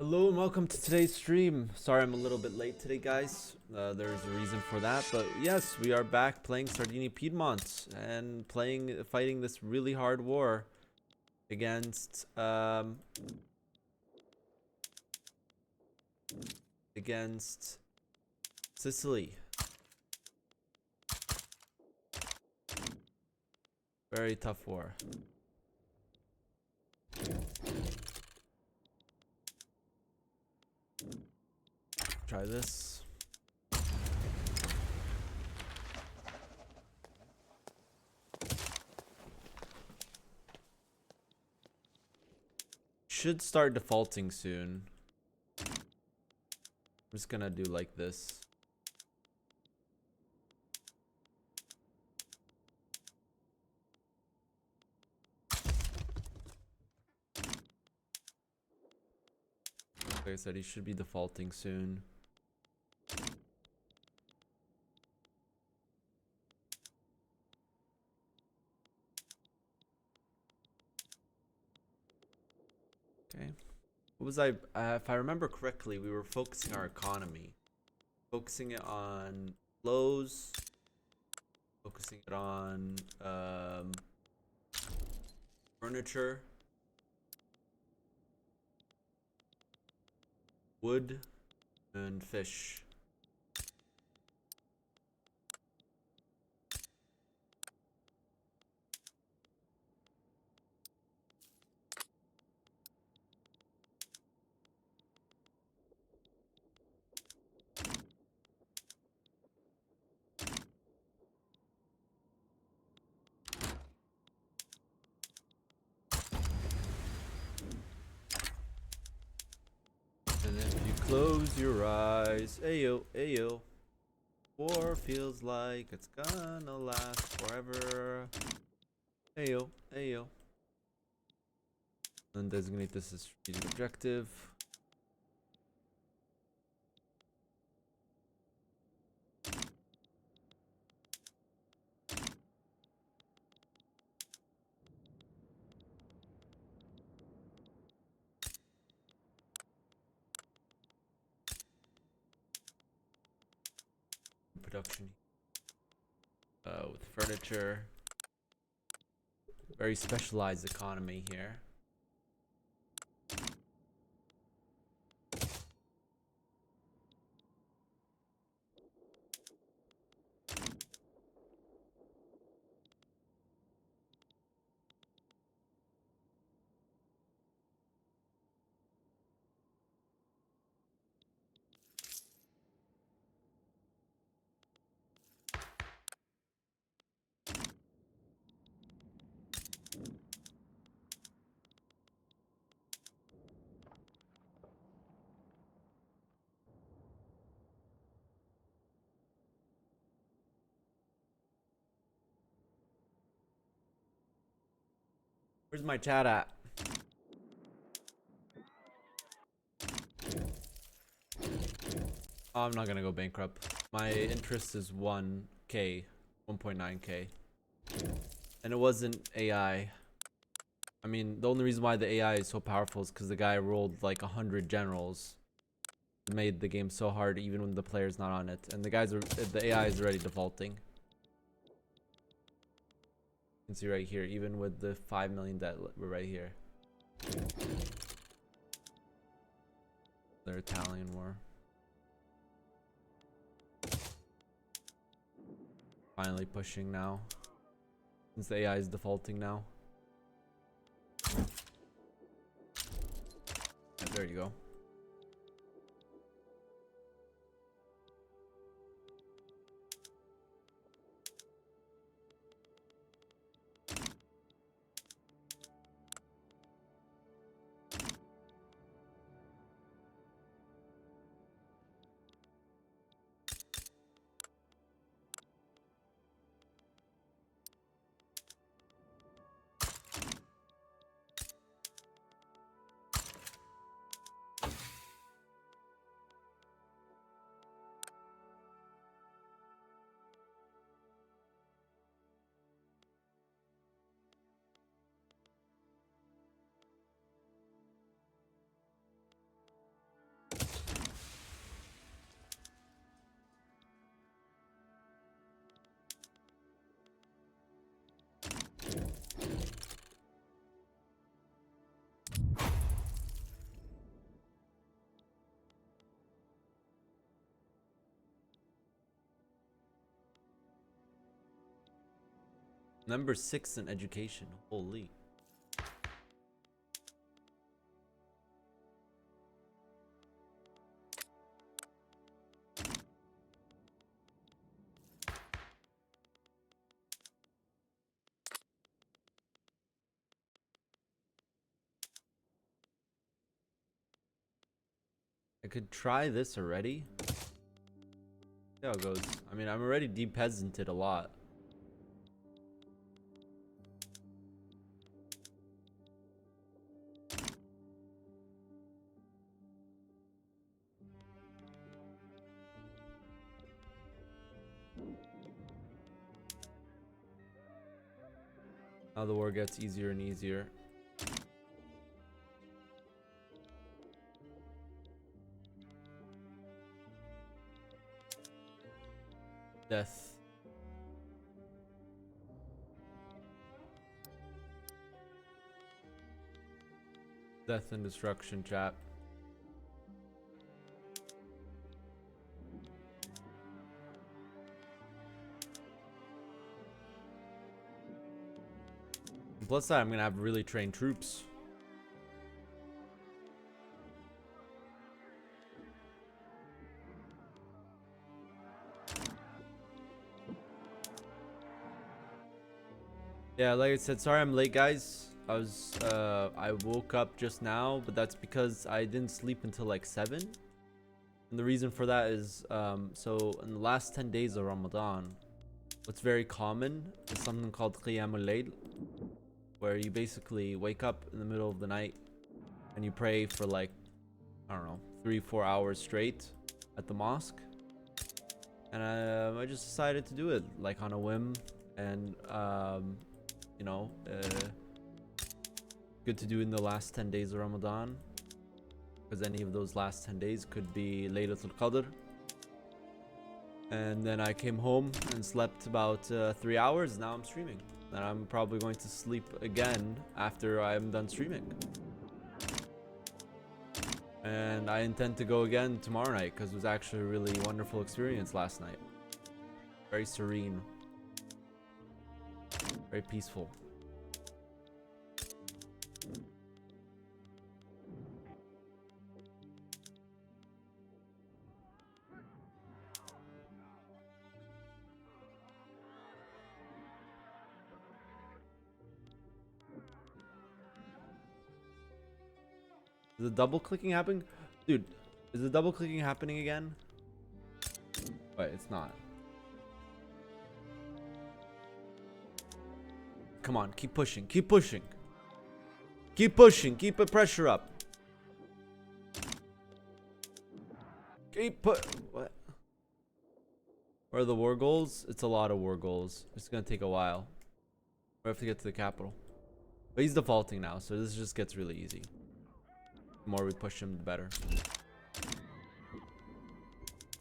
Hello and welcome to today's stream. Sorry I'm a little bit late today, guys. There's a reason for that, but yes, we are back playing Sardinia-Piedmont and fighting this really hard war against Sicily. Very tough war. Try this. Should start defaulting soon. I'm just gonna do like this. Like I said, he should be defaulting soon. Okay. What was if I remember correctly, we were focusing our economy. Focusing it on clothes. Focusing it on furniture. Wood. And fish. And if you close your eyes, ayo, ayo, war feels like it's gonna last forever. Ayo, ayo. And designate this as strategic objective. Production with furniture. Very specialized economy here. Where's my chat at? Oh, I'm not gonna go bankrupt. My interest is 1k, 1.9k. And it wasn't AI. I mean, the only reason why the AI is so powerful is because the guy rolled like 100 generals. It made the game so hard even when the player's not on it. And the AI is already defaulting. You can see right here, even with the 5 million debt, we're right here. Their Italian war. Finally pushing now. Since the AI is defaulting now. Yeah, there you go. Number 6 in education. Holy. I could try this already. See how it goes. I mean, I'm already de-peasanted a lot. Now the war gets easier and easier. Death. Death and destruction, chat. And plus that, I'm gonna have really trained troops. Yeah, like I said, sorry I'm late, guys. I woke up just now, but that's because I didn't sleep until like 7. And the reason for that is, so in the last 10 days of Ramadan, what's very common is something called Qiyamul Layl, where you basically wake up in the middle of the night and you pray for like, I don't know, 3-4 hours straight at the mosque. And I just decided to do it like on a whim, and you know, good to do in the last 10 days of Ramadan, because any of those last 10 days could be Laylatul Qadr. And then I came home and slept about 3 hours. Now I'm streaming, and I'm probably going to sleep again after I'm done streaming. And I intend to go again tomorrow night, because it was actually a really wonderful experience last night. Very serene. Very peaceful. Is the double clicking happening? Dude, is the double clicking happening again? Wait, it's not. Come on, keep pushing, keep pushing. Keep pushing, keep the pressure up. What? Where are the war goals? It's a lot of war goals. It's gonna take a while. We have to get to the capital. But he's defaulting now, so this just gets really easy. The more we push him, the better.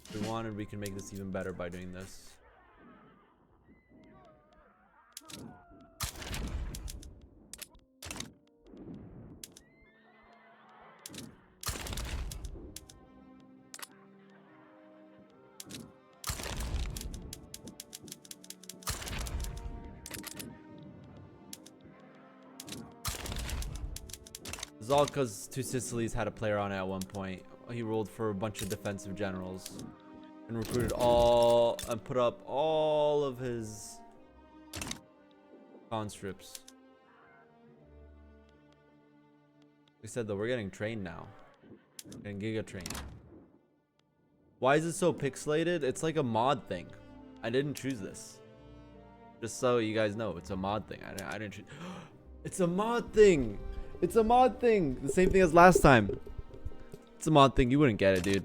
If we wanted, we can make this even better by doing this. It's all because Two Sicilies had a player on it at one point. He rolled for a bunch of defensive generals and recruited all and put up all of his conscripts. We said though, we're getting trained now. We're getting giga trained. Why is it so pixelated? It's like a mod thing. I didn't choose this. Just so you guys know, it's a mod thing. I didn't choose. It's a mod thing. It's a mod thing. The same thing as last time. It's a mod thing. You wouldn't get it, dude.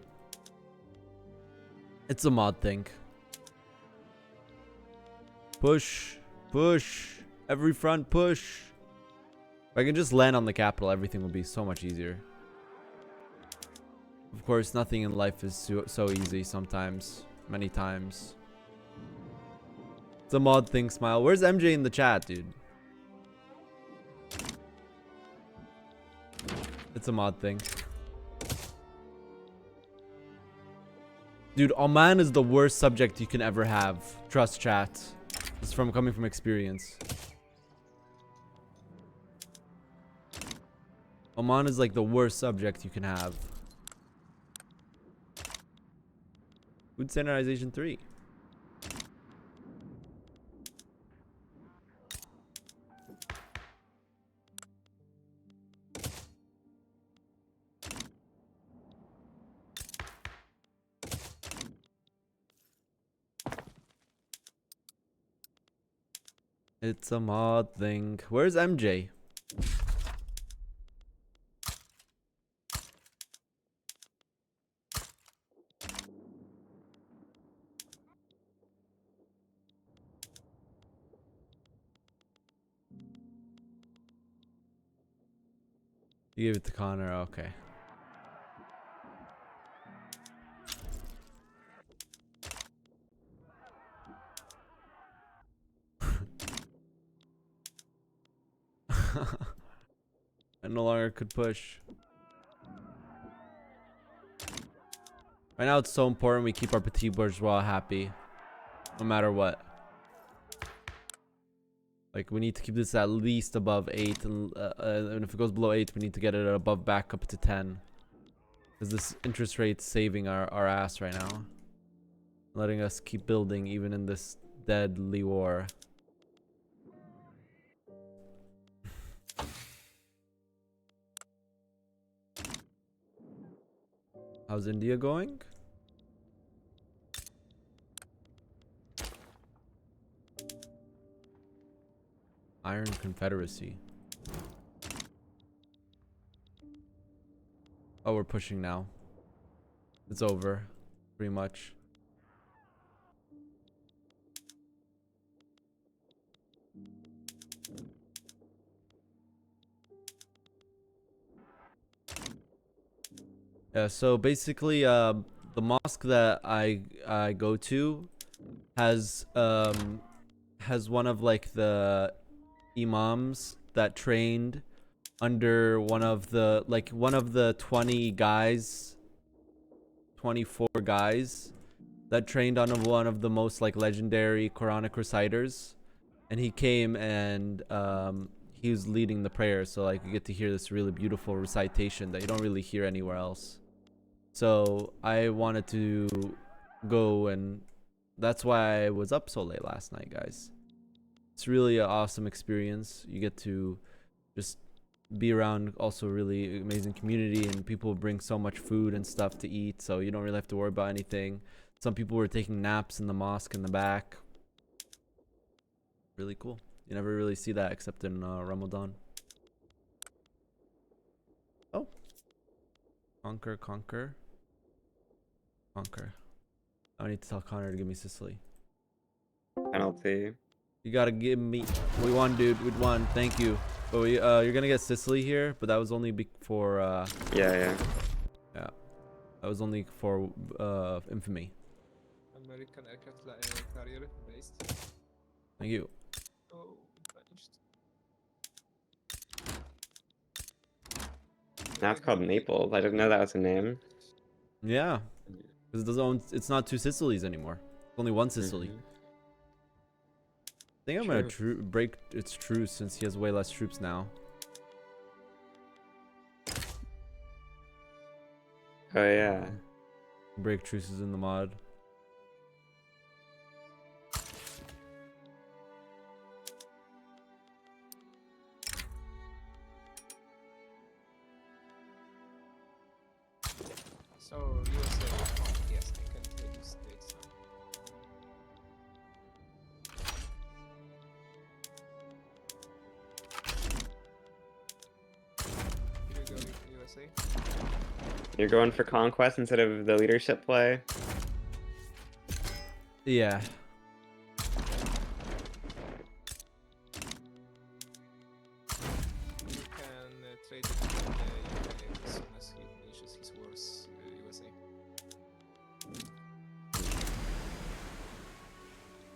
It's a mod thing. Push. Push. Every front push. If I can just land on the capital, everything will be so much easier. Of course, nothing in life is so easy sometimes. Many times. It's a mod thing, Smile. Where's MJ in the chat, dude? It's a mod thing. Dude, Oman is the worst subject you can ever have. Trust, chat. It's from coming from experience. Oman is like the worst subject you can have. Food standardization 3. It's a mod thing. Where's MJ? You gave it to Connor, okay. I no longer could push. Right now it's so important we keep our petit bourgeois happy. No matter what. Like we need to keep this at least above 8 and if it goes below 8 we need to get it above back up to 10. Because this interest rate's saving our ass right now. Letting us keep building even in this deadly war. How's India going? Iron Confederacy. Oh, we're pushing now. It's over. Pretty much. Yeah, so basically the mosque that I go to has one of like the imams that trained under one of the 20 guys, 24 guys that trained on one of the most like legendary Quranic reciters, and he came and he was leading the prayer, so like you get to hear this really beautiful recitation that you don't really hear anywhere else. So I wanted to go, and that's why I was up so late last night, guys. It's really an awesome experience. You get to just be around also really amazing community, and people bring so much food and stuff to eat, so you don't really have to worry about anything. Some people were taking naps in the mosque in the back. Really cool. You never really see that except in Ramadan. Oh. Conquer. I need to tell Connor to give me Sicily. Penalty. You gotta give me. We won, dude. We won. Thank you. But we you're gonna get Sicily here, but that was only for Yeah. That was only for infamy. American aircraft carrier based. Thank you. Oh, vanished. Now it's called Naples. I didn't know that was a name. Yeah, because it doesn't own, it's not two Sicilies anymore. It's only one Sicily. I think I'm gonna break its truce since he has way less troops now. Oh yeah. Break truces in the mod. So USA, oh, yes, I can reduce states now. Here we go, USA. You're going for conquest instead of the leadership play? Yeah. You can trade it with the UK as soon as he finishes his wars, USA.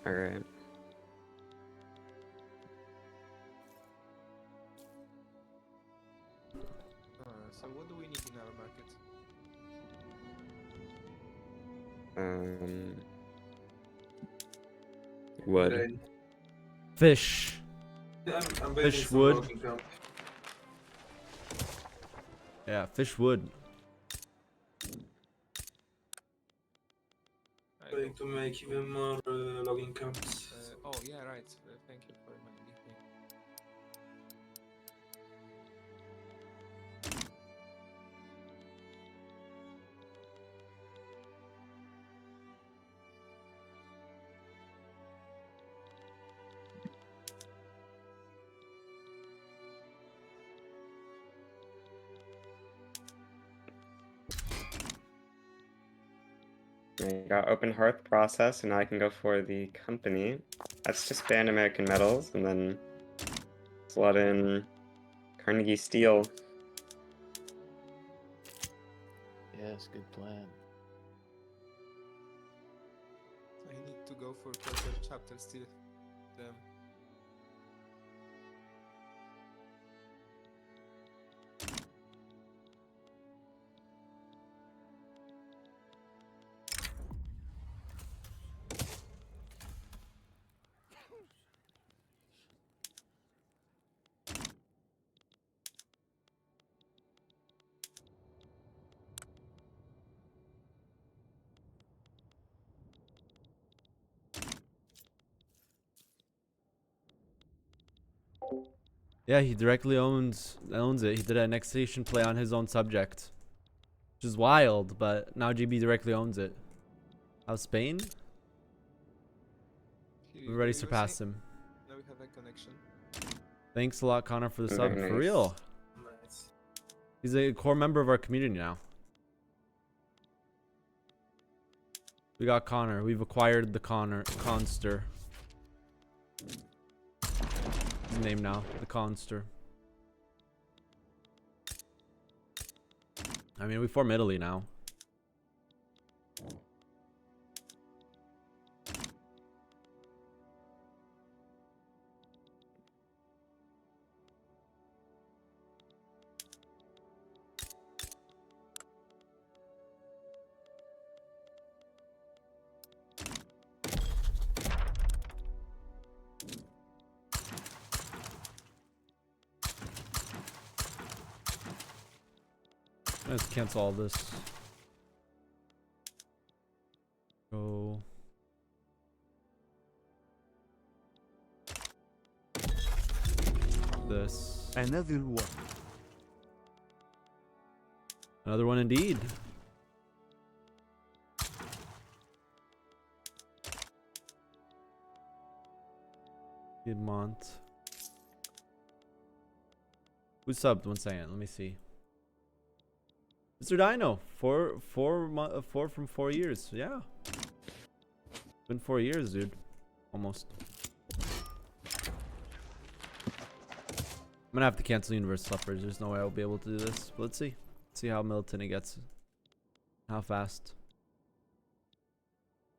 Alright. So what do we need in our market? Wood. Fish. Yeah, I'm building Fish some wood. logging camp. Yeah, fish wood. I Trying go. to make even more logging camps. Oh yeah, right. Thank you for reminding me. I got open hearth process, and now I can go for the company. Let's just ban American metals, and then slot in Carnegie Steel. Yes, good plan. I need to go for culture chapter still. Damn. Yeah, he directly owns it. He did an annexation play on his own subject, which is wild. But now GB directly owns it. How's Spain? Here We've you already go, surpassed USA. him. Now we have a connection. Thanks a lot, Connor, for the sub. Very For nice. real. Nice. He's a core member of our community now. We got Connor. We've acquired the Conster. His name now, the Conster. I mean, we form Italy now. Let's cancel all this. Go. This. Another one. Another one indeed. Piedmont. Who subbed? 1 second. Let me see. Mr. Dino, four from 4 years. Yeah, been 4 years, dude. Almost. I'm gonna have to cancel Universe Suppers. There's no way I'll be able to do this. But let's see. See how militant it gets. How fast.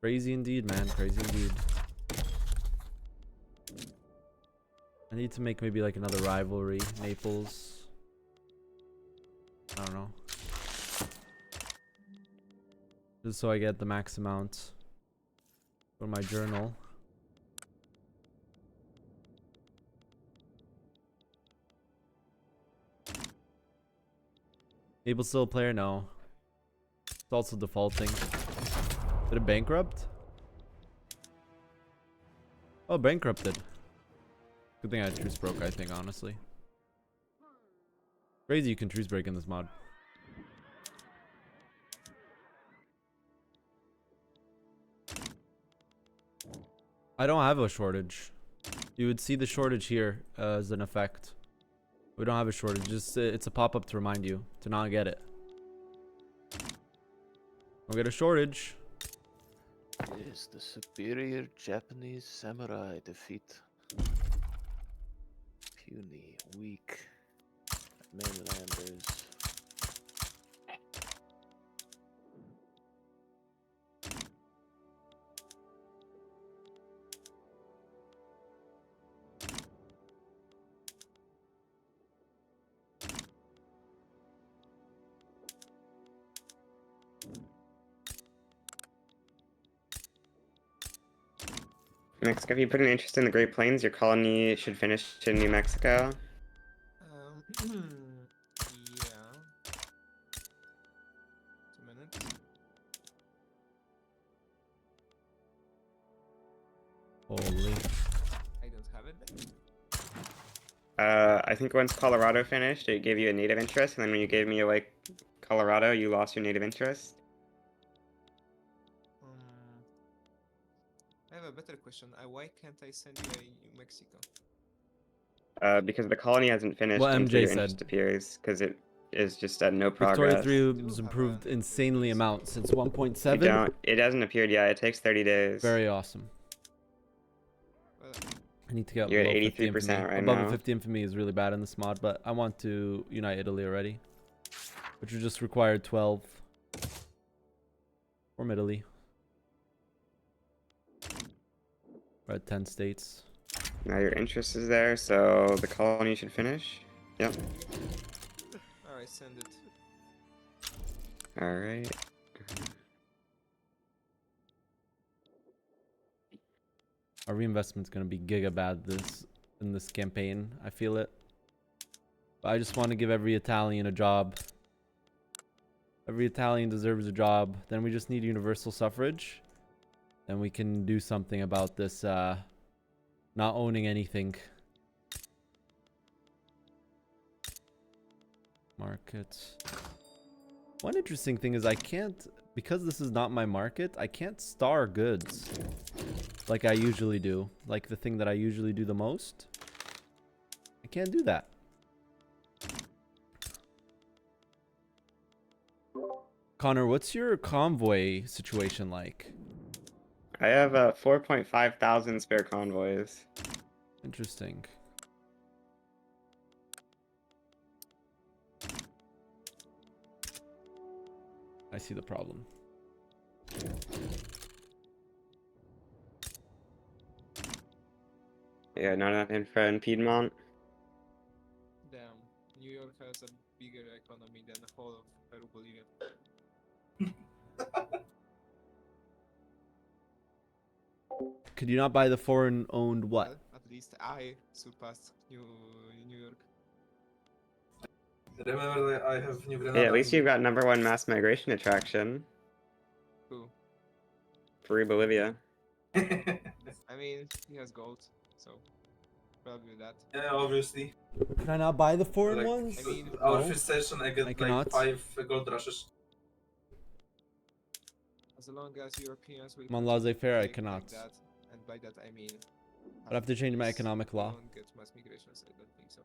Crazy indeed, man. Crazy indeed. I need to make maybe like another rivalry. Naples. I don't know. Just so I get the max amount for my journal. Able still a player? No. It's also defaulting. Did it bankrupt? Oh, bankrupted. Good thing I truce broke, I think, honestly. Crazy you can truce break in this mod. I don't have a shortage. You would see the shortage here as an effect. We don't have a shortage. Just it's a pop-up to remind you to not get it. Don't get a shortage. Yes, the superior Japanese samurai defeat puny, weak mainlanders. Mexico, if you put an interest in the Great Plains, your colony should finish in New Mexico. Yeah. 2 minutes. Holy. I don't have it. I think once Colorado finished, it gave you a native interest, and then when you gave me like Colorado, you lost your native interest. I have a better question. Why can't I send you a New Mexico? Because the colony hasn't finished What until MJ your said. interest appears, because it is just at no Victoria progress. 3 Do has have improved an insanely interest. amount since You 1.7. don't. It hasn't appeared yet. It takes 30 days. Very awesome. Well, I need to get You're at below 50 83% infamy. right Above now. a 50 infamy is really bad in this mod, but I want to unite Italy already. Which would just require 12. From Italy. We're at 10 states. Now your interest is there, so the colony should finish. Yep. alright, send it. All right. Our reinvestment's gonna be giga bad in this campaign. I feel it. But I just want to give every Italian a job. Every Italian deserves a job. Then we just need universal suffrage. Then we can do something about this not owning anything. Markets. One interesting thing is I can't, because this is not my market, I can't star goods like I usually do. Like the thing that I usually do the most. I can't do that. Connor, what's your convoy situation like? I have 4.5 thousand spare convoys. Interesting. I see the problem. Yeah, not enough infra in Piedmont. Damn, New York has a bigger economy than the whole of Peru, Bolivia. Could you not buy the foreign-owned what? Well, at least I surpassed New York. Remember that I have New Granada. Yeah, at least you've got #1 mass migration attraction. Who? Peru, Bolivia. I mean, he has gold, so probably that. Yeah, obviously. Can I not buy the foreign Like, ones? I mean, our No. first session, I get I like cannot. 5 gold rushes. as long as Europeans will Mon continue laissez-faire, I behaving cannot. like that, and by that I mean, I'd have to change my peace, economic we law. won't get mass migrations. I don't think so.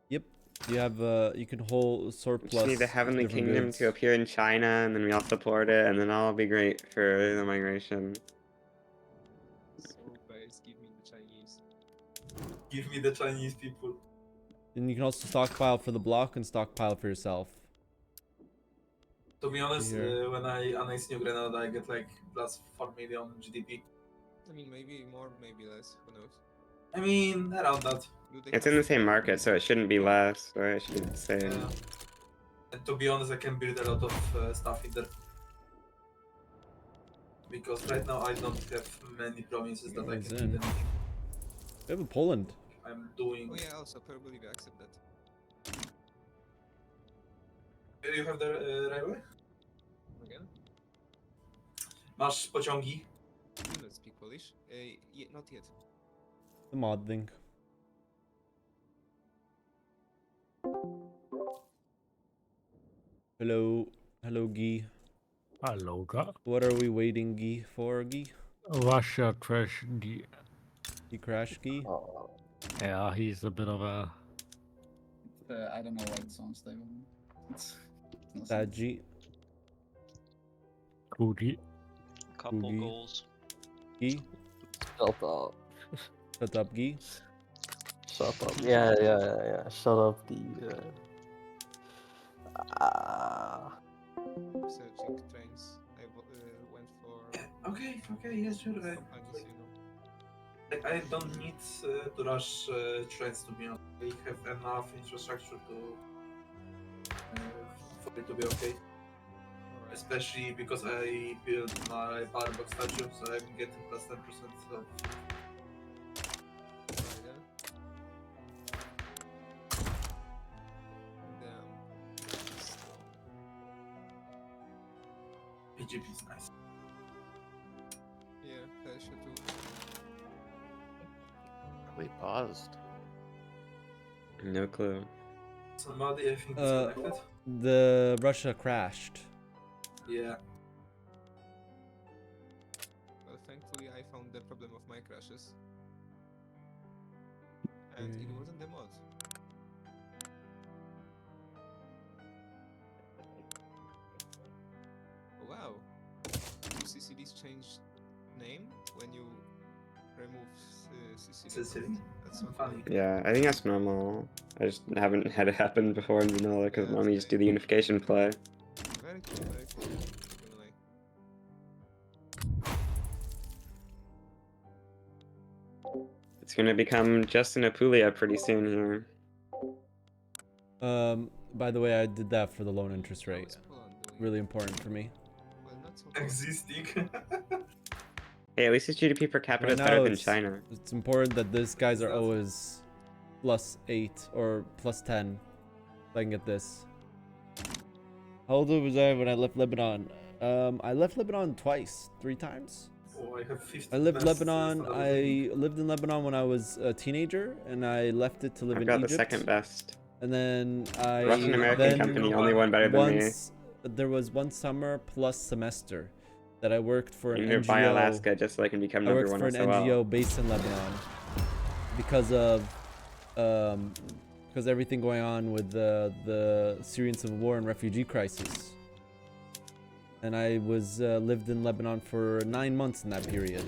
Yep. You have you can hold surplus. Just need the Heavenly different Kingdom goods. to appear in China, and then we all support it, and then all will be great for the migration. So base, give me the Chinese. Give me the Chinese people. And you can also stockpile for the block and stockpile for yourself. To be honest, Here. when I annex New Granada, I get like plus 4 million GDP. I mean, maybe more, maybe less. Who knows? I mean, around that. Do they It's have in the same support market, so it shouldn't be less, or it should be the same. Yeah. And to be honest, I can build a lot of stuff in there. Because right now I don't have many provinces that I It's can in. build anything. We have a Poland. I'm doing. Oh yeah, also Peru, Bolivia, accept that. You have the railway? Again? Masz pociągi? Do not speak Polish. Not yet. The mod thing. Hello. Hello, Guy. Hello, guy. What are we waiting, Guy, for, Guy? Russia trash the. He crashed, Guy? Yeah, he's a bit of a. I don't know why it's on stable. It's not That G. Goody. Couple Boogie. goals. Guy? Shut up. Shut up, Guy. Shut up. Yeah. Shut up, the. Searching trains. I went for Okay, yes, sure. companies, you know. Like, I don't need to rush trains to be honest. We have enough infrastructure to for it to be okay. especially because I built my powerbox statue, so I'm getting plus 10% of. Yeah. Damn. PGP is nice. Yeah, Persia too. We paused. No clue. Somebody, I think, Uh, disconnected. The Russia crashed. Yeah. Well, thankfully I found the problem of my crashes. And it wasn't the mod. Oh, wow. Do CCDs change name when you remove CCD? Sicily? That's so Funny. Yeah, I think that's normal. I just haven't had it happen before in vanilla because Yeah, let me that's just do the unification play. Very cool, very cool. Not gonna lie. It's gonna become Justin Apulia pretty soon here. By the way, I did that for the loan interest How rate. is Poland doing? Really important for me. Well, not so far. Existing. Hey, at least his GDP per capita Right is better now, than China. it's important that these guys are It's not- always +8 or +10. So I can get this. How old was I when I left Lebanon? I left Lebanon twice, 3 times. Oh, I have 50. I lived best Lebanon. standard of living. I lived in Lebanon when I was a teenager, and I left it to live I've in got Egypt. the second best. And then I Russian American then company, only one better than me. once there was one summer plus semester that I worked for an You need to buy NGO. Alaska just so I can become I number worked one for an SOL. NGO based in Lebanon because of because everything going on with the Syrian civil war and refugee crisis. And I was lived in Lebanon for 9 months in that period.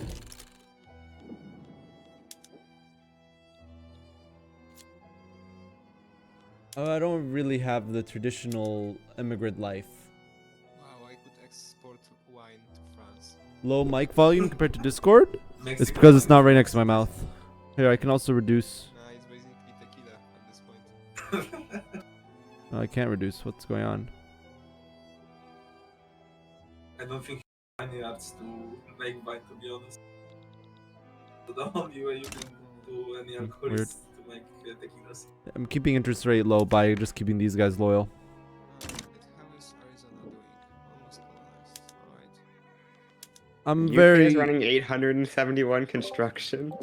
I don't really have the traditional immigrant life. Wow, I could export wine to France. Low mic volume compared to Discord? It's Mexico because it's not and right next to my mouth. Here, I can also reduce. Nah, it's basically tequila at this point. No, I can't reduce. What's going on? I don't think any arts to make wine, to be honest. So the only way you can do any alcohol weird. is to make tequilas. I'm keeping interest rate low by just keeping these guys loyal. How is Arizona doing? Almost colonized. Alright. I'm UK very is running 871 construction.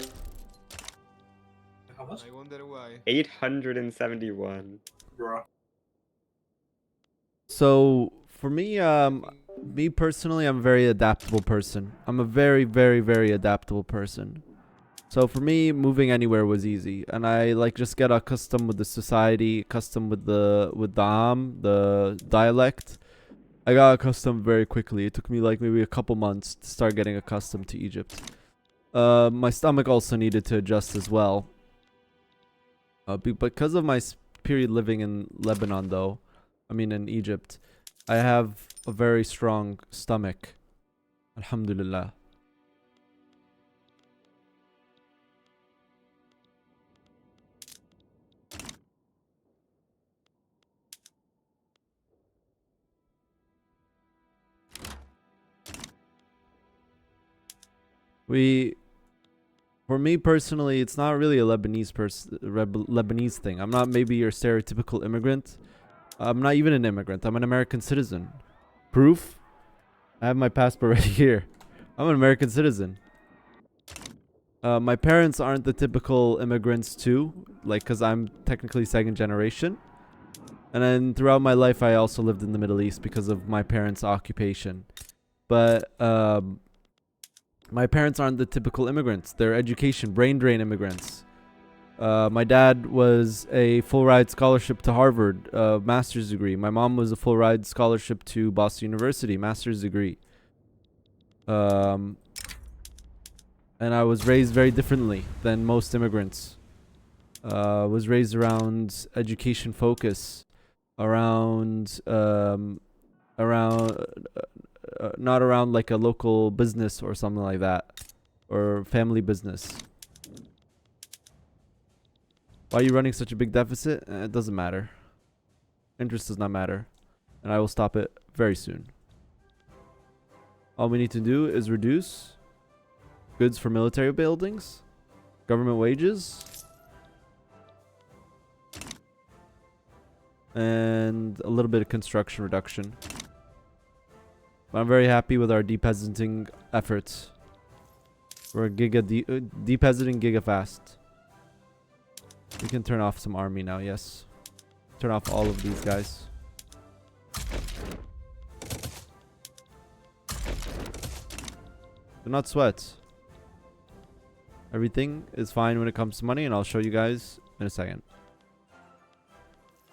How much? I wonder why. 871. Bruh. so for me. Me personally, I'm a very adaptable person. I'm a very, very, very adaptable person. So for me, moving anywhere was easy, and I like just get accustomed with the society, accustomed with the dialect. I got accustomed very quickly. It took me like maybe a couple months to start getting accustomed to Egypt. My stomach also needed to adjust as well. Because of my period living in Lebanon, though, I mean in Egypt, I have a very strong stomach. Alhamdulillah. For me personally, it's not really a Lebanese thing. I'm not maybe your stereotypical immigrant. I'm not even an immigrant. I'm an American citizen. Proof? I have my passport right here. I'm an American citizen. My parents aren't the typical immigrants too, like, cause I'm technically second generation. And then throughout my life, I also lived in the Middle East because of my parents' occupation. But my parents aren't the typical immigrants. They're brain drain immigrants. My dad was a full ride scholarship to Harvard, master's degree. My mom was a full ride scholarship to Boston University, master's degree. And I was raised very differently than most immigrants. Was raised around education focus, around not around like a local business or something like that, or family business. Why are you running such a big deficit? It doesn't matter. Interest does not matter, and I will stop it very soon. All we need to do is reduce goods for military buildings, government wages, and a little bit of construction reduction. But I'm very happy with our depeasanting efforts. We're depeasanting giga fast. We can turn off some army now, yes. Turn off all of these guys. Do not sweat. Everything is fine when it comes to money, and I'll show you guys in a second.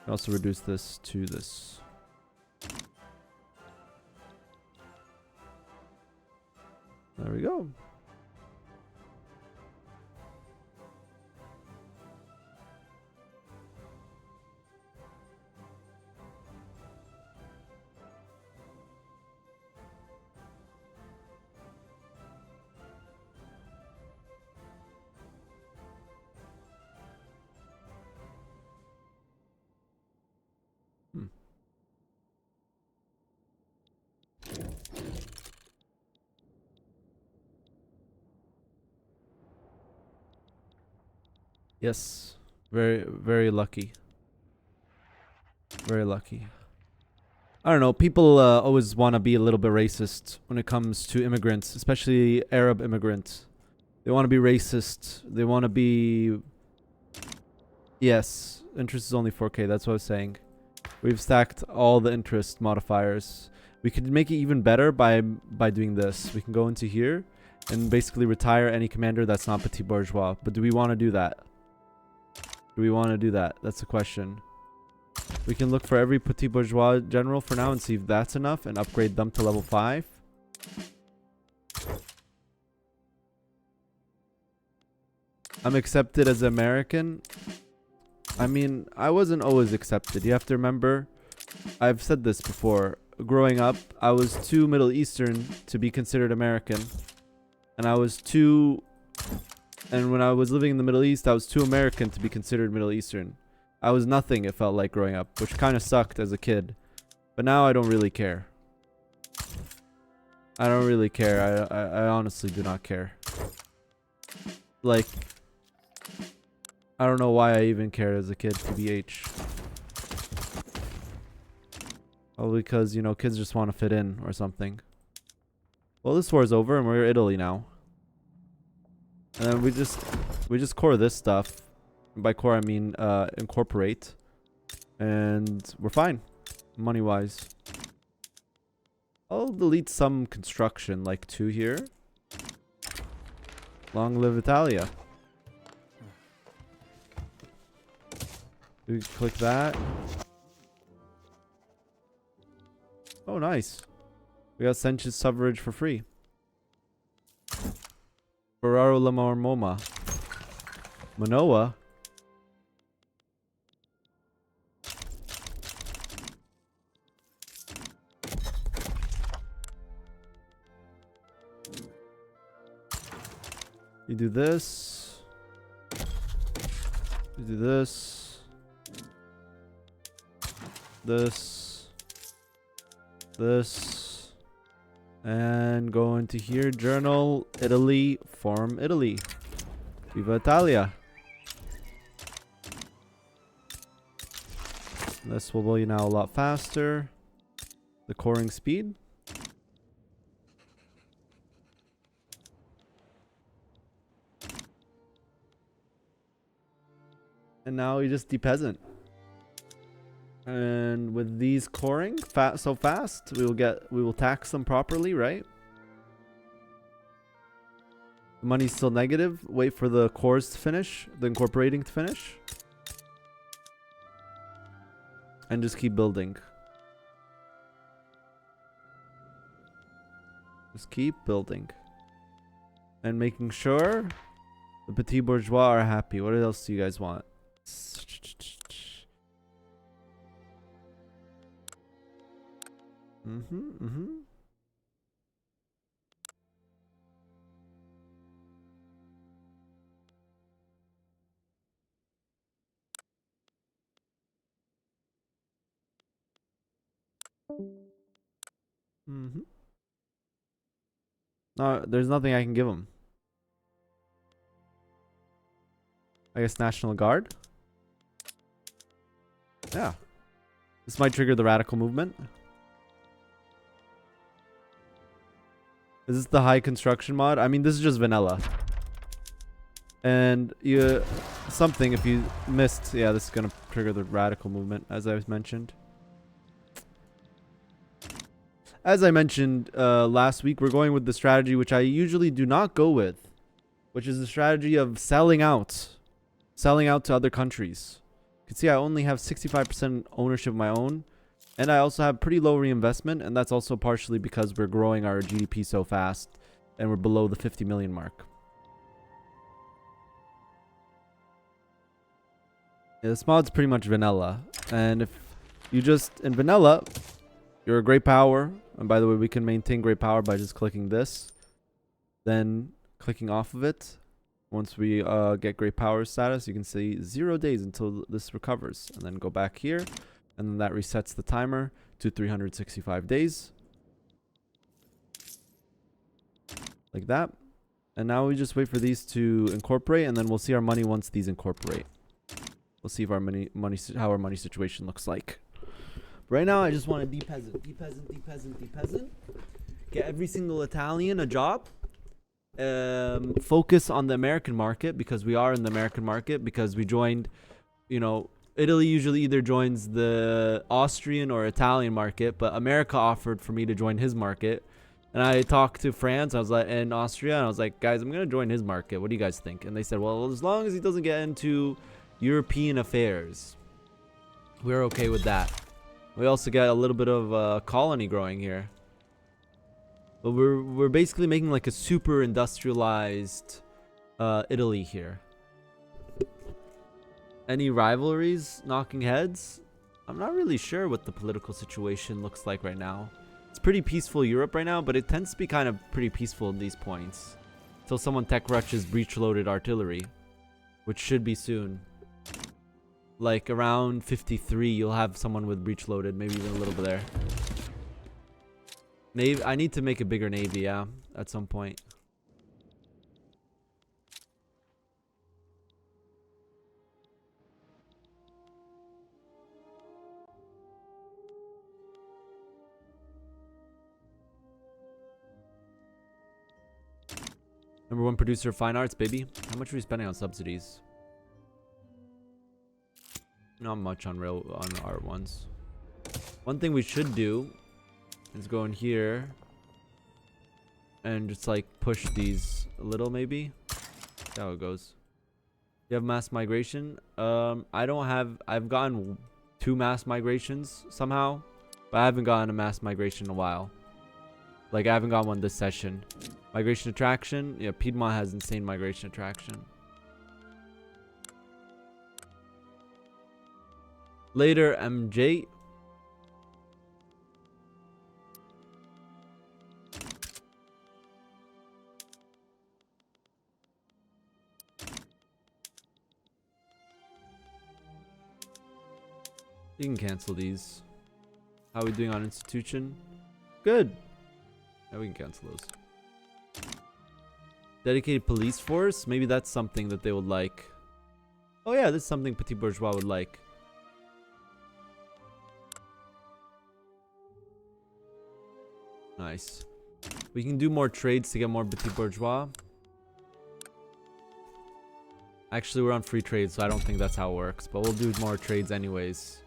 I'll also reduce this to this. There we go. Yes. Very, very lucky. Very lucky. I don't know. People always want to be a little bit racist when it comes to immigrants, especially Arab immigrants. They want to be racist. They want to be... Yes. Interest is only 4K. That's what I was saying. We've stacked all the interest modifiers. We could make it even better by doing this. We can go into here and basically retire any commander that's not petit bourgeois. But do we want to do that? Do we want to do that? That's the question. We can look for every petit bourgeois general for now and see if that's enough and upgrade them to level 5. I'm accepted as American. I mean, I wasn't always accepted. You have to remember, I've said this before. Growing up, I was too Middle Eastern to be considered American. And I was too... And when I was living in the Middle East, I was too American to be considered Middle Eastern. I was nothing, it felt like, growing up, which kind of sucked as a kid. But now I don't really care. I don't really care. I honestly do not care. Like, I don't know why I even cared as a kid, TBH. Probably because, you know, kids just want to fit in or something. Well, this war's over and we're Italy now. And then we just core this stuff. And by core I mean incorporate. And we're fine. Money wise. I'll delete some construction, like 2 here. Long live Italia. We click that. Oh, nice. We got Sench's suffrage for free. Ferraro La Marmoma. Manoa. You do this. You do this. This. This. And go into here. Journal. Italy. Form Italy. Viva Italia. This will be now a lot faster. The coring speed. And now we just depeasant. And with these coring so fast, we will tax them properly, right? The money's still negative. Wait for the cores to finish, the incorporating to finish. And just keep building. Just keep building. And making sure the petit bourgeois are happy. What else do you guys want? There's nothing I can give him. I guess National Guard. Yeah. This might trigger the radical movement. Is this the high construction mod? I mean, this is just vanilla. And something if you missed, yeah, this is gonna trigger the radical movement, as I mentioned. As I mentioned last week, we're going with the strategy which I usually do not go with, which is the strategy of selling out to other countries. You can see I only have 65% ownership of my own, and I also have pretty low reinvestment, and that's also partially because we're growing our GDP so fast, and we're below the 50 million mark. Yeah, this mod's pretty much vanilla, and if you just in vanilla, you're a great power. And by the way, we can maintain great power by just clicking this, then clicking off of it. Once we get great power status, you can see 0 days until this recovers, and then go back here, and then that resets the timer to 365 days, like that. And now we just wait for these to incorporate, and then we'll see our money once these incorporate. We'll see if our how our money situation looks like. Right now, I just want to de-peasant. Get every single Italian a job. Focus on the American market, because we are in the American market, because we joined, Italy usually either joins the Austrian or Italian market, but America offered for me to join his market. And I talked to France, and Austria, and I was like, guys, I'm going to join his market. What do you guys think? And they said, well, as long as he doesn't get into European affairs, we're okay with that. We also got a little bit of colony growing here. But we're basically making like a super industrialized Italy here. Any rivalries knocking heads? I'm not really sure what the political situation looks like right now. It's pretty peaceful Europe right now, but it tends to be kind of pretty peaceful in these points. Until someone tech rushes breech-loaded artillery, which should be soon. Like around 53, you'll have someone with breech-loaded, maybe even a little bit there. Navy, I need to make a bigger navy, yeah, at some point. #1 producer of fine arts, baby. How much are we spending on subsidies? Not much on art ones. One thing we should do is go in here and just like push these a little, maybe. That's how it goes. You have mass migration. I've gotten 2 mass migrations somehow, but I haven't gotten a mass migration in a while. Like I haven't got one this session. Migration attraction. Yeah, Piedmont has insane migration attraction. Later, MJ. You can cancel these. How are we doing on institution? Good. Yeah, we can cancel those. Dedicated police force? Maybe that's something that they would like. Oh yeah, this is something Petit Bourgeois would like. Nice. We can do more trades to get more Petit Bourgeois. Actually, we're on free trade, so I don't think that's how it works. But we'll do more trades anyways.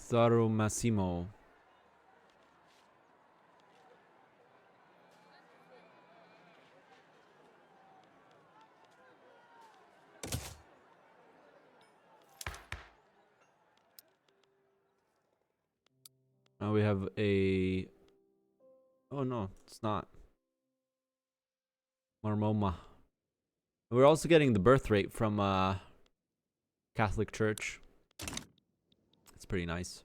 Zaro Massimo. Now we have a... Oh no, it's not. Marmoma. We're also getting the birth rate from Catholic Church. It's pretty nice.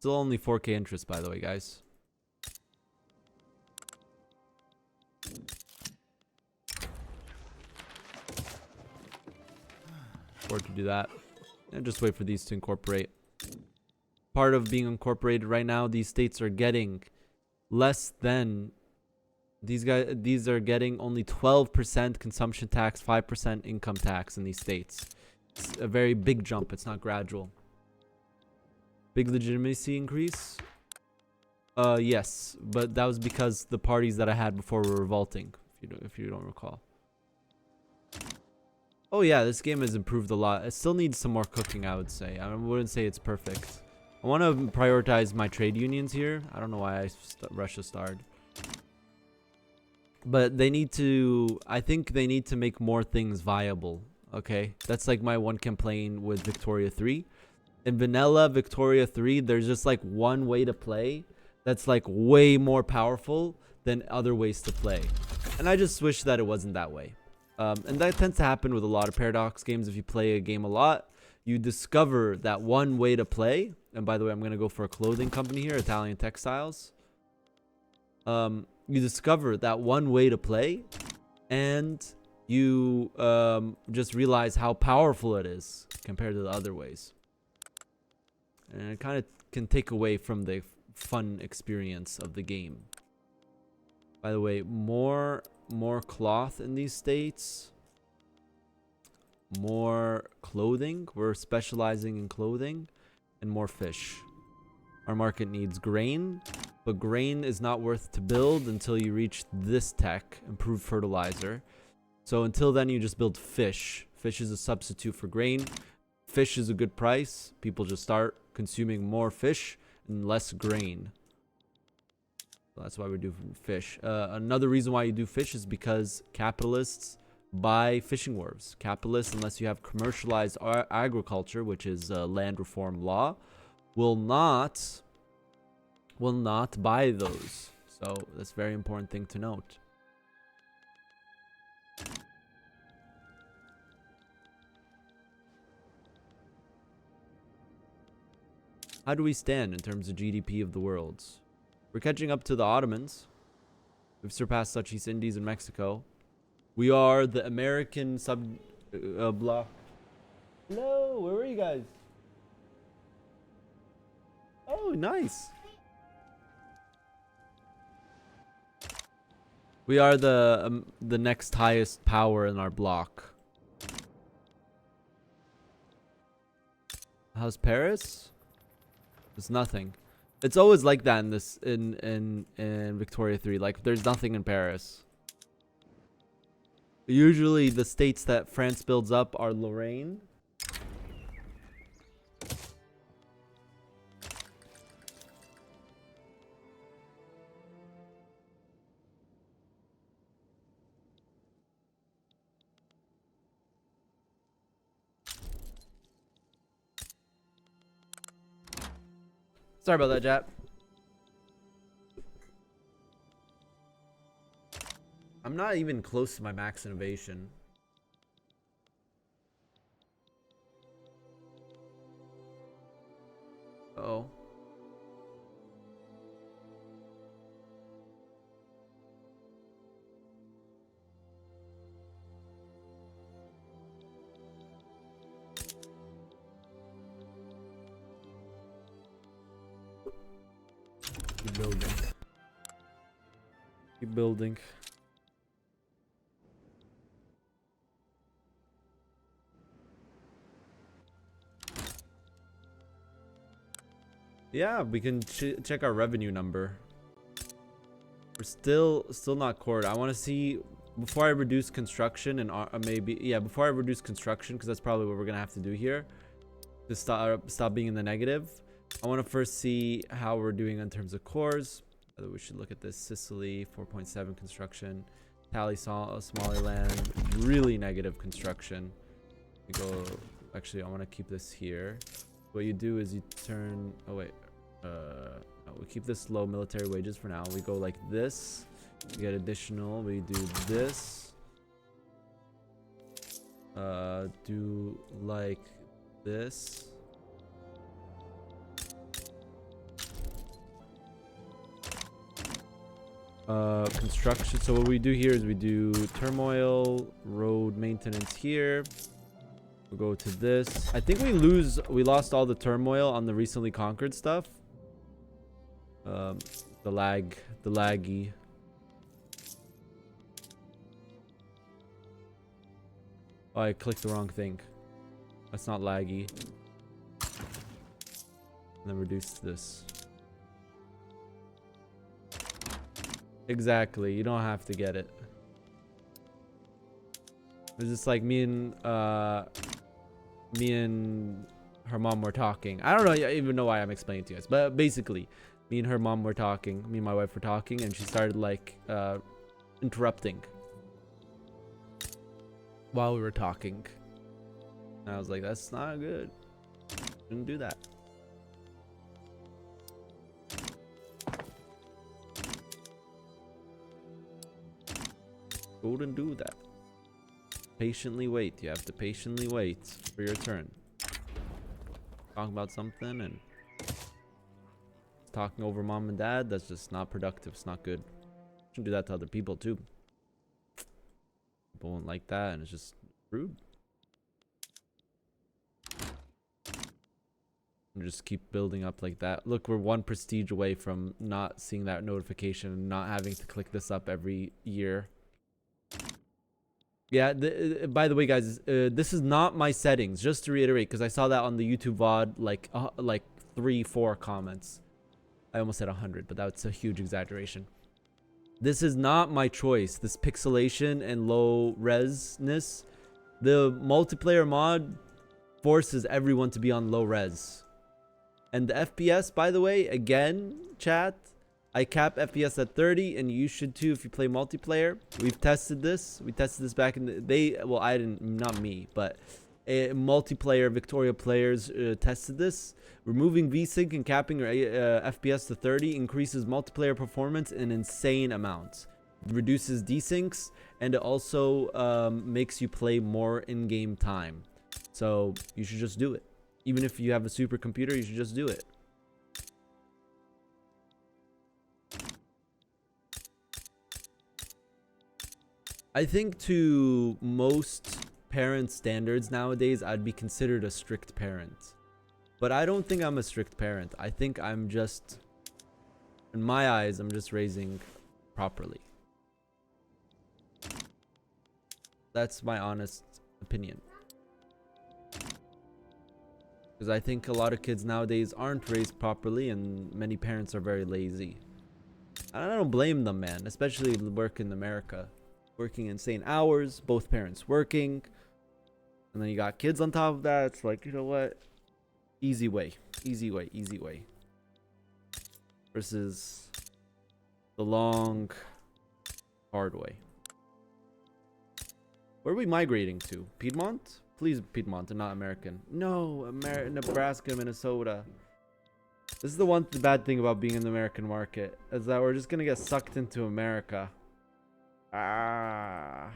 Still only 4K interest, by the way, guys. Afford to do that. And just wait for these to incorporate. Part of being incorporated right now, these states are getting less than... These are getting only 12% consumption tax, 5% income tax in these states. It's a very big jump. It's not gradual. Big legitimacy increase? Yes, but that was because the parties that I had before were revolting, if you don't recall. Oh yeah, this game has improved a lot. It still needs some more cooking, I would say. I wouldn't say it's perfect. I want to prioritize my trade unions here. I don't know why Russia starred. But they need to... I think they need to make more things viable. Okay? That's like my one complaint with Victoria 3. In vanilla Victoria 3, there's just like one way to play that's like way more powerful than other ways to play. And I just wish that it wasn't that way. And that tends to happen with a lot of Paradox games. If you play a game a lot, you discover that one way to play. And by the way, I'm going to go for a clothing company here, Italian Textiles. You discover that one way to play, and you just realize how powerful it is compared to the other ways. And it kind of can take away from the fun experience of the game. By the way, more cloth in these states. More clothing. We're specializing in clothing. And more fish. Our market needs grain. But grain is not worth to build until you reach this tech. Improved fertilizer. So until then, you just build fish. Fish is a substitute for grain. Fish is a good price. People just start consuming more fish and less grain. So that's why we do fish. Another reason why you do fish is because capitalists buy fishing wharves. Capitalists, unless you have commercialized agriculture, which is land reform law, will not buy those. So that's a very important thing to note. How do we stand in terms of GDP of the world? We're catching up to the Ottomans. We've surpassed such East Indies and Mexico. We are the American bloc. Hello, where were you guys? Oh, nice. We are the next highest power in our bloc. How's Paris? There's nothing. It's always like that in Victoria 3. Like there's nothing in Paris. Usually the states that France builds up are Lorraine. Sorry about that, Jap. I'm not even close to my max innovation. Uh-oh. Keep building. Keep building. Yeah, we can check our revenue number. We're still not cored. I want to see before I reduce construction and before I reduce construction, because that's probably what we're gonna have to do here to stop being in the negative. I want to first see how we're doing in terms of cores. We should look at this. Sicily 4.7 construction. Tally Somaliland really negative construction. We go. Actually, I want to keep this here. What you do is you turn... Oh, wait. We keep this low military wages for now. We go like this. We get additional. We do this. Do like this. construction. So what we do here is we do turmoil, road maintenance here. We'll go to this. I think we lost all the turmoil on the recently conquered stuff. The laggy. Oh, I clicked the wrong thing. That's not laggy. And then reduce this. Exactly. You don't have to get it. It's just like me and her mom were talking. I don't know even know why I'm explaining to you guys, but basically, me and her mom were talking. Me and my wife were talking, and she started like interrupting while we were talking. And I was like, that's not good. Shouldn't do that. Go and do that. Patiently wait. You have to patiently wait for your turn. Talking about something and talking over mom and dad, that's just not productive. It's not good. You shouldn't do that to other people too. People won't like that, and it's just rude. And just keep building up like that. Look, we're one prestige away from not seeing that notification and not having to click this up every year. Yeah, by the way, guys, this is not my settings, just to reiterate, because I saw that on the YouTube VOD, like 3-4 comments. I almost said 100, but that's a huge exaggeration. This is not my choice, this pixelation and low resness. The multiplayer mod forces everyone to be on low res. And the FPS, by the way, again, chat, I cap FPS at 30, and you should too if you play multiplayer. We've tested this. We tested this back in the day. Well, I didn't, not me, but multiplayer Victoria players tested this. Removing VSync and capping your FPS to 30 increases multiplayer performance in insane amounts. It reduces desyncs, and it also makes you play more in-game time. So you should just do it. Even if you have a supercomputer, you should just do it. I think to most parent standards nowadays, I'd be considered a strict parent. But I don't think I'm a strict parent. I think I'm just, in my eyes, I'm just raising properly. That's my honest opinion. Because I think a lot of kids nowadays aren't raised properly, and many parents are very lazy. And I don't blame them, man, especially work in America. Working insane hours, both parents working, and then you got kids on top of that. It's like, you know what, easy way versus the long hard way. Where are we migrating to? Piedmont? Please, Piedmont and not American. No, Nebraska, Minnesota. This is the one bad thing about being in the American market, is that we're just gonna get sucked into America. I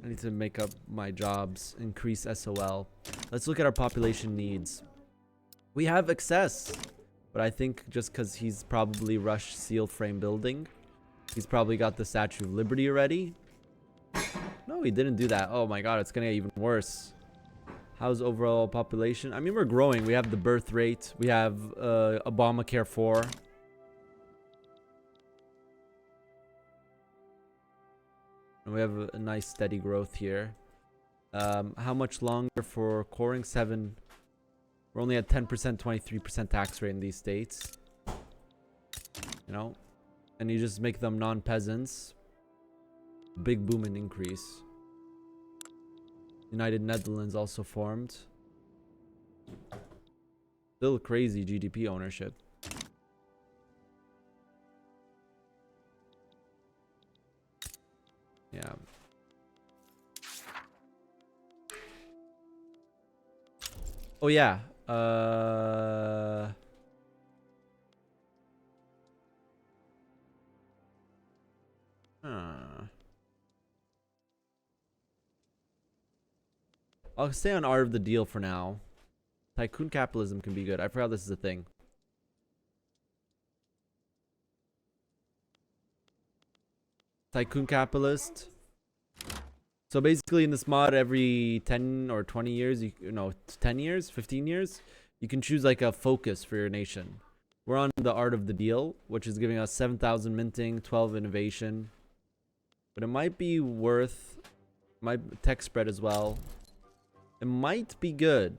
need to make up my jobs, increase SOL. Let's look at our population needs. We have excess, but I think just because he's probably rushed steel frame building, he's probably got the Statue of Liberty already. No, he didn't do that. Oh my god, it's gonna get even worse. How's overall population? I mean, we're growing. We have the birth rate. We have Obamacare 4. And we have a nice steady growth here. How much longer for coring? 7. We're only at 10%, 23% tax rate in these states. You know? And you just make them non-peasants. Big boom and increase. United Netherlands also formed. Still crazy GDP ownership. Yeah. Oh yeah. I'll stay on Art of the Deal for now. Tycoon capitalism can be good. I forgot this is a thing. Tycoon Capitalist. So basically in this mod, every 10 or 20 years, 10 years, 15 years, you can choose like a focus for your nation. We're on the Art of the Deal, which is giving us 7,000 minting, 12 innovation. But it might be worth, tech spread as well. It might be good.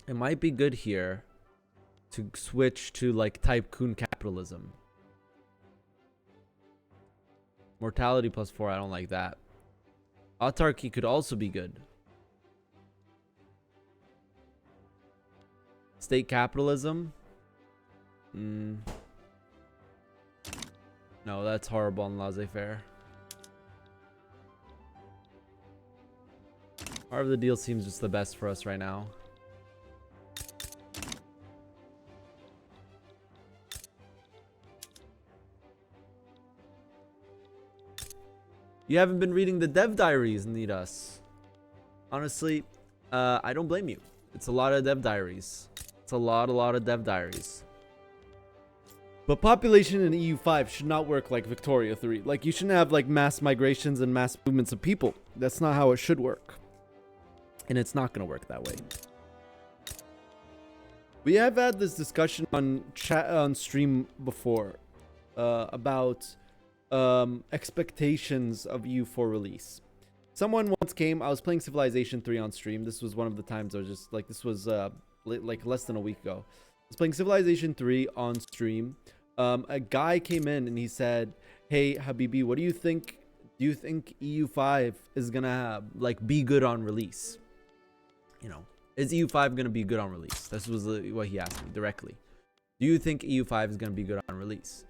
It might be good here to switch to like Tycoon Capitalism. Mortality +4, I don't like that. Autarky could also be good. State capitalism. No, that's horrible and laissez-faire. Art of the Deal seems just the best for us right now. You haven't been reading the dev diaries, need us. Honestly, I don't blame you. It's a lot of dev diaries. It's a lot of dev diaries. But population in EU5 should not work like Victoria 3. Like, you shouldn't have like mass migrations and mass movements of people. That's not how it should work. And it's not going to work that way. We have had this discussion on chat on stream before about expectations of EU4 release. Someone once came, I was playing Civilization 3 on stream. This was one of the times I was just like, this was like less than a week ago. I was playing Civilization 3 on stream. A guy came in and he said, "Hey Habibi, what do you think? Do you think EU5 is gonna like be good on release? You know, is EU5 gonna be good on release?" This was what he asked me directly. Do you think EU5 is gonna be good on release?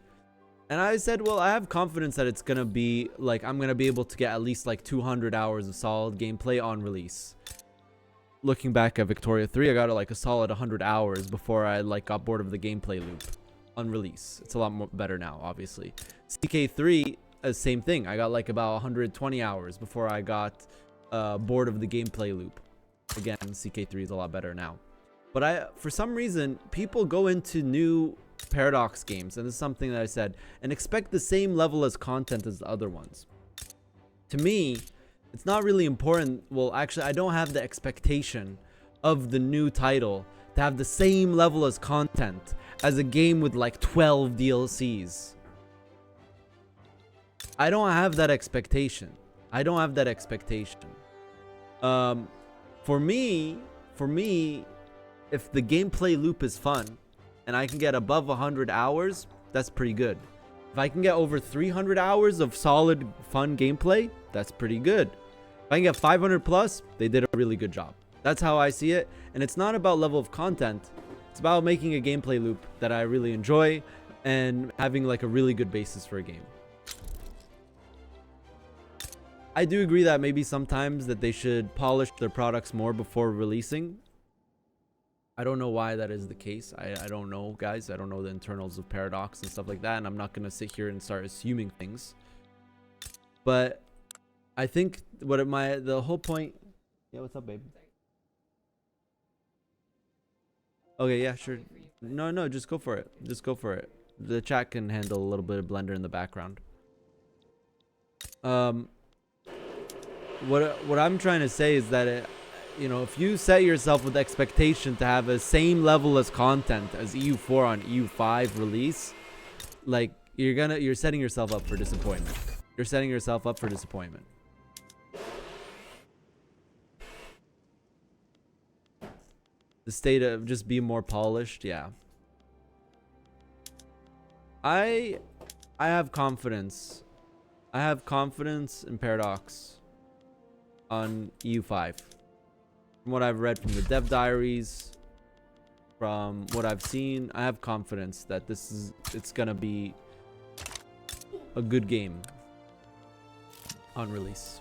And I said, well, I have confidence that it's gonna be like, I'm gonna be able to get at least like 200 hours of solid gameplay on release. Looking back at Victoria 3, I got like a solid 100 hours before I like got bored of the gameplay loop on release. It's a lot more better now, obviously. CK3, same thing. I got like about 120 hours before I got bored of the gameplay loop. Again, CK3 is a lot better now. But for some reason, people go into new Paradox games, and this is something that I said, and expect the same level as content as the other ones. To me, it's not really important. Well, actually, I don't have the expectation of the new title to have the same level as content as a game with like 12 DLCs. I don't have that expectation. I don't have that expectation. For me, if the gameplay loop is fun and I can get above 100 hours, that's pretty good. If I can get over 300 hours of solid, fun gameplay, that's pretty good. If I can get 500 plus, they did a really good job. That's how I see it. And it's not about level of content. It's about making a gameplay loop that I really enjoy and having like a really good basis for a game. I do agree that maybe sometimes that they should polish their products more before releasing. I don't know why that is the case. I don't know, guys. I don't know the internals of Paradox and stuff like that, and I'm not gonna sit here and start assuming things. But I think the whole point. Yeah, what's up, babe? Okay, yeah, sure. No, just go for it. Just go for it. The chat can handle a little bit of Blender in the background. What I'm trying to say is that you know, if you set yourself with expectation to have the same level as content as EU4 on EU5 release, like you're setting yourself up for disappointment. You're setting yourself up for disappointment. The state of just be more polished, yeah. I have confidence. I have confidence in Paradox on EU5. From what I've read from the dev diaries, from what I've seen, I have confidence that it's gonna be a good game on release.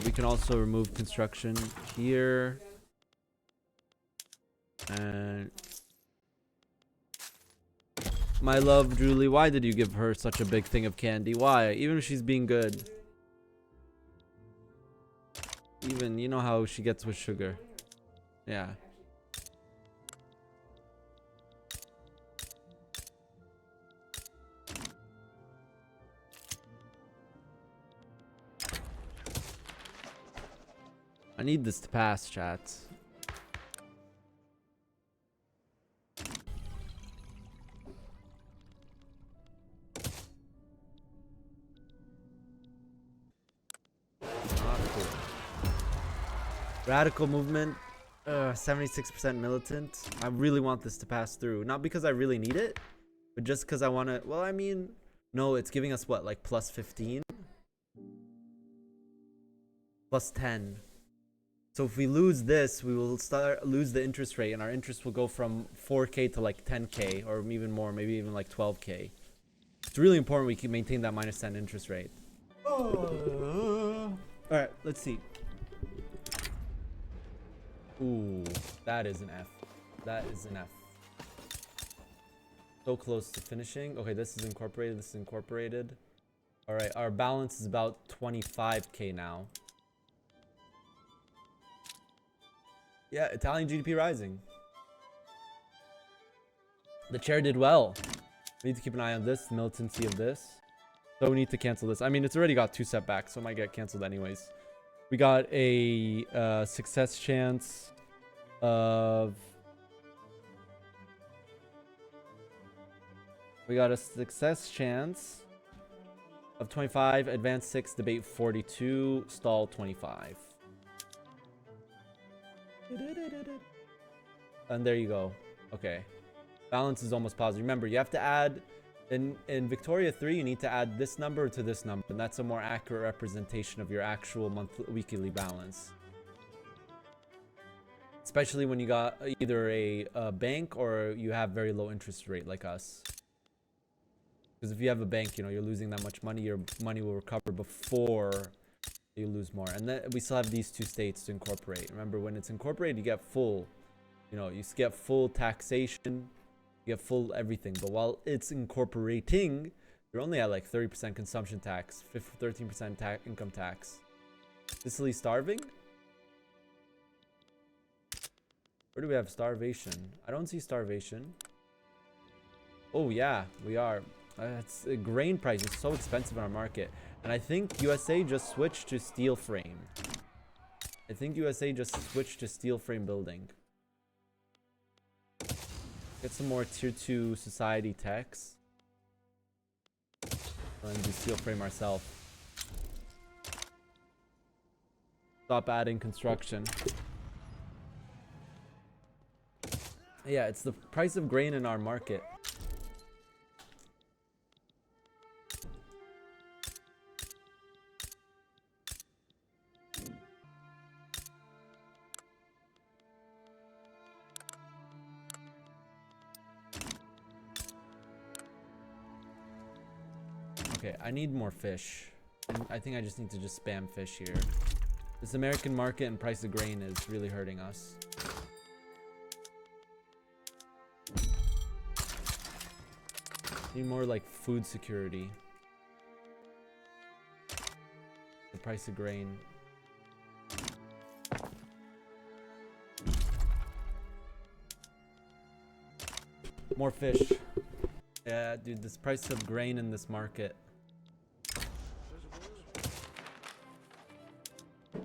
We can also remove construction here. And my love, Julie, why did you give her such a big thing of candy? Why? Even if she's being good. Even, you know how she gets with sugar. Yeah. I need this to pass, chat. Not cool. Radical movement, 76% militant. I really want this to pass through. Not because I really need it, but just because I want to. Well, I mean, no, it's giving us what, like plus 15? Plus 10. So if we lose this, we will lose the interest rate, and our interest will go from 4K to like 10K, or even more, maybe even like 12K. It's really important we can maintain that minus 10 interest rate. All right, let's see. Ooh, that is an F. That is an F. So close to finishing. Okay, this is incorporated. This is incorporated. All right, our balance is about 25K now. Yeah, Italian GDP rising. The chair did well. We need to keep an eye on this, the militancy of this. So we need to cancel this. I mean, it's already got 2 setbacks, so it might get canceled anyways. We got a success chance of... We got a success chance of 25, advance 6, debate 42, stall 25. And there you go. Okay. Balance is almost positive. Remember, you have to add... In Victoria 3, you need to add this number to this number, and that's a more accurate representation of your actual weekly balance. Especially when you got either a bank or you have very low interest rate like us. Because if you have a bank, you know, you're losing that much money, your money will recover before you lose more. And then we still have these 2 states to incorporate. Remember, when it's incorporated, you get full, you know, you get full taxation. You get full everything, but while it's incorporating, you're only at like 30% consumption tax, 13% income tax. Sicily starving? Where do we have starvation? I don't see starvation. Oh yeah, we are. It's grain price is so expensive in our market, and I think USA just switched to steel frame. I think USA just switched to steel frame building. Get some more tier 2 society techs. And do steel frame ourselves. Stop adding construction. Yeah, it's the price of grain in our market. Okay, I need more fish. I think I just need to just spam fish here. This American market and price of grain is really hurting us. Need more like food security. The price of grain. More fish. Yeah, dude, this price of grain in this market.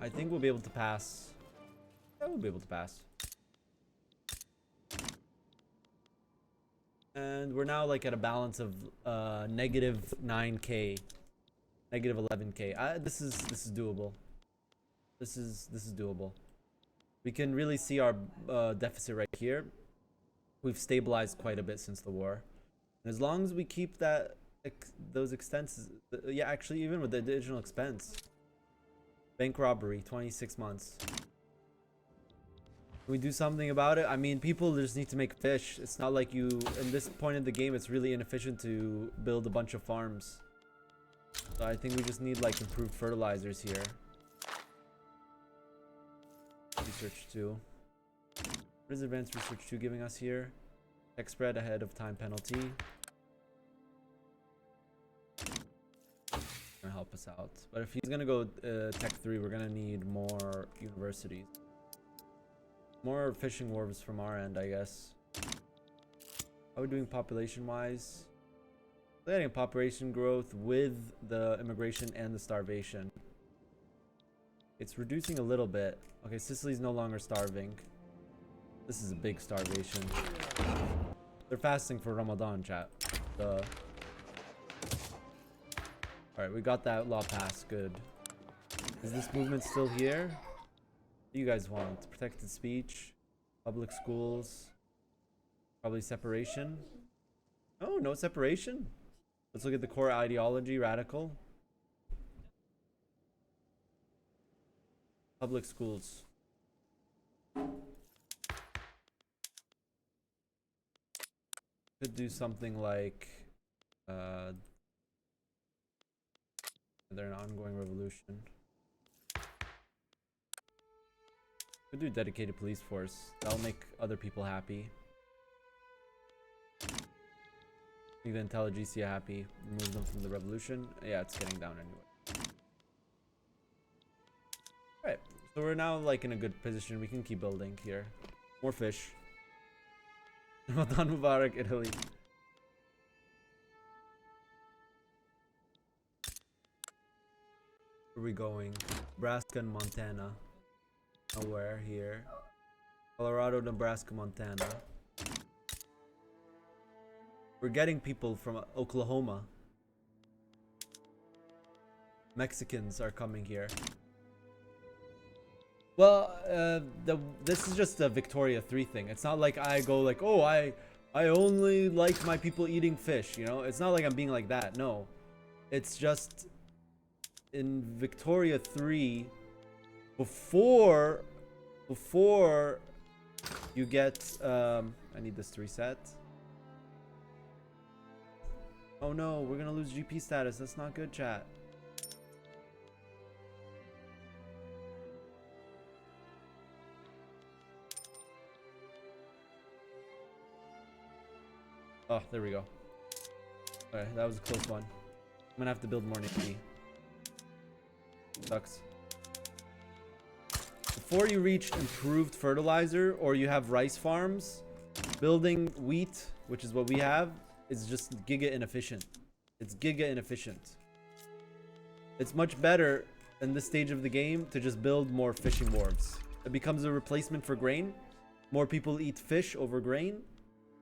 I think we'll be able to pass. Yeah, we'll be able to pass. And we're now like at a balance of negative 9K, negative 11K. This is doable. This is doable. We can really see our deficit right here. We've stabilized quite a bit since the war. And as long as we keep that those expenses, yeah, actually even with the additional expense. Bank robbery, 26 months. Can we do something about it? I mean, people just need to make fish. It's not like you, in this point in the game, it's really inefficient to build a bunch of farms. So I think we just need like improved fertilizers here. Research 2. What is advanced research 2 giving us here? Tech spread ahead of time penalty. Gonna help us out, but if he's gonna go tech 3, we're gonna need more universities, more fishing wharves from our end, I guess. How are we doing population wise? We're getting population growth with the immigration and the starvation. It's reducing a little bit. Okay, Sicily's no longer starving. This is a big starvation. They're fasting for Ramadan, chat. Alright, we got that law passed. Good. Is this movement still here? What do you guys want? Protected speech? Public schools? Probably separation? Oh, no separation? Let's look at the core ideology. Radical. Public schools. Could do something like they're an ongoing revolution. Could do dedicated police force. That'll make other people happy. Make the intelligentsia happy. Remove them from the revolution. Yeah, it's getting down anyway. Alright, so we're now like in a good position. We can keep building here. More fish. Ramadan Mubarak, Italy. Where are we going? Nebraska and Montana. Nowhere here. Colorado, Nebraska, Montana. We're getting people from Oklahoma. Mexicans are coming here. Well, this is just a Victoria 3 thing. It's not like I go like, oh, I only like my people eating fish, you know? It's not like I'm being like that, no. It's just in Victoria 3, before you get, I need this to reset. Oh no, we're gonna lose GP status. That's not good, chat. Oh, there we go. Alright, that was a close one. I'm gonna have to build more Navy. Sucks. Before you reach improved fertilizer or you have rice farms, building wheat, which is what we have, is just giga inefficient. It's giga inefficient. It's much better in this stage of the game to just build more fishing wharves. It becomes a replacement for grain. More people eat fish over grain.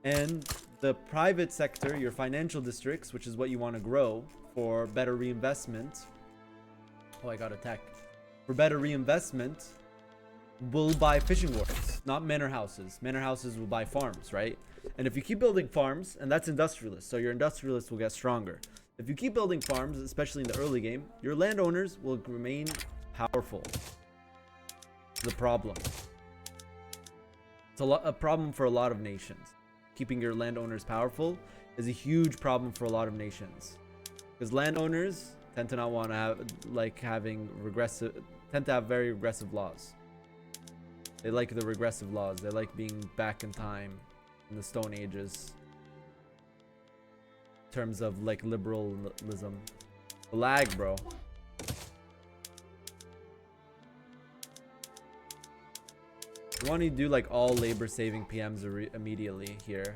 And the private sector, your financial districts, which is what you want to grow for better reinvestment. Oh, I got attacked. For better reinvestment, will buy fishing wharves, not manor houses. Manor houses will buy farms, right? And if you keep building farms, and that's industrialists, so your industrialists will get stronger. If you keep building farms, especially in the early game, your landowners will remain powerful. The problem. It's a problem for a lot of nations. Keeping your landowners powerful is a huge problem for a lot of nations. Because landowners tend to not want to have, tend to have very regressive laws. They like the regressive laws. They like being back in time in the Stone Ages. In terms of like liberalism. Lag, bro. You want to do like all labor saving PMs immediately here.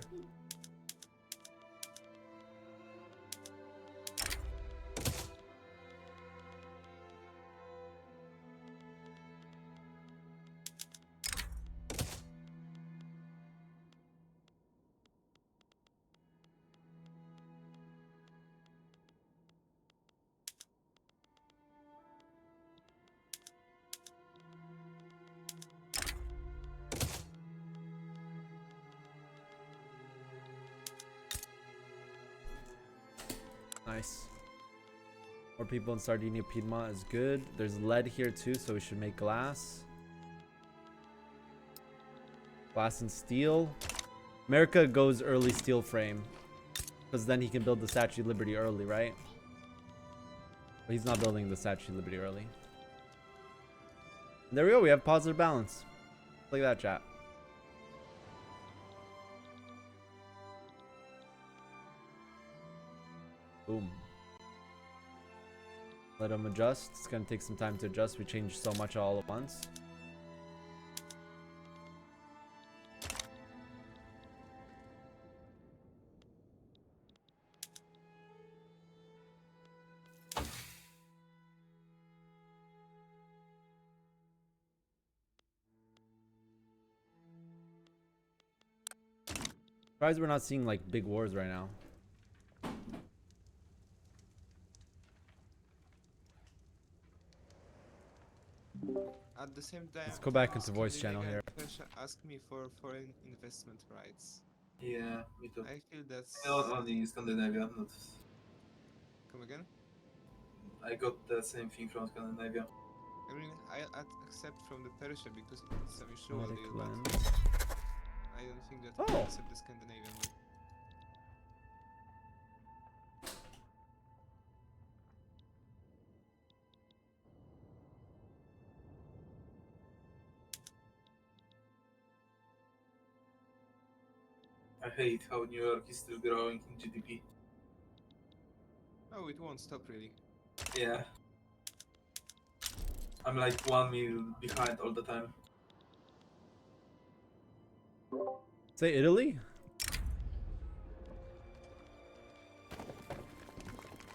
Nice. More people in Sardinia-Piedmont is good. There's lead here too, so we should make glass. Glass and steel. America goes early steel frame. Because then he can build the Statue of Liberty early, right? But he's not building the Statue of Liberty early. And there we go, we have positive balance. Look at that, chat. Boom. Let them adjust. It's gonna take some time to adjust. We changed so much all at once. Surprised we're not seeing like big wars right now. At the same time, Let's go back into voice channel Scandinavia here. and Persia ask me for foreign investment rights. Yeah, me too. I feel that's. Only in Scandinavia, not. Come again? I got the same thing from Scandinavia. I mean, I'd accept from the Persia because it's a mutual Medic deal, but lens. I don't think that Oh. I accept the Scandinavian one. I hate how New York is still growing in GDP. Oh, it won't stop really. Yeah. I'm like 1 mil behind all the time. Say Italy?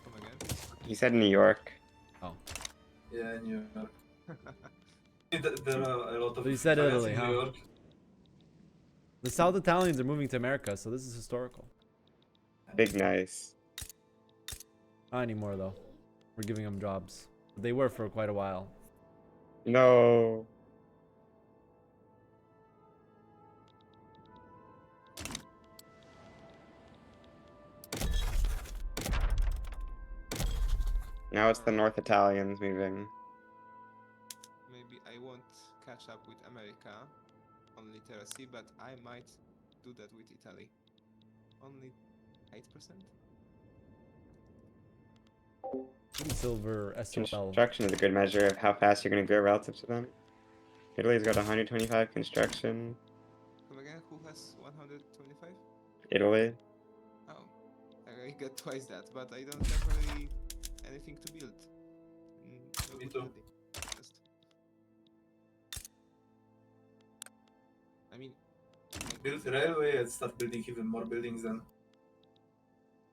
Come again? He said New York. Yeah, New York. There are a lot of But you said Italians Italy, in huh? New York. The South Italians are moving to America, so this is historical. Big nice. Not anymore though. We're giving them jobs. They were for quite a while. No. Now it's the North Italians moving. Maybe I won't catch up with America on literacy, but I might do that with Italy. Only 8%? Silver SOL. Construction is a good measure of how fast you're going to grow relative to them. Italy's got 125 construction. Come again? Who has 125? Italy. Oh, I get twice that, but I don't have really anything to build. No Me good too. building. Just... I mean, Build railway and start building even more buildings then.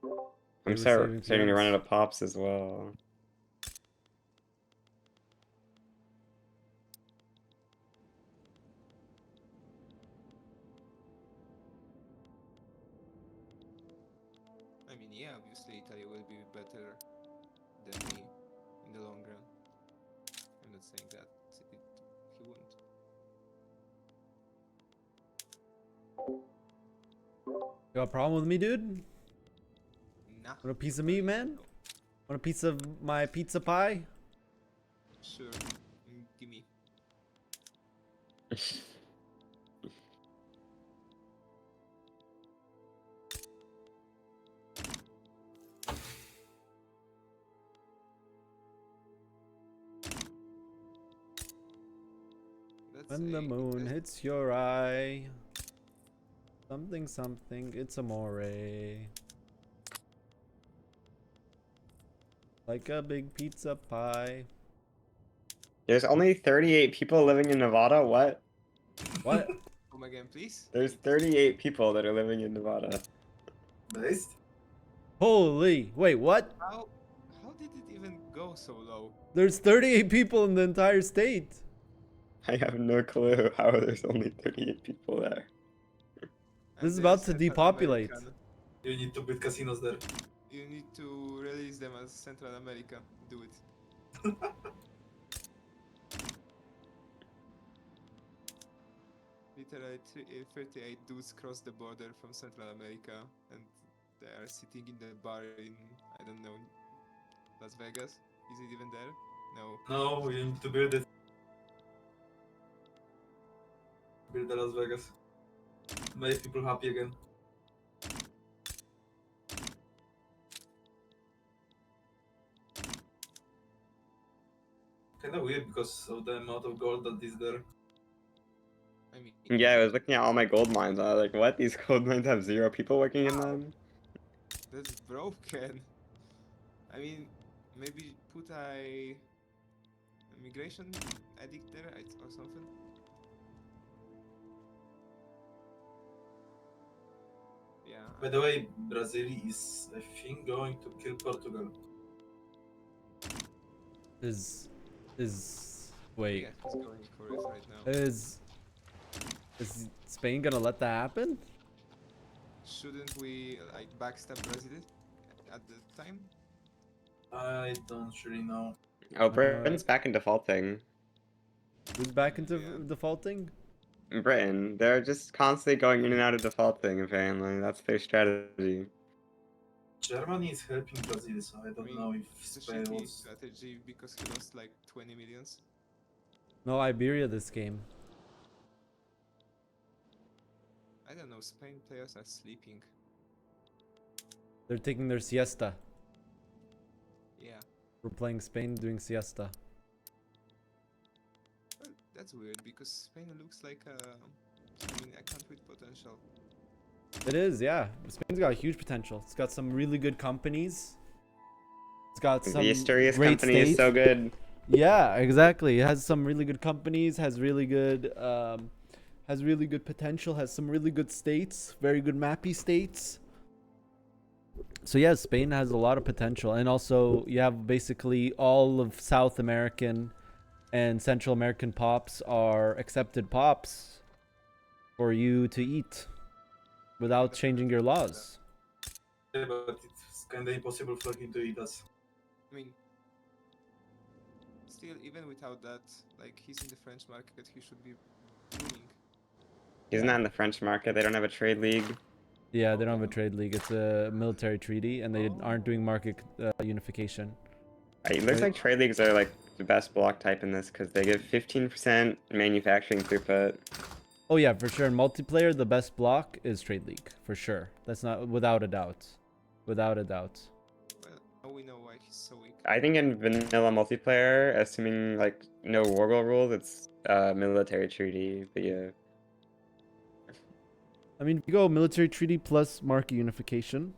I'm were starting saving to run plants. out of pops as well. I mean, yeah, obviously Italy will be better than me in the long run. I'm not saying that he won't. You got a problem with me, dude? Nah. Want a piece of me, man? Want a piece of my pizza pie? Sure. Gimme. That's When the a moon interest- hits your eye. Something, something, it's amore. Like a big pizza pie. There's only 38 people living in Nevada? What? What? Come again, please. There's 38 people that are living in Nevada. Based? Holy. Wait, what? How did it even go so low? There's 38 people in the entire state. I have no clue how there's only 38 people there. This is And they're about to Central depopulate. American. You need to build casinos there. You need to release them as Central America. Do it. Literally 38 dudes cross the border from Central America and they are sitting in the bar in, I don't know, Las Vegas? Is it even there? No. No, you need to build it. Build the Las Vegas. Make people happy again. Kinda weird because of the amount of gold that is there. I mean, Yeah, I was looking at all my gold mines. I was like, what? These gold mines have 0 people working in them? that's broken. I mean, maybe put a migration edict there or something. Yeah. By the way, Brazil is, I think, going to kill Portugal. Wait. Yeah, he's going for it right now. Is Spain gonna let that happen? shouldn't we like backstab Brazil at the time? I don't really know. Oh, Britain's back in defaulting. Who's back into Yeah. defaulting? Britain, they're just constantly going in and out of defaulting, apparently. That's their strategy. Germany is helping Brazil, so I don't know if It's a Spain shitty was. strategy because he lost like 20 millions. No, Iberia this game. I don't know, Spain players are sleeping. They're taking their siesta. Yeah. We're playing Spain doing siesta. Well, that's weird because Spain looks like I mean, a country with potential. It is, yeah. Spain's got huge potential. It's got some really good companies. It's got some The Asturias great company is states. so good. Yeah, exactly. It has some really good companies. Has really good potential. Has some really good states. Very good mappy states. So yeah, Spain has a lot of potential, and also you have basically all of South American and Central American pops are accepted pops for you to eat without changing your laws. Yeah, but it's kinda impossible for him to eat us. I mean, still, even without that, like he's in the French market, he should be winning. He's not in the French market. They don't have a trade league. Yeah, they don't have a trade league. It's a military treaty, and they aren't doing market unification. It looks Right. like trade leagues are like the best block type in this because they give 15% manufacturing throughput. Oh yeah, for sure. In multiplayer, the best block is trade league for sure. That's not without a doubt. Without a doubt. Well, now we know why he's so weak. I think in vanilla multiplayer, assuming like no wargle rules, it's military treaty. But yeah, I mean, if you go military treaty plus market unification,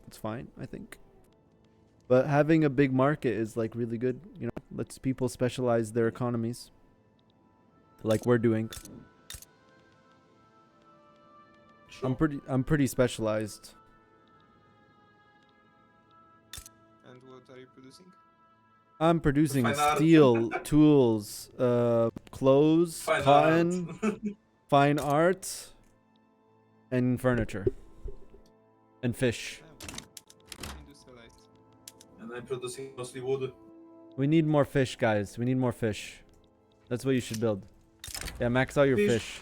it's fine, I think. But having a big market is like really good, you know, lets people specialize their economies. Like we're doing. Sure. I'm pretty specialized. And what are you producing? I'm producing Fine art. steel, tools, clothes, Fine cotton, art. fine art, and furniture. And fish. Industrialized. And I'm producing mostly wood. We need more fish, guys. We need more fish. That's what you should build. Yeah, max out your Fish. fish.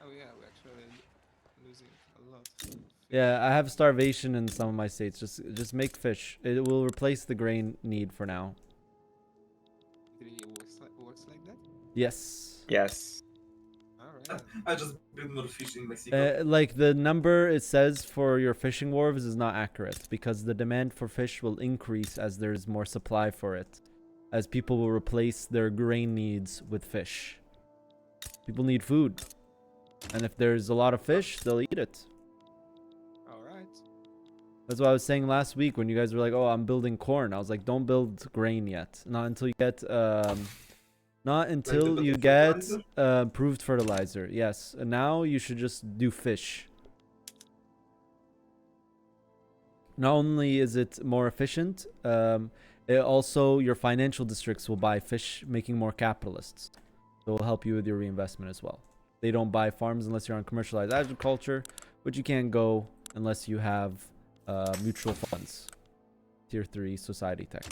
Oh yeah, we're actually losing a lot. Yeah, I have starvation in some of my states. Just make fish. It will replace the grain need for now. It really works like that? Yes. yes. Alright. I just build more fish in Mexico. Like the number it says for your fishing wharves is not accurate because the demand for fish will increase as there's more supply for it. As people will replace their grain needs with fish. People need food. And if there's a lot of fish, they'll eat it. Alright. That's what I was saying last week when you guys were like, "Oh, I'm building corn." I was like, "Don't build grain yet. Not until you get fertilizer? Proved fertilizer." Yes. And now you should just do fish. Not only is it more efficient, it also your financial districts will buy fish, making more capitalists. So it will help you with your reinvestment as well. They don't buy farms unless you're on commercialized agriculture, but you can't go unless you have mutual funds. Tier 3 society tech.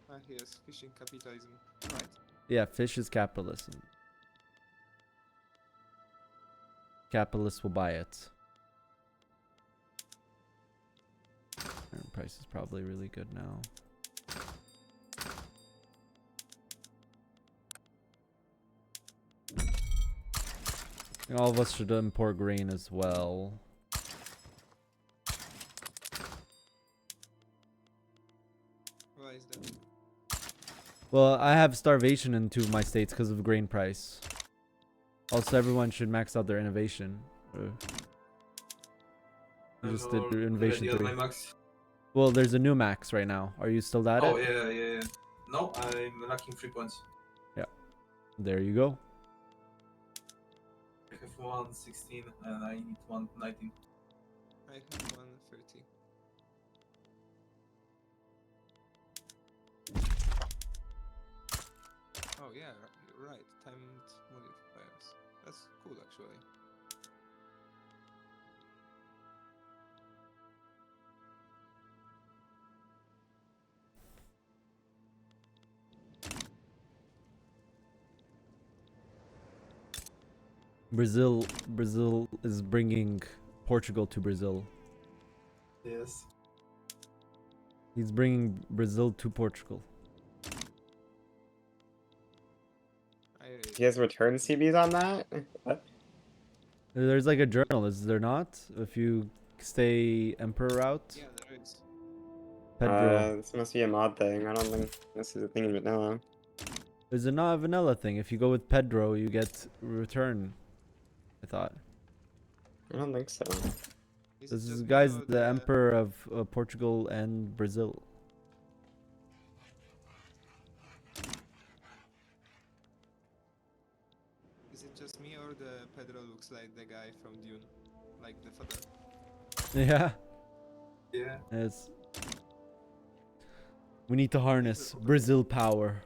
Ah, yes, fishing capitalism. Right. Yeah, fish is capitalism. Capitalists will buy it. Iron price is probably really good now. I think all of us should import grain as well. Why is that? Well, I have starvation in 2 of my states because of grain price. Also, everyone should max out their innovation. I just did I'm innovation already 3. on my max. Well, there's a new max right now. Are you still at Oh it? yeah. No, I'm lacking 3 points. There you go. I have 116 and I need 119. I have 130. Oh yeah, you're right. Timed modifiers. That's cool, actually. Brazil is bringing Portugal to Brazil. Yes. He's bringing Brazil to Portugal. He has return CBs on that? What? There's like a journal, is there not? If you stay Emperor route. Yeah, there is. Pedro. This must be a mod thing. I don't think this is a thing in vanilla. There's a not a vanilla thing. If you go with Pedro, you get return. I thought. I don't think so. Is This it is just me guy's or the Emperor of Portugal and Brazil. Is it just me or the Pedro looks like the guy from Dune? Like the father? Yeah. Yeah. It's. We need to harness Brazil power.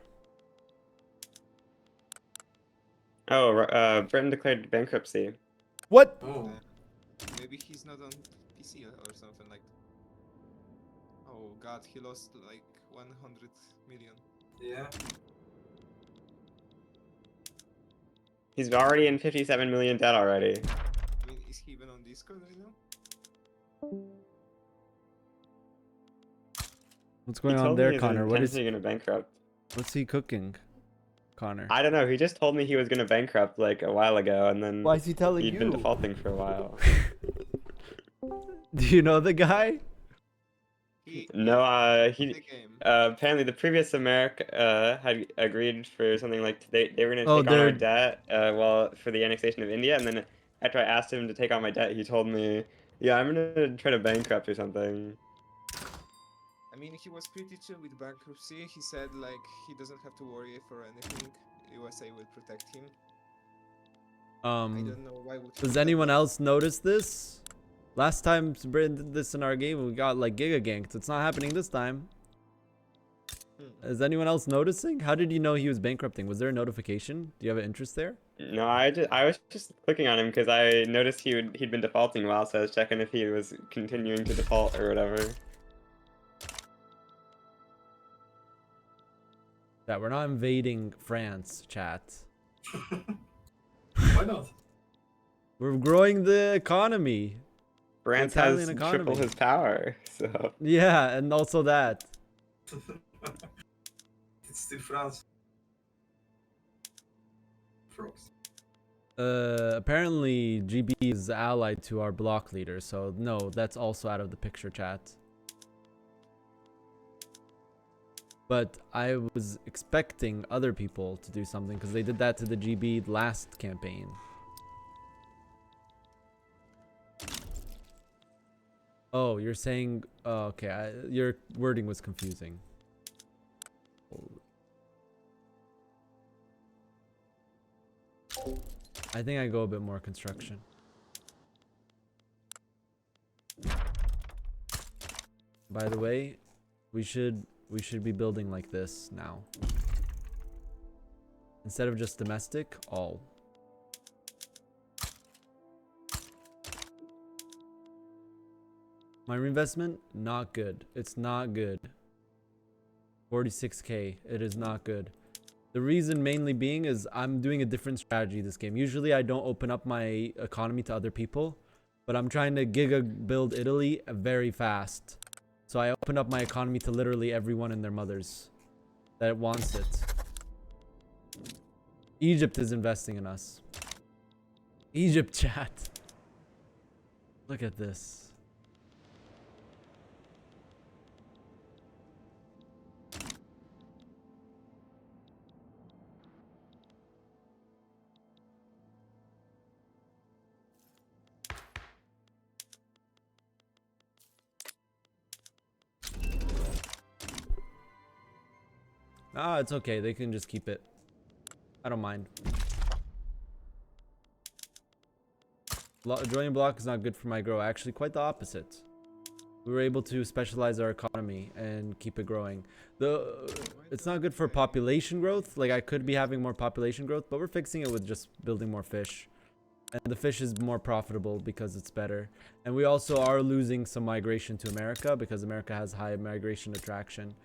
Oh, Britain declared bankruptcy. What? Oh. Maybe he's not on PC or something like. Oh god, he lost like 100 million. Yeah. He's already in 57 million debt already. I mean, is he even on Discord right now? What's He going on told me there, he's Connor? What is? intentionally gonna bankrupt. What's he cooking, Connor? I don't know. He just told me he was gonna bankrupt like a while ago, and then Why is he telling he'd been you? defaulting for a while. Do you know the guy? No, he the game. apparently the previous America had agreed for something like they were gonna Oh, take on our they're- debt well for the annexation of India, and then after I asked him to take on my debt, he told me, yeah, I'm gonna try to bankrupt or something. I mean, he was pretty chill with bankruptcy. He said like he doesn't have to worry for anything. USA will protect him. I don't know why would. Does anyone else notice this? Last time Britain did this in our game, we got like giga ganked. It's not happening this time. Is anyone else noticing? How did you know he was bankrupting? Was there a notification? Do you have an interest there? No, I was just clicking on him because I noticed he'd been defaulting a while, so I was checking if he was continuing to default or whatever. That we're not invading France, chat. Why not? We're growing the economy. France Italian has economy. triple his power, so. Yeah, and also that. It's still France. Frogs. Apparently GB is allied to our block leader, so no, that's also out of the picture, chat. But I was expecting other people to do something because they did that to the GB last campaign. Oh, you're saying... Oh, okay, your wording was confusing. I think I go a bit more construction. By the way, we should be building like this now. Instead of just domestic, all. My reinvestment, not good. It's not good. 46k, it is not good. The reason mainly being is I'm doing a different strategy this game. Usually I don't open up my economy to other people, but I'm trying to giga build Italy very fast. So I open up my economy to literally everyone and their mothers that wants it. Egypt is investing in us. Egypt, chat. Look at this. Ah, it's okay. They can just keep it. I don't mind. Joining block is not good for my grow. Actually, quite the opposite. We were able to specialize our economy and keep it growing. It's not good for population growth. Like I could be having more population growth, but we're fixing it with just building more fish. And the fish is more profitable because it's better. And we also are losing some migration to America because America has high migration attraction.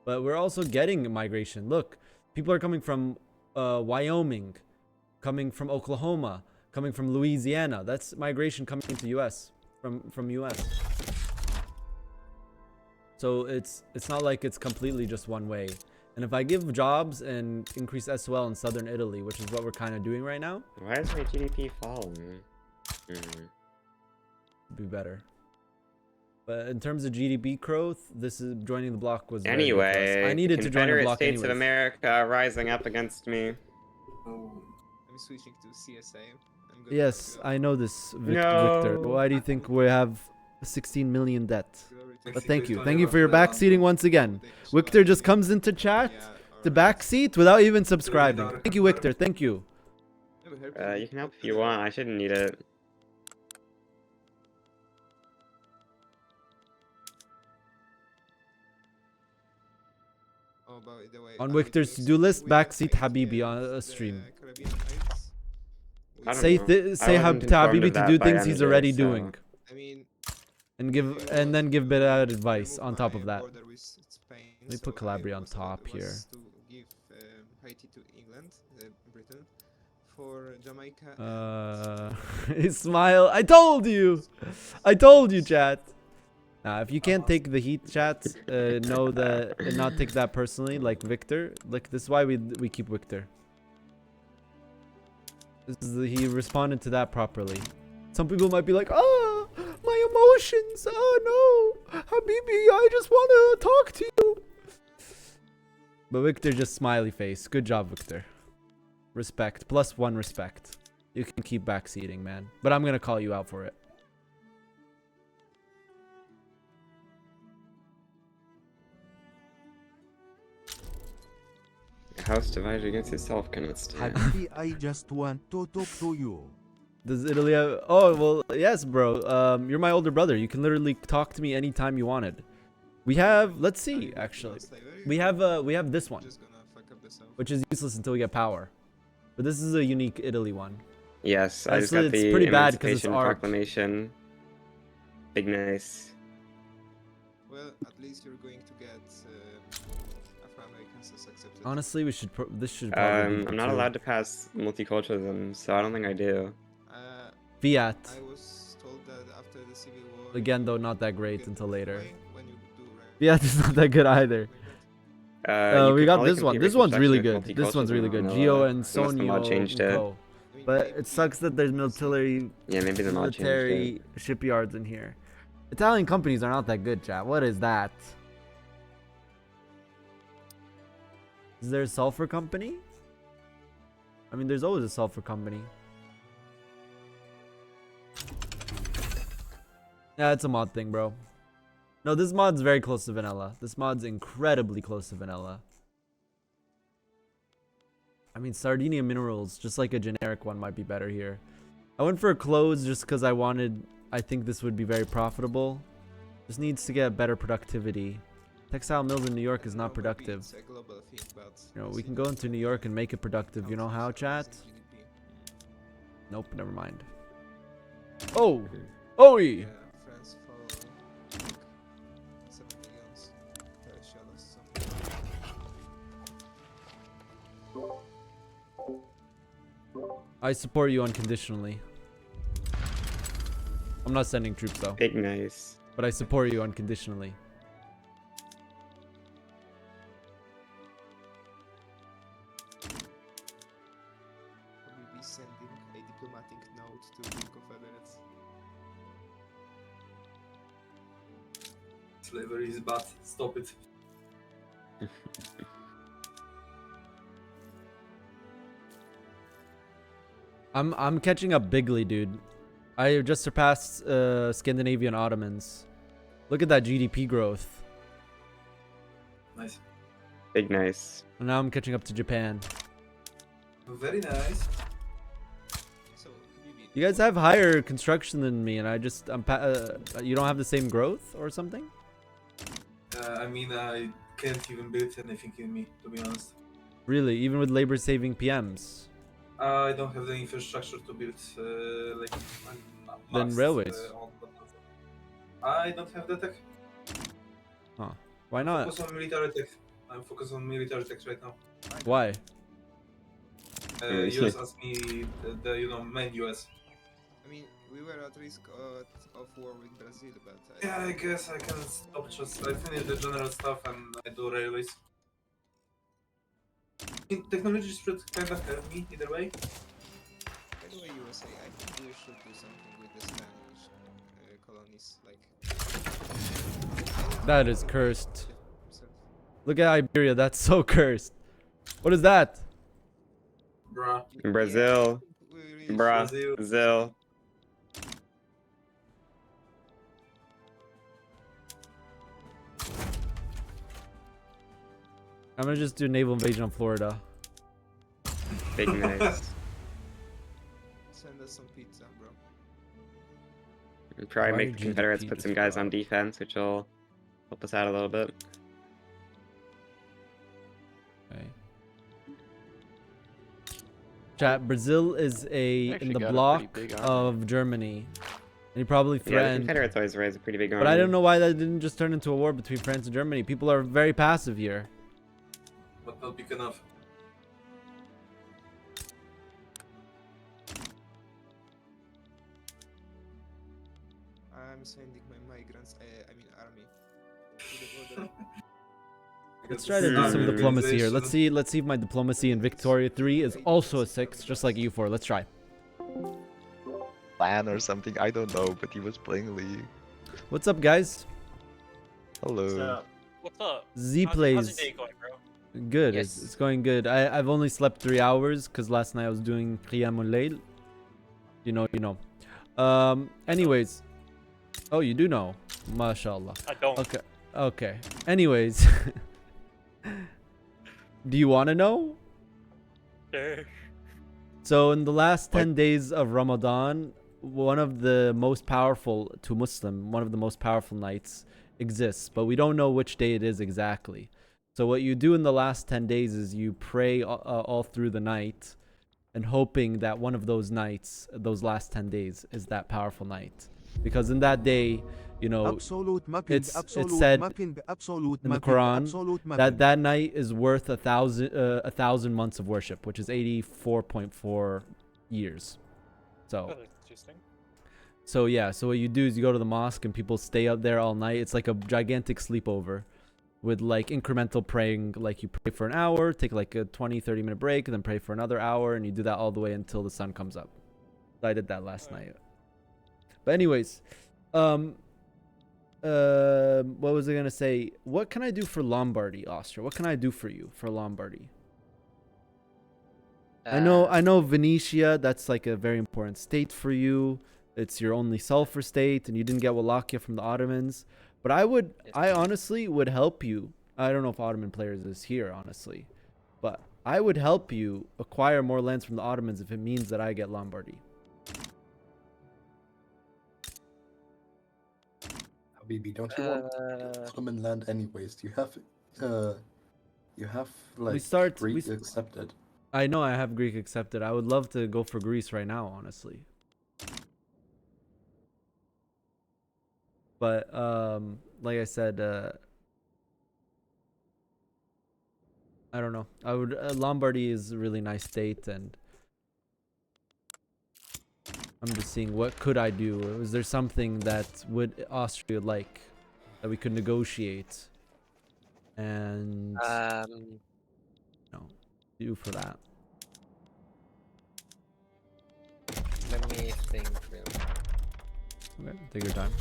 But we're also getting migration. Look, people are coming from Wyoming, coming from Oklahoma, coming from Louisiana. That's migration coming into US from US. So it's not like it's completely just one way. And if I give jobs and increase SOL in southern Italy, which is what we're kind of doing right now, Why is my GDP falling? it'd be better. But in terms of GDP growth, this is joining the block was very good for us. Anyway, I needed to join the Confederate block States of anyways. America are rising up against me. Oh, I'm switching to CSA. I'm gonna Yes, go I know this, No. Victor. Why do you think we have 16 million debt? glory to But Mexico thank is you. doing Thank you a for your lot of backseating once again. Thanks, Victor Shwari. just comes into chat Yeah, to alright. backseat without even subscribing. Thank you, Victor. Thank you. Never heard You can help if you want. I shouldn't need it. Oh, by the way, On are we Victor's doing to-do some list, weekend backseat night Habibi on against a the stream. Caribbean Nights? I don't Say know. say I wasn't to informed Habibi of to that do by things he's MJ, already so- doing, I mean, and then give bad advice on top of that. Let me put Calabria on top here. To give Haiti to England, Britain, for Jamaica. Smile. I told you. I told you, chat. Nah, if you can't take the heat, chat, know that and not take that personally, like Victor. Like this is why we keep Victor. He responded to that properly. Some people might be like, "Oh, my emotions. Oh no, Habibi, I just want to talk to you." But Victor just smiley face. Good job, Victor. Respect. +1 respect. You can keep backseating, man. But I'm gonna call you out for it. A house divided against itself cannot stand. Habibi, I just want to talk to you. Does Italy have... Oh, well, yes, bro. You're my older brother. You can literally talk to me anytime you wanted. We have... Let's see, actually. We have this one, which is useless until we get power. But this is a unique Italy one. Yes, I just Actually, got it's the pretty bad 'cause it's Emancipation art. Proclamation. Big nice. Well, at least you're going to get Afro-Americans as accepted. Honestly, we should... This should probably be I'm not two. allowed to pass multiculturalism, so I don't think I do. Fiat. I was told that after the Civil War. Again, though, not that you great get until vote later. buying when you do, right? Fiat is not that good either. You We can got only this one. compete This with one's really construction good. with This one's really multiculturalism good. on Geo the- and unless the mod Sonio. changed it. Uko. But it sucks that there's military Yeah, maybe the mod changed it. military shipyards in here. Italian companies are not that good, chat. What is that? Is there a sulfur company? I mean, there's always a sulfur company. Yeah, it's a mod thing, bro. No, this mod's very close to vanilla. This mod's incredibly close to vanilla. I mean, Sardinia Minerals, just like a generic one, might be better here. I went for a close just because I think this would be very profitable. Just needs to get better productivity. Textile mills in New York is not productive. It's a global thing, but You know, we can go into New York and make it productive. You know how, chat? Nope, never mind. Oh! Oh! Yeah, France for like 7 millions per shell or something. I support you unconditionally. I'm not sending troops though, Big nice. but I support you unconditionally. Will be sending a diplomatic note to the Confederates. slavery is bad. Stop it. I'm catching up bigly, dude. I just surpassed Scandinavian Ottomans. Look at that GDP growth. Nice. Big nice. And now I'm catching up to Japan. Very nice. So, Habibi, You guys have higher construction than me, and you don't have the same growth or something? I mean, I can't even build anything in me, to be honest. Really, even with labor-saving PMs? I don't have the infrastructure to build like Then maxed, railways. I don't have the tech. Huh? Why not? Focus on military tech. I'm focused on military tech right now. Why? US asked me the main US. I mean, we were at risk of war with Brazil, but Yeah, I guess I can stop. Just I finish the general stuff and I do railways. Technology spread kind of help me either way. By the way, USA, I think we should do something with the Spanish colonies, like. That is cursed. Look at Iberia, that's so cursed. What is that? Bruh. Brazil. Bruh. Brazil. Brazil. I'm gonna just do naval invasion on Florida. Big nice. Send us some pizza, bro. And probably Why make did the you Confederates defeat put some this guys crowd? on defense, which will help us out a little bit. Okay. Chat, Brazil is in Actually the got a block pretty big army. of Germany. And he probably Yeah, the threatened. Confederates always raise a pretty big army. But I don't know why that didn't just turn into a war between France and Germany. People are very passive here. But not big enough. I'm sending my migrants, army, to the border. Let's try to do some diplomacy here. Let's see if my diplomacy in Victoria 3 is also a 6, just like U4. Let's try. Plan or something, I don't know, but he was playing League. What's up, guys? Hello. What's up? Z How's plays. your day going, bro? Good. Yes. It's going good. I've only slept 3 hours because last night I was doing Qiyamul Layl. You know. Anyways. Oh, you do know. MashaAllah. I don't. Okay. Anyways. Do you want to know? Sure. So in the last 10 days of Ramadan, one of the most powerful nights exists, but we don't know which day it is exactly. So what you do in the last 10 days is you pray all through the night and hoping that one of those nights, those last 10 days, is that powerful night. Because in that day, you know, it's said in the Quran that night is worth 1,000 months of worship, which is 84.4 years. So That's interesting. so yeah, so what you do is you go to the mosque and people stay up there all night. It's like a gigantic sleepover with like incremental praying. Like you pray for an hour, take like a 20-30 minute break, and then pray for another hour, and you do that all the way until the sun comes up. I did that last night. But anyways, what was I gonna say? What can I do for Lombardy, Austria? What can I do for you for Lombardy? I know Venetia, that's like a very important state for you. It's your only sulfur state, and you didn't get Wallachia from the Ottomans. But I honestly would help you. I don't know if Ottoman players is here, honestly. But I would help you acquire more lands from the Ottomans if it means that I get Lombardy. Habibi, don't you want Ottoman land anyways? You have like Greek accepted. I know I have Greek accepted. I would love to go for Greece right now, honestly. But like I said, I don't know. I would Lombardy is a really nice state, and I'm just seeing what could I do. Is there something that would Austria like that we could negotiate and do for that? Let me think. Okay, take your time.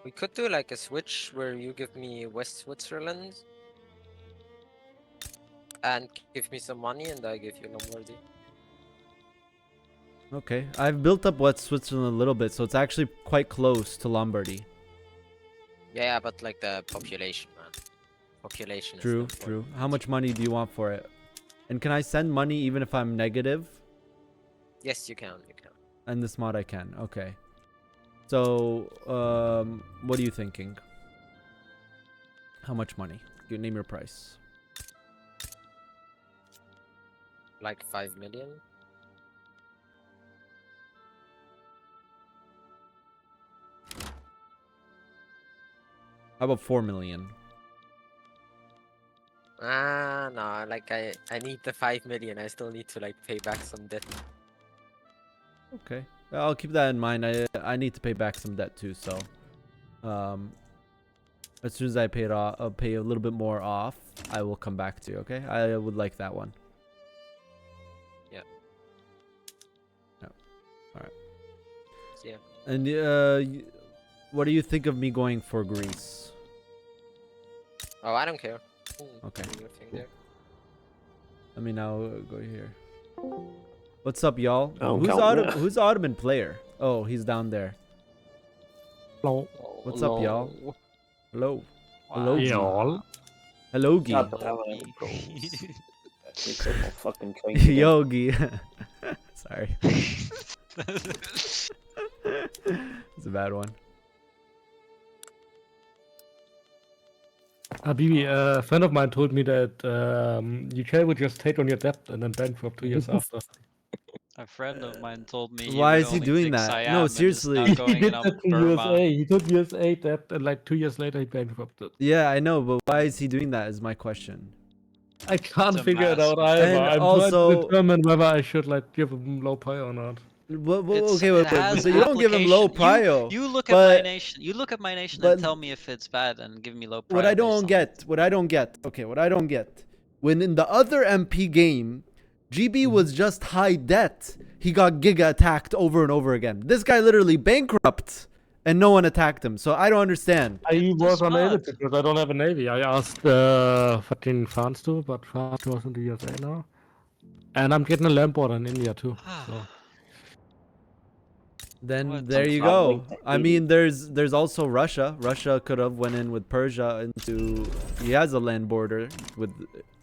We could do like a switch where you give me West Switzerland and give me some money, and I give you Lombardy. Okay, I've built up West Switzerland a little bit, so it's actually quite close to Lombardy. Yeah, but like the population, man. Population is True, important. true. How much money do you want for it? And can I send money even if I'm negative? Yes, you can. You can. And this mod I can. Okay. So, what are you thinking? How much money? You name your price. Like 5 million. How about 4 million? Ah, no. Like I need the 5 million. I still need to like pay back some debt. Okay. I'll keep that in mind. I need to pay back some debt too, so as soon as I pay it off, I'll pay a little bit more off. I will come back to you, okay? I would like that one. Yeah. Yeah. All right. Yeah. And what do you think of me going for Greece? Oh, I don't care. Okay. Do your thing there. Let me now go here. What's up, y'all? Oh, Who's the Ottoman player? Oh, he's down there. Hello. What's up, y'all? Hello. Hello. Y'all. Hello, Gi. Yogi. Sorry. It's a bad one. Habibi, a friend of mine told me that UK would just take on your debt and then bankrupt 2 years after. A friend of mine told me. Why is he doing that? No, seriously. He did that to USA. He took USA debt and like 2 years later he bankrupted. Yeah, I know, but why is he doing that is my question. I can't figure it out either. And I'm trying to determine whether I should like give him low prio or not. Okay, wait, but you don't give him low prio. You look at my nation. You look at my nation and tell me if it's bad and give me low prio. What I don't get. Okay, what I don't get. When in the other MP game, GB was just high debt. He got giga attacked over and over again. This guy literally bankrupt and no one attacked him. So I don't understand. I was unable to because I don't have a navy. I asked fucking France to, but France was in the USA now. And I'm getting a land border in India too. So. Then there you go. I mean, there's also Russia. Russia could have went in with Persia into. He has a land border with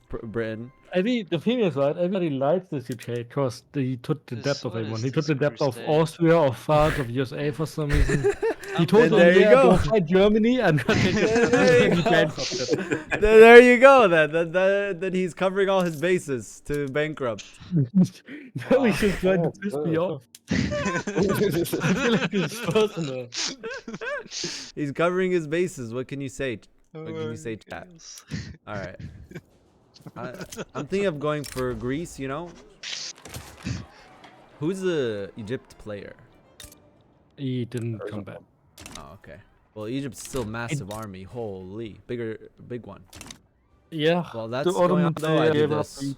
Britain. I mean, the thing is, right? Everybody likes this UK because he took the depth of everyone. He took the depth of Austria, of France, of USA for some reason. He told them, there you go. Go fight Germany and there you go. That he's covering all his bases to bankrupt. Now he's just trying to piss me off. I feel like it's personal. He's covering his bases. What can you say? What can you say, chat? All right. I'm thinking of going for Greece, you know? Who's the Egypt player? He didn't come back. Oh, okay. Well, Egypt's still massive army. Holy. Big one. Yeah. Well, that's going on though. I did this.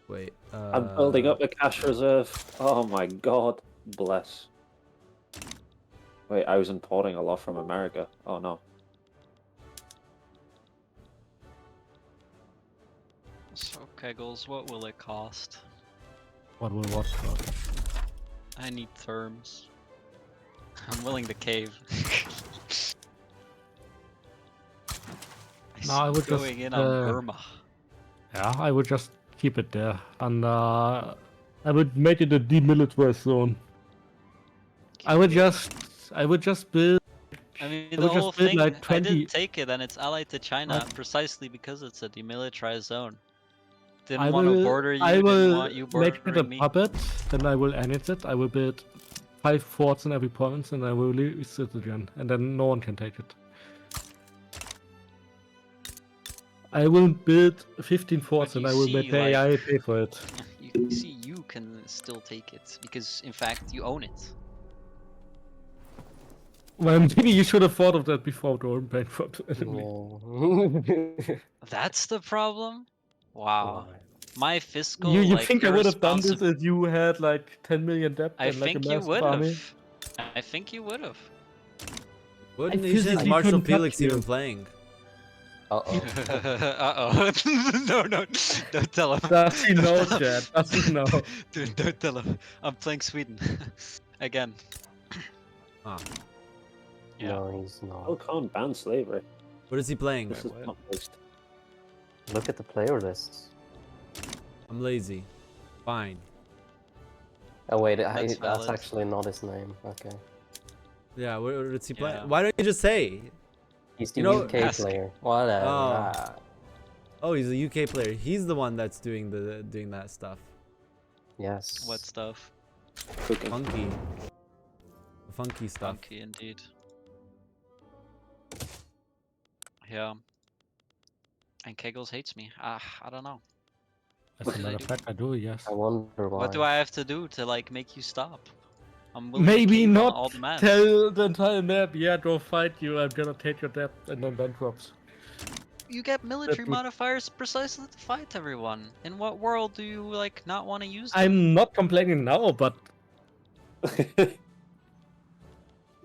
Wait. I'm building up the cash reserve. Oh my god. Bless. Wait, I was importing a lot from America. Oh no. So, Kegels, what will it cost? What will what cost? I need terms. I'm willing to cave. I would going just in on Burma. Yeah, I would just keep it there, and I would make it a demilitarized zone. I would just build. I mean, the whole thing. Like 20... I didn't take it, and it's allied to China precisely because it's a demilitarized zone. Didn't want to border you. Didn't want you bordering me. I will make it a puppet. Then I will annex it. I will build 5 forts in every province, and I will release it again, and then no one can take it. I will build 15 forts, and I will make the AI pay for it. You see, you can still take it because, in fact, you own it. Well, maybe you should have thought of that before going bankrupt. That's the problem. Wow. My fiscal. You think I would have done this if you had like 10 million debt? I and, like, think a you massive would army? have. I think you would have. Wouldn't he say Marshall Felix even playing? Uh-oh. No, don't tell him. Does he know, Chad? Does he know? Dude, don't tell him. I'm playing Sweden. Again. Ah. Yeah. No, he's not. Oh, can't ban slavery. What is he playing? This is not based. Look at the player lists. I'm lazy. Fine. Oh wait, That's that's valid. actually not his name. Okay. Yeah, what is he playing? Yeah. Why don't you just say? He's the You know- UK Ask. player. Whatever. Oh. Ah, Oh, he's a UK player. He's the one that's doing that stuff. yes. What stuff? Cooking. Funky. Funky stuff. Funky indeed. Yeah. And Kegels hates me. I don't know. As What a did I matter do? of fact, I do, yes. I wonder why. What do I have to do to like make you stop? I'm willing Maybe to cave on not all demands. tell the entire map, yeah, go fight you, I'm gonna take your debt, and then drops. You get military would- modifiers precisely to fight everyone. In what world do you like not want to use them? I'm not complaining now, but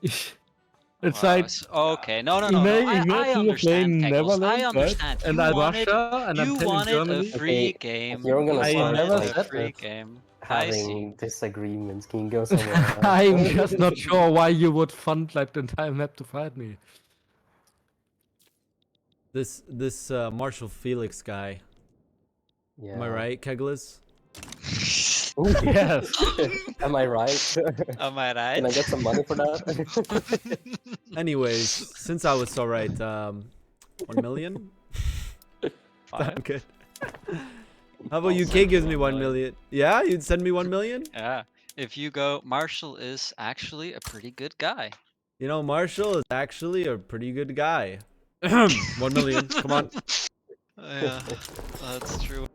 it's like okay, no. I imagine you're understand, playing Kegels. I Netherlands, right? understand. And you I'm wanted, Russia, and I'm you telling wanted Germany. a free Okay, game. if you're gonna I You start never wanted like a free it. game. I see. having disagreements, can you go somewhere else? I'm just not sure why you would fund like the entire map to fight me. This Marshall Felix guy. Yeah. Am I right, Keglis? Ooh, Yes. Am I right? Am I right? Can I get some money for that? Anyways, since I was so right, 1 million? Fine. Good. How about UK gives me 1 million? Yeah, you'd send me 1 million? Yeah. If you go, Marshall is actually a pretty good guy. You know, Marshall is actually a pretty good guy. 1 million, come on. Yeah, that's true.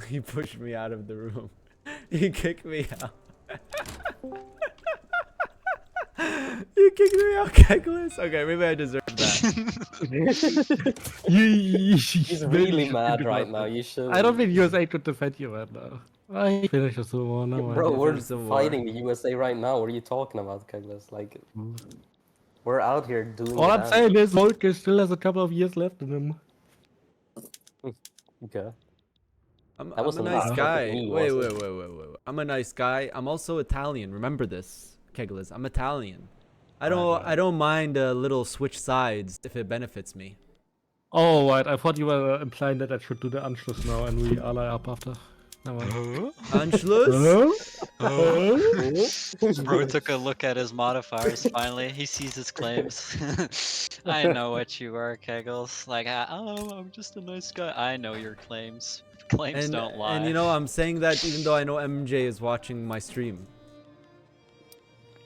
He pushed me out of the room. He kicked me out. You kicked me out, Keglis. Okay, maybe I deserve that. He's really mad right now. You should. I don't think USA could defend you right now. I finish a civil war now. Bro, we're Finish the war. fighting the USA right now. What are you talking about, Keglis? Like, we're out here doing. All the I'm damage. saying is Volker still has a couple of years left in him. Okay. I'm That was a a nice lot. guy. Me, Wait. wasn't I'm a nice guy. I'm also Italian. Remember this, Keglis. I'm Italian. I don't mind a little switch sides if it benefits me. Oh, right. I thought you were implying that I should do the Anschluss now and we ally up after. No, Anschluss? Bro took a look at his modifiers finally. He sees his claims. I know what you are, Kegels. Like, oh, I'm just a nice guy. I know your claims. Claims don't lie. And you know, I'm saying that even though I know MJ is watching my stream.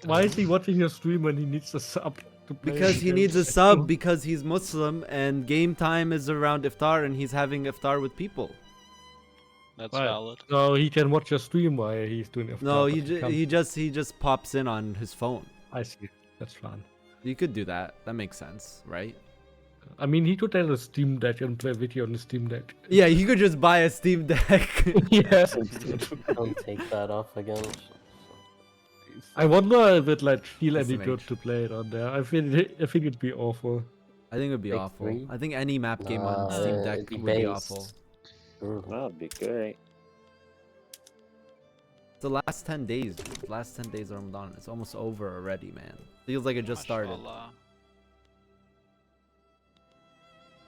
Why is he watching your stream when he needs a sub to play? Because he games? needs a sub because he's Muslim and game time is around iftar and he's having iftar with people. That's Right. valid. So he can watch your stream while he's doing it. No, he just pops in on his phone. I see. That's fine. You could do that. That makes sense, right? I mean, he could have a Steam Deck and play video on the Steam Deck. Yeah, you could just buy a Steam Deck. Yes. Don't take that off again. I wonder if it like feel That's any an good H. to play it on there. I think it'd be awful. I think it would be Take awful. 3? I think any map game on Nah, Steam Deck it'd be would be based. awful. That'd be great. The last 10 days. Last 10 days of Ramadan. It's almost over already, man. Feels like it just started. Mashallah.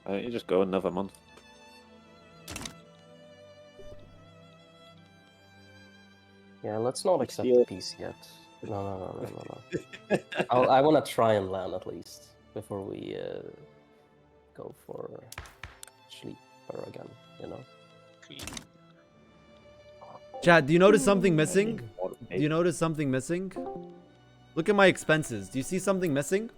Why don't you just go another month? Yeah, let's not accept Yeah. the peace yet. No. I want to try and land at least before we go for sleeper again. You know. Chat, do you notice something missing? Do you notice something missing? Look at my expenses. Do you see something missing?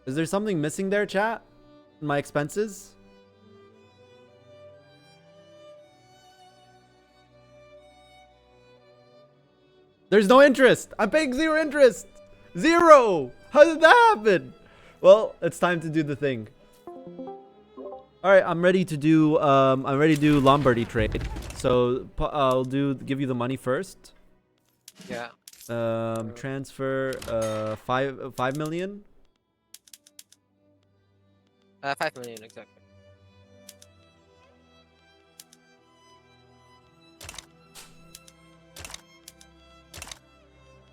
Is there something missing there, chat? My expenses? There's no interest. I'm paying 0 interest. 0. How did that happen? Well, it's time to do the thing. All right, I'm ready to do Lombardy trade. So I'll give you the money first. Yeah. Transfer 5 million. 5 million exactly.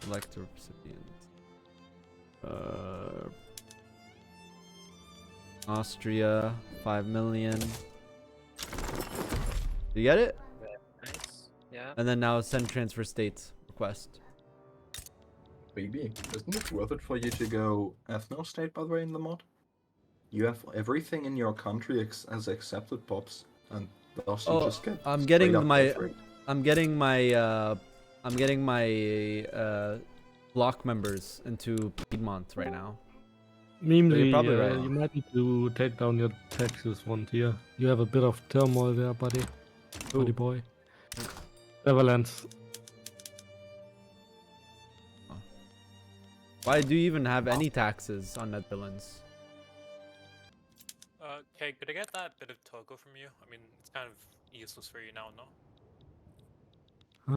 Select a recipient. Austria, 5 million. You get it? Nice. Yeah. And then now send transfer state request. Maybe. Isn't it worth it for you to go ethno state, by the way, in the mod? You have everything in your country as accepted pops, and thus you just get I'm straight getting up my birth rate. I'm getting my block members into Piedmont right now. Memes, So you're probably right. you might need to take down your taxes one tier. You have a bit of turmoil there, buddy. Buddy boy. Avalanche. Why do you even have any taxes on net billings? Okay, could I get that bit of Togo from you? I mean, it's kind of useless for you now, no?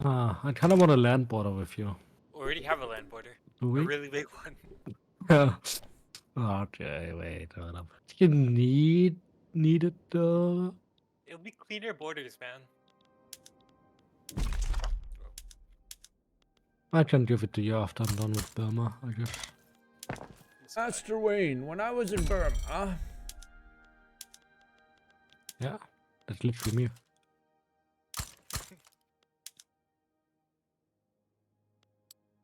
Ah, I kind of want a land border with you. We already have a land border. Do A we? really big one. Okay, wait, hold up. You need it though. It'll be cleaner borders, man. I can give it to you after I'm done with Burma, I guess. Master Wayne, when I was in Burma. Yeah, that's literally me.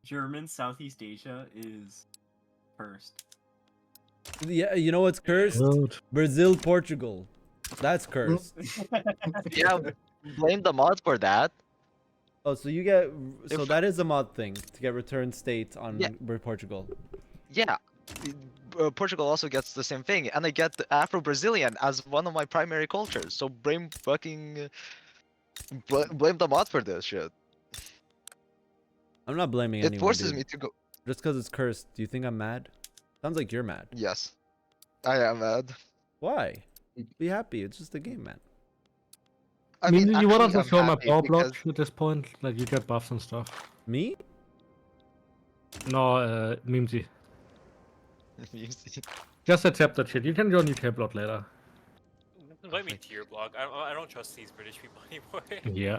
German Southeast Asia is cursed. Yeah, you know what's cursed? Brazil, Portugal. That's cursed. Yeah, blame the mods for that. Oh, so you get so that is a mod thing to get return state on Portugal. Yeah, Portugal also gets the same thing, and I get the Afro-Brazilian as one of my primary cultures. So blame fucking blame the mod for this shit. I'm not blaming anyone. It forces dude. me to go. Just because it's cursed, do you think I'm mad? Sounds like you're mad. Yes, I am mad. Why? Be happy. It's just a game, man. I mean, you want actually, to show I'm my happy power because- block at this point? Like, you get buffs and stuff. Me? No, Mimsy. Just accept that shit. You can join UK block later. Invite me to your blog. I don't trust these British people anymore. Yeah.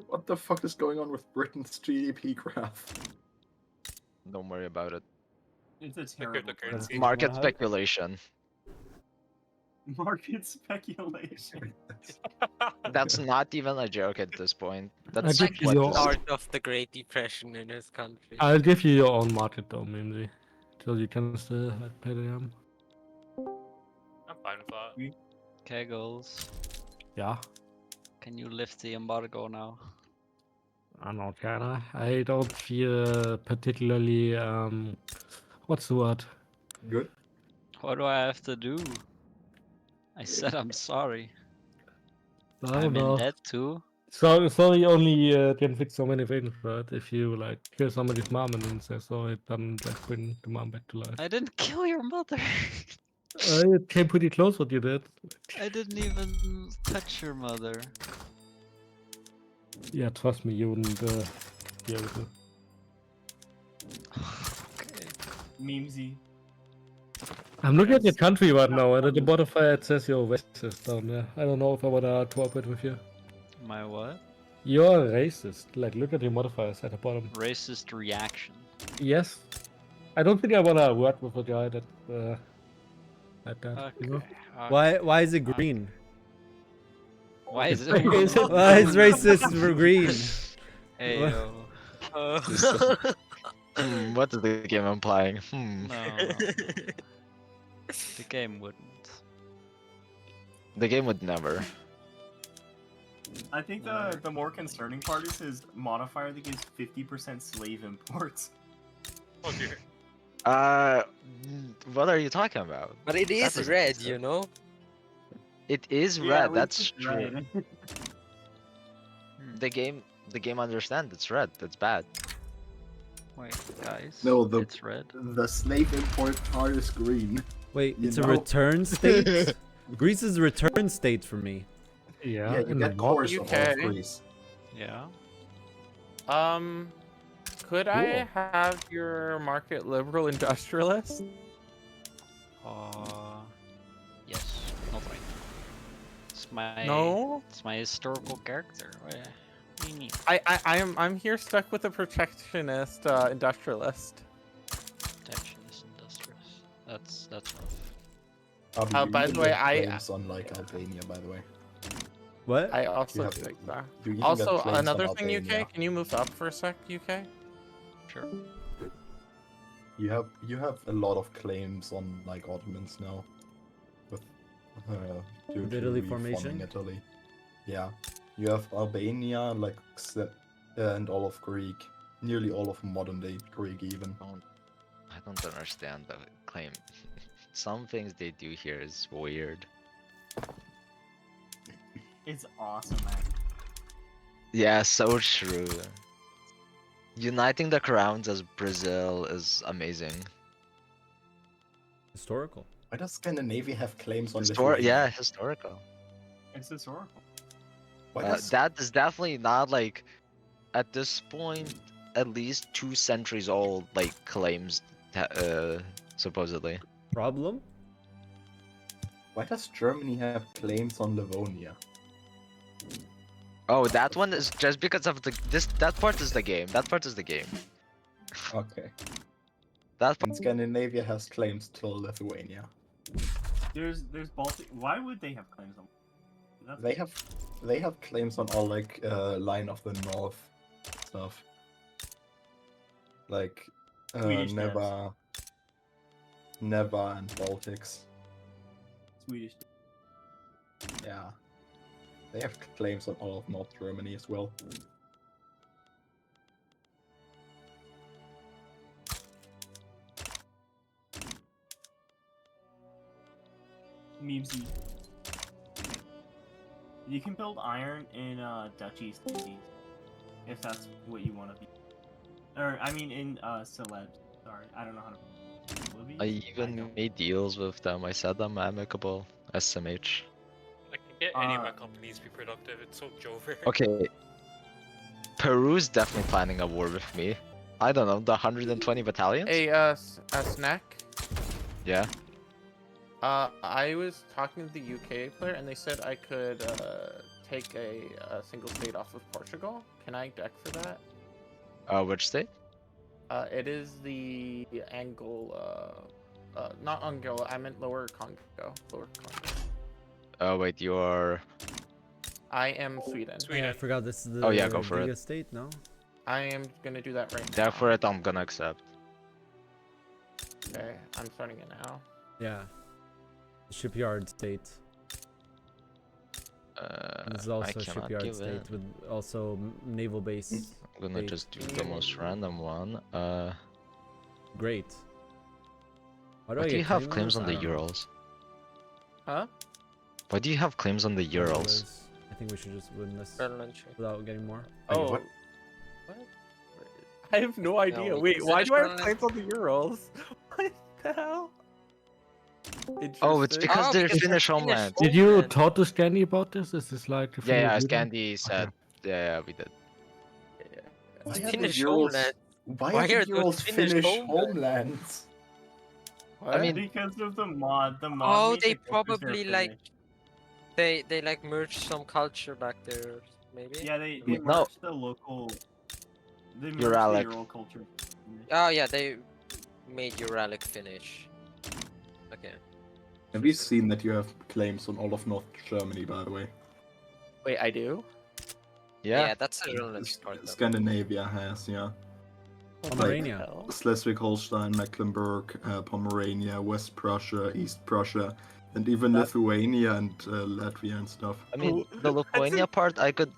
What the fuck is going on with Britain's GDP graph? Don't worry about it. It's a terrible cryptocurrency. Market speculation. Market speculation. That's not even a joke at this point. I That's give you your- Start of the Great Depression in his country. I'll give you your own market though, Mimsy. So you can still pay them. I'm fine with that. Kegels, Yeah. can you lift the embargo now? I know, can I? I don't feel particularly, what's the word? Good. What do I have to do? I said I'm sorry. I I'm don't know. in debt too. Sorry only can fix so many things, right? If you like kill somebody's mom and then say sorry, then like bring the mom back to life. I didn't kill your mother. It came pretty close what you did. I didn't even touch your mother. Yeah, trust me, you wouldn't be able to. Okay. Memesy. I'm looking at your country right now, and at the bottom it says you're racist down there. I don't know if I wanna cooperate with you. My what? You're racist. Like, look at your modifiers at the bottom. Racist reaction. Yes. I don't think I wanna work with a guy that, like that. You know? Why is it green? Why is it? Why is racist for green? Hey What? yo. What is the game implying? No. The game wouldn't. The game would never. I think the more concerning part is his modifier that gives 50% slave imports. Oh dear. What are you talking about? But it That is doesn't red, make sense. you know? It is Yeah, red. at least That's it's true. red. The game understands it's red. That's bad. Wait, guys. No, It's red. the slave import part is green. Wait, You it's know? a return state? Greece is a return state for me. Yeah, Yeah, you in the get mod. cores of all UK. Greece. Yeah. Could I have your market liberal industrialist? Yes. Not right. It's my. No? It's my historical character. I'm here stuck with a protectionist industrialist. Protectionist industrialist. That's rough. By the way, claims on like Albania, by the way. What? I also have- think that. you even Also, got claims on another thing, Albania. UK, can you move up for a sec, UK? Sure. You have a lot of claims on like Ottomans now, with due With to Italy reforming formation? Italy. Yeah, you have Albania, like and all of Greek, nearly all of modern day Greek even. I don't understand the claim. Some things they do here is weird. It's awesome, man. Yeah, so true. Uniting the crowns as Brazil is amazing. Historical. Why does Scandinavia have claims on Yeah, Lithuania? historical. It's historical. Why does That is definitely not like, at this point, at least 2 centuries old, like, claims, supposedly. Problem? Why does Germany have claims on Livonia? Oh, that one is just because of that part is the game. That part is the game. Okay. That And Scandinavia has claims to Lithuania. There's Baltic. Why would they have claims on? They have claims on all like line of the north stuff. Like Swedish Neva and Baltics. Swedish. Yeah. They have claims on all of North Germany as well. Memesy. You can build iron in Dutch East Indies, if that's what you want to be. Or I mean in Celeb. Sorry, I don't know how to. Libby? I even made deals with them. I said I'm amicable. SMH. I can get any of my companies to be productive. It's so jovial. Okay. Peru's definitely planning a war with me. I don't know, the 120 battalions? Hey, Snack. Yeah. I was talking to the UK player, and they said I could take a single state off of Portugal. Can I deck for that? Which state? It is the Angola. Not Angola. I meant Lower Congo. Lower Congo. Oh wait, you are. I am Sweden. Yeah, I forgot this is the Oh yeah, go for it. biggest state, no? I am gonna do that right now. Therefore, it I'm gonna accept. Okay, I'm starting it now. Yeah. Shipyard state. This is also a cannot shipyard give state in. with also naval base. I'm gonna state. just do the most random one. Great. Why Why I do you get have claims this? on I the don't know. Urals? Huh? Why do you have claims on the Urals? I think we should just win this Berlin, sure. without getting more. Oh. what? I have no idea. we Wait, can why finish do I have Berlin. claims on the Urals? What the hell? Oh, it's Interesting. because they're because Finnish they're Finnish. homeland. Did you talk to Scandy about this? Is this like? Yeah, yeah, Finnish leader? Scandi said. Yeah, we did. Why are the Finnish Urals? homeland. Why Why are the are those Urals Finnish Finnish homeland? homelands? I mean, because of the mod. The mod. Oh, made they the characters probably they're like Finnish. they like merged some culture back there, maybe. Yeah, they No. merged the local. They merged Uralic. the Ural culture. Oh yeah, they made Uralic Finnish. Okay. Have you seen that you have claims on all of North Germany, by the way? Wait, I do? yeah. That's the real next part. Though. Scandinavia has, yeah. Pomerania. Schleswig-Holstein, Mecklenburg, Pomerania, West Prussia, East Prussia, and even Lithuania and Latvia and stuff. I mean, the Lithuania part I could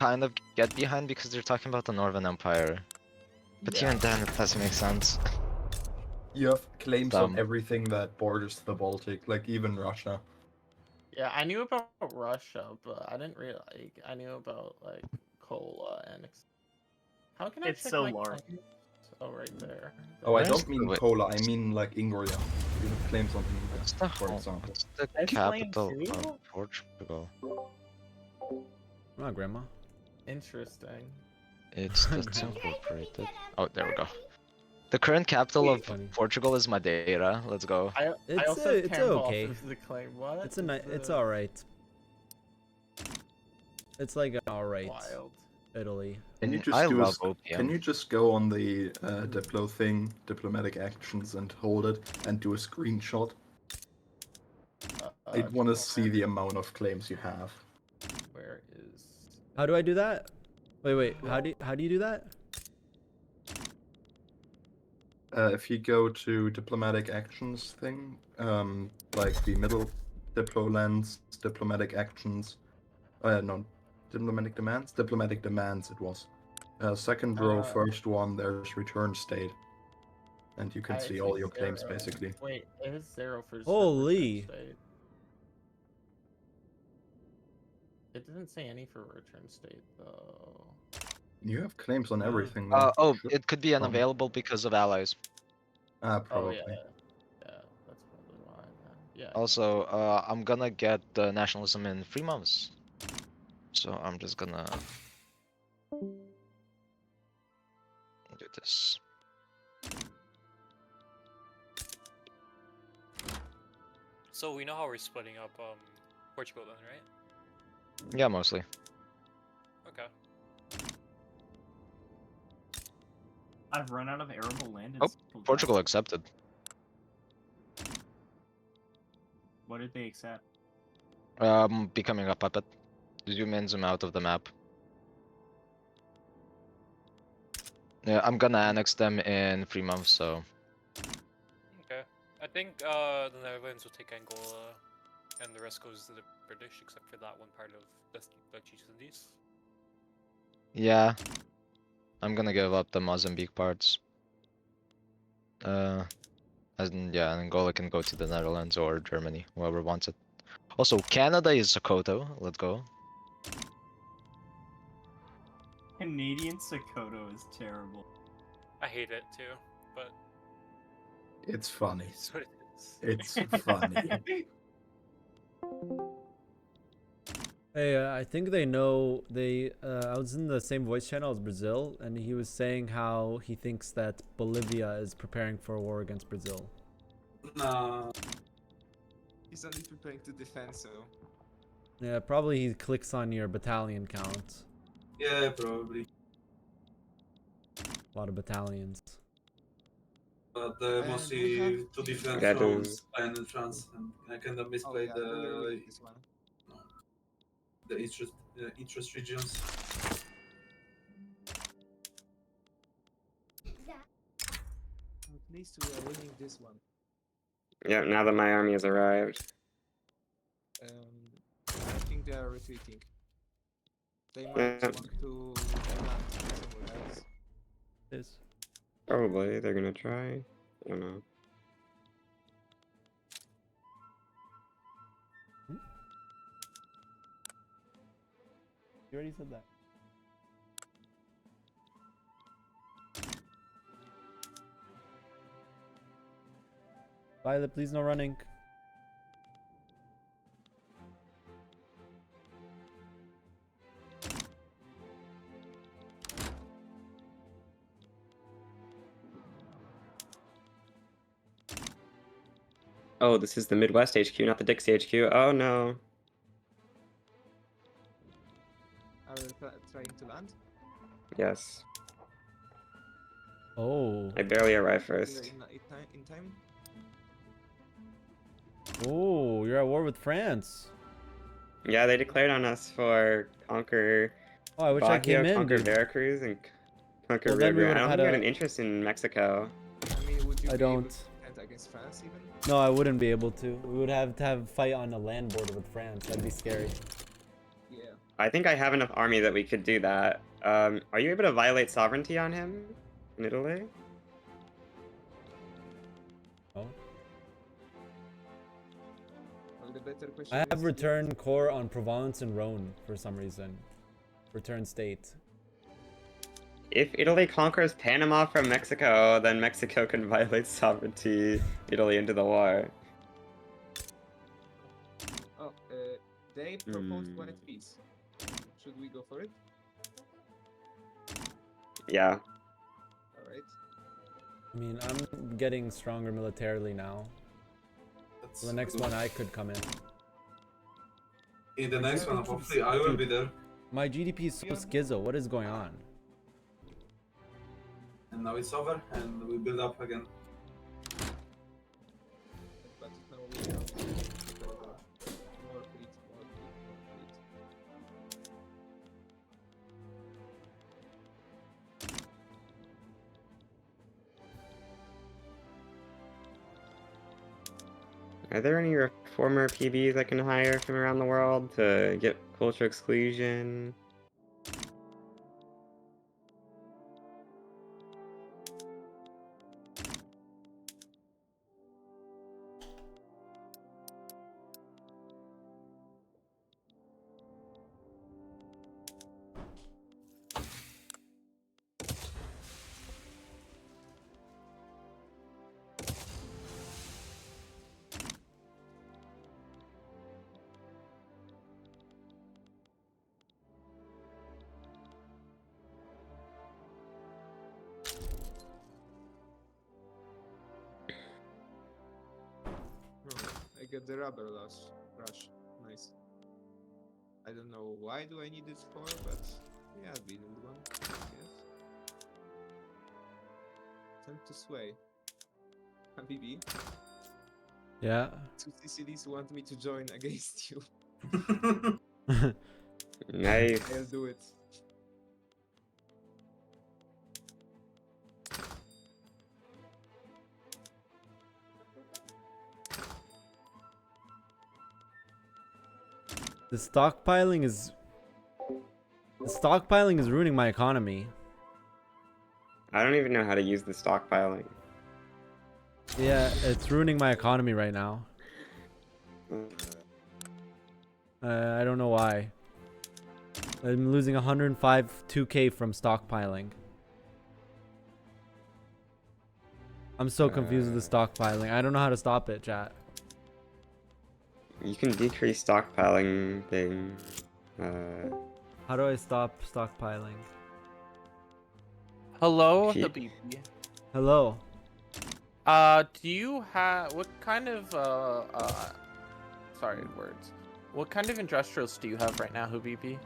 kind of get behind because they're talking about the Northern Empire. But even then, it doesn't make sense. You have claims Dumb. on everything that borders the Baltic, like even Russia. Yeah, I knew about Russia, but I didn't really like. I knew about like Kola and. How can I It's check so my large. claims? Oh, right there. Oh, I Where's don't mean the- Kola, I mean like Ingria. You have claims on What's Ingria, the, for example. what's the That's capital lame too. of Portugal? Oh, grandma. Interesting. It's that's incorporated. Oh, there we go. The current capital of Funny. Portugal is Madeira. Let's go. I It's also have it's Campbell okay. as the claim. What? It's all right. It's like alright. Wild. Italy. Can you just I do love Can OPM. you just go on the Diplo thing, diplomatic actions, and hold it and do a screenshot? I want to see the amount of claims you have. Where is? How do I do that? Wait. How do you do that? If you go to diplomatic actions thing, like the middle Diplo lens, diplomatic actions, no, diplomatic demands it was. Second row, first one, there's return state. And you can see all your claims basically. Wait, it is 0 for Holy. return state. It didn't say any for return state though. You have claims on everything though. It could be unavailable because of allies. Probably. Oh, yeah, that's probably why. Yeah. Also, I'm gonna get nationalism in 3 months. So I'm just gonna do this. So we know how we're splitting up Portugal then, right? Yeah, mostly. Okay. I've run out of arable land. Oh, Portugal accepted. What did they accept? Becoming a puppet. Zoom in, zoom out of the map. Yeah, I'm gonna annex them in 3 months, so. Okay. I think the Netherlands will take Angola, and the rest goes to the British, except for that one part of the East Indies. Yeah. I'm gonna give up the Mozambique parts. Angola can go to the Netherlands or Germany, whoever wants it. Also, Canada is Sokoto. Let's go. Canadian Sokoto is terrible. I hate it too, but It's funny. it's what it is. It's funny. Hey, I think they know I was in the same voice channel as Brazil, and he was saying how he thinks that Bolivia is preparing for a war against Brazil. No. He's only preparing to defend, so. Yeah, probably he clicks on your battalion count. Yeah, probably. A lot of battalions. But And mostly we have two different Yeah, fronts, Spain and France, and I kind of misplay this one. the interest regions. At least we are winning this one. Yeah, now that my army has arrived. I think they are retreating. They might Yeah. want to land somewhere else. Yes. Probably, they're gonna try. I don't know. You already said that. Violet, please no running. Oh, this is the Midwest HQ, not the Dixie HQ. Oh no. Are they trying to land? Yes. Oh. I barely arrived You're first. in time? Oh, you're at war with France. Yeah, they declared on us for conquer. Oh, I wish I came in, conquer dude. Veracruz and conquer Well, Rio then we Grande. I would've don't had think we had a- an interest in Mexico. I mean, would you I be able don't. to defend against France even? No, I wouldn't be able to. We would have to have a fight on a land border with France. That'd be scary. Yeah. I think I have enough army that we could do that. Are you able to violate sovereignty on him in Italy? Oh. Well, the better question I is, have return core on Provence and Rhone for some reason. Return state. If Italy conquers Panama from Mexico, then Mexico can violate sovereignty Italy into the war. Oh, they proposed white peace. Should we go for it? Yeah. Alright. I mean, I'm getting stronger militarily now. That's So the next good. one I could come in. In the next one, hopefully I will be there. My GDP is so schizo. What is going on? And now it's over, and we build up again. But now we have more fleet, more fleet, more fleet. Are there any reformer PBs I can hire from around the world to get culture exclusion? Oh, I get the rubber rush. Nice. I don't know why do I need it for, but yeah, we need one, I guess. Time to sway. Habibi, Yeah. two CCDs want me to join against you. Nice. I'll do it. The stockpiling is ruining my economy. I don't even know how to use the stockpiling. Yeah, it's ruining my economy right now. I don't know why. I'm losing 2K from stockpiling. I'm so confused with the stockpiling. I don't know how to stop it, chat. You can decrease stockpiling thing. How do I stop stockpiling? Hello, He- Habibi. Hello. Do you have what kind of sorry words? What kind of industrials do you have right now, Habibi?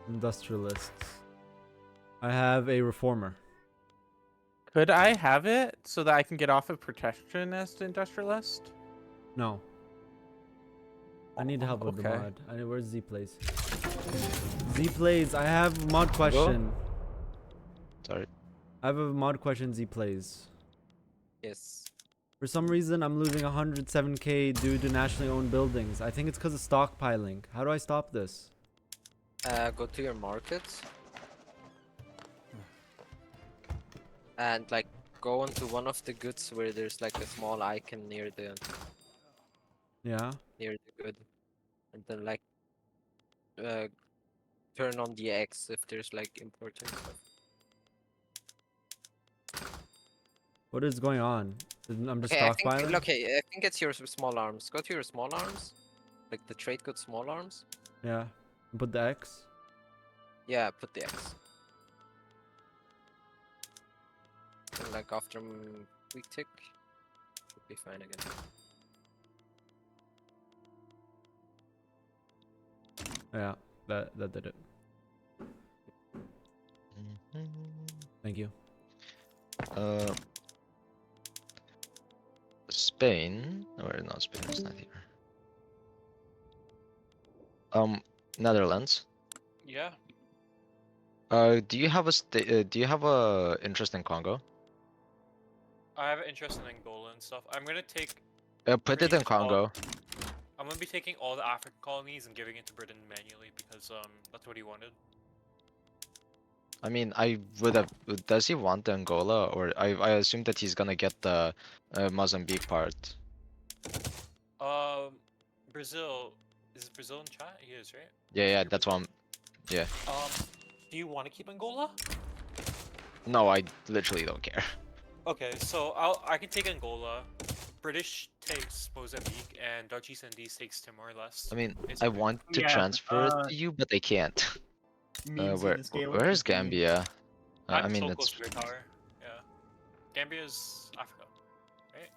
Industrialists. I have a reformer. Could I have it so that I can get off of protection as the industrialist? No. I need help with the Okay. mod. Where's Z plays? Z plays. I have a mod question. Sorry. I have a mod question. Z plays. Yes. For some reason, I'm losing 107K due to nationally owned buildings. I think it's because of stockpiling. How do I stop this? Go to your markets. And like go onto one of the goods where there's like a small icon near the Yeah. good. And then like turn on the X if there's like important stuff. What is going on? I'm just Okay, stockpiling? I think it's your small arms. Go to your small arms. Like the trade good small arms. Yeah. Put the X. Yeah, put the X. And like after weak tick, should be fine again. Yeah, that did it. Thank you. Spain, or not Spain, it's not here. Netherlands. Yeah. Do you have a do you have a interest in Congo? I have an interest in Angola and stuff. I'm gonna take. Put pretty it in much all- Congo. I'm gonna be taking all the African colonies and giving it to Britain manually because that's what he wanted. I mean, I would have. Does he want Angola, or I assume that he's gonna get the Mozambique part. Brazil. Is Brazil in chat? He is, right? Yeah, that's what I'm. Yeah. Do you want to keep Angola? No, I literally don't care. Okay, so I can take Angola. British takes Mozambique, and Dutch East Indies takes Timor Leste. I mean, It's I okay. want to Yeah, transfer it to you, but I can't. Means Where in the scale where's between- Gambia? I I'm mean, so it's close to Great Power. Yeah. Gambia's Africa, right?